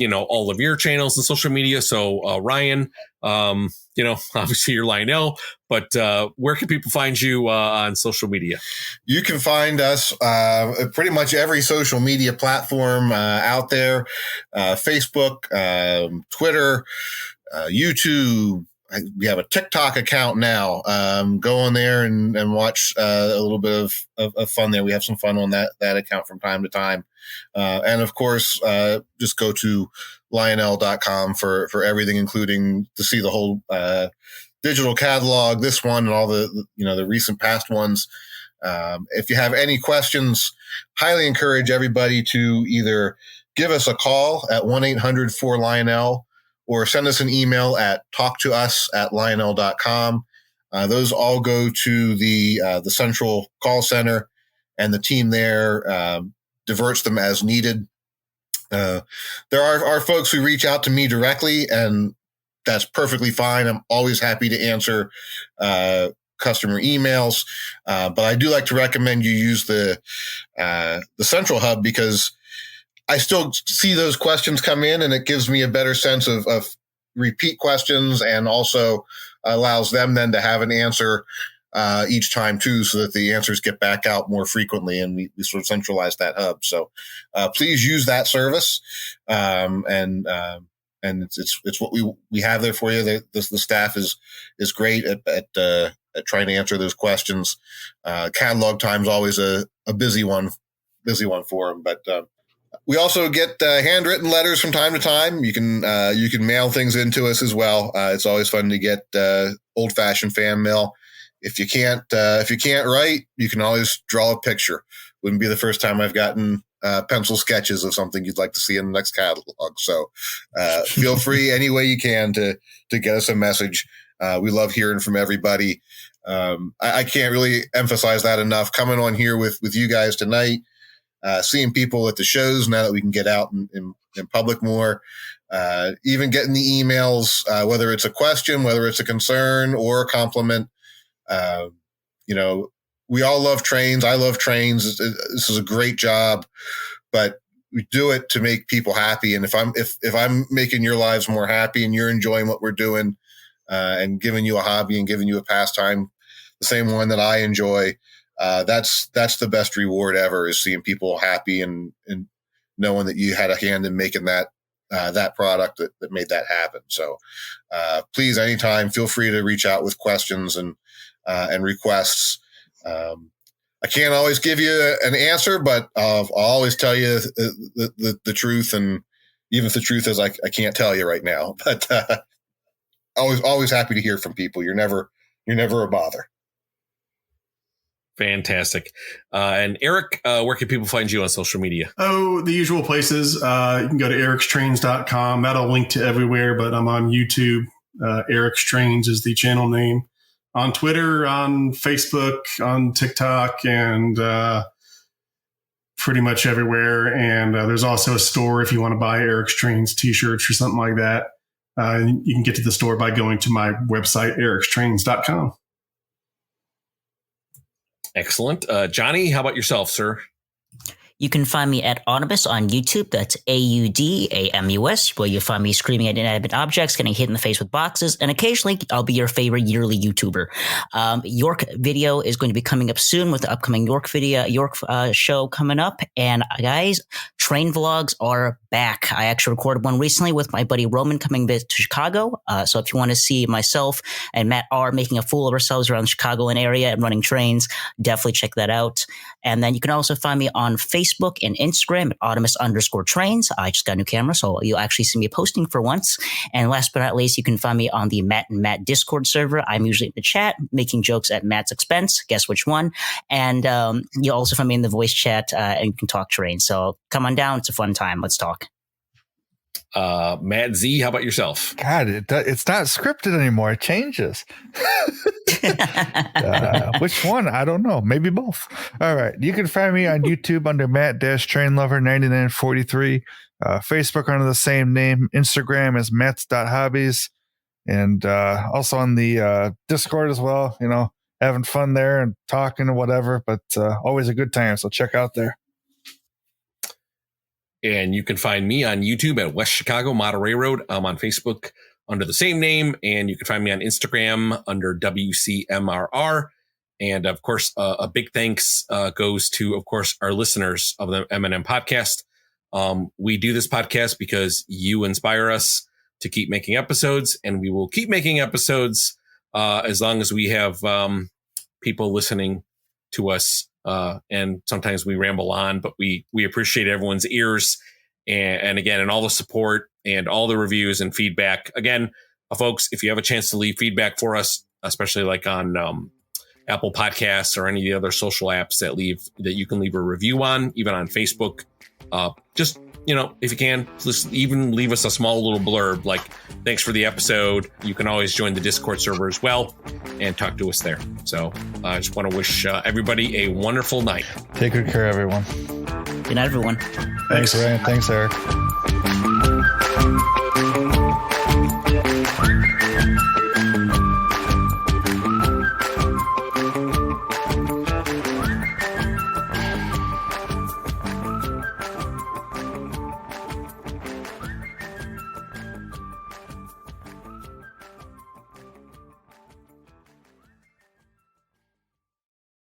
of your channels and social media. So, Ryan, obviously you're Lionel, but where can people find you on social media? You can find us pretty much every social media platform out there, Facebook, Twitter, YouTube. We have a TikTok account now. Go on there and watch a little bit of fun there. We have some fun on that account from time to time. And of course, just go to Lionel.com for everything, including to see the whole digital catalog, this one and all the recent past ones. If you have any questions, highly encourage everybody to either give us a call at 1-800-4-LIONEL or send us an email at talktous@lionel.com. Those all go to the central call center, and the team there diverts them as needed. There are folks who reach out to me directly, and that's perfectly fine. I'm always happy to answer customer emails, but I do like to recommend you use the central hub, because I still see those questions come in, and it gives me a better sense of repeat questions, and also allows them then to have an answer each time too, so that the answers get back out more frequently, and we sort of centralize that hub. So please use that service, and it's what we have there for you. The staff is great at trying to answer those questions. Catalog time's always a busy one for them, but we also get handwritten letters from time to time. You can mail things into us as well. It's always fun to get old fashioned fan mail. If you can't write, you can always draw a picture. Wouldn't be the first time I've gotten pencil sketches of something you'd like to see in the next catalog. So feel free any way you can to get us a message. We love hearing from everybody. I can't really emphasize that enough. Coming on here with you guys tonight, seeing people at the shows now that we can get out in public more, even getting the emails, whether it's a question, whether it's a concern or a compliment. We all love Trainz. I love Trainz. This is a great job, but we do it to make people happy. And if I'm making your lives more happy and you're enjoying what we're doing, and giving you a hobby and giving you a pastime, the same one that I enjoy, that's the best reward ever, is seeing people happy and knowing that you had a hand in making that product that made that happen. So please, anytime, feel free to reach out with questions and requests. I can't always give you an answer, but I'll always tell you the truth. And even if the truth is I can't tell you right now, but always happy to hear from people. You're never a bother. Fantastic. And Eric, where can people find you on social media? Oh, the usual places. You can go to ericstrainz.com. That'll link to everywhere, but I'm on YouTube. Eric Trainz is the channel name. On Twitter, on Facebook, on TikTok, and pretty much everywhere. And there's also a store if you want to buy Eric Trainz t-shirts or something like that. You can get to the store by going to my website, ericstrainz.com. Excellent. Johnny, how about yourself, sir? You can find me at Audamus on YouTube. That's AUDAMUS, where you'll find me screaming at inanimate objects, getting hit in the face with boxes, and occasionally I'll be your favorite yearly YouTuber. York video is going to be coming up soon with the upcoming York show coming up. And guys, train vlogs are back. I actually recorded one recently with my buddy Roman coming to Chicago. So if you want to see myself and Matt R making a fool of ourselves around the Chicagoland area and running trains, definitely check that out. And then you can also find me on Facebook and Instagram at Audamus_Trainz. I just got a new camera, so you'll actually see me posting for once. And last but not least, you can find me on the Matt and Matt Discord server. I'm usually in the chat, making jokes at Matt's expense. Guess which one? And you'll also find me in the voice chat, and you can talk train. So come on down. It's a fun time. Let's talk. Matt Z, how about yourself? God, it's not scripted anymore. It changes. Which one? I don't know. Maybe both. All right. You can find me on YouTube under Matt-Trainlover9943. Facebook under the same name. Instagram is Matts.hobbies. And also on the Discord as well. You know, having fun there and talking or whatever. But always a good time. So check out there. And you can find me on YouTube at West Chicago Monterey Road. I'm on Facebook under the same name. And you can find me on Instagram under WCMRR. And of course, a big thanks goes to, of course, our listeners of the M&M podcast. We do this podcast because you inspire us to keep making episodes, and we will keep making episodes as long as we have people listening to us. And sometimes we ramble on, but we appreciate everyone's ears and again, and all the support and all the reviews and feedback. Again, folks, if you have a chance to leave feedback for us, especially like on Apple Podcasts or any of the other social apps that you can leave a review on, even on Facebook, just, you know, if you can, just even leave us a small little blurb like, thanks for the episode. You can always join the Discord server as well and talk to us there. So I just want to wish everybody a wonderful night. Take good care, everyone. Good night, everyone. Thanks, Ryan. Thanks, Eric.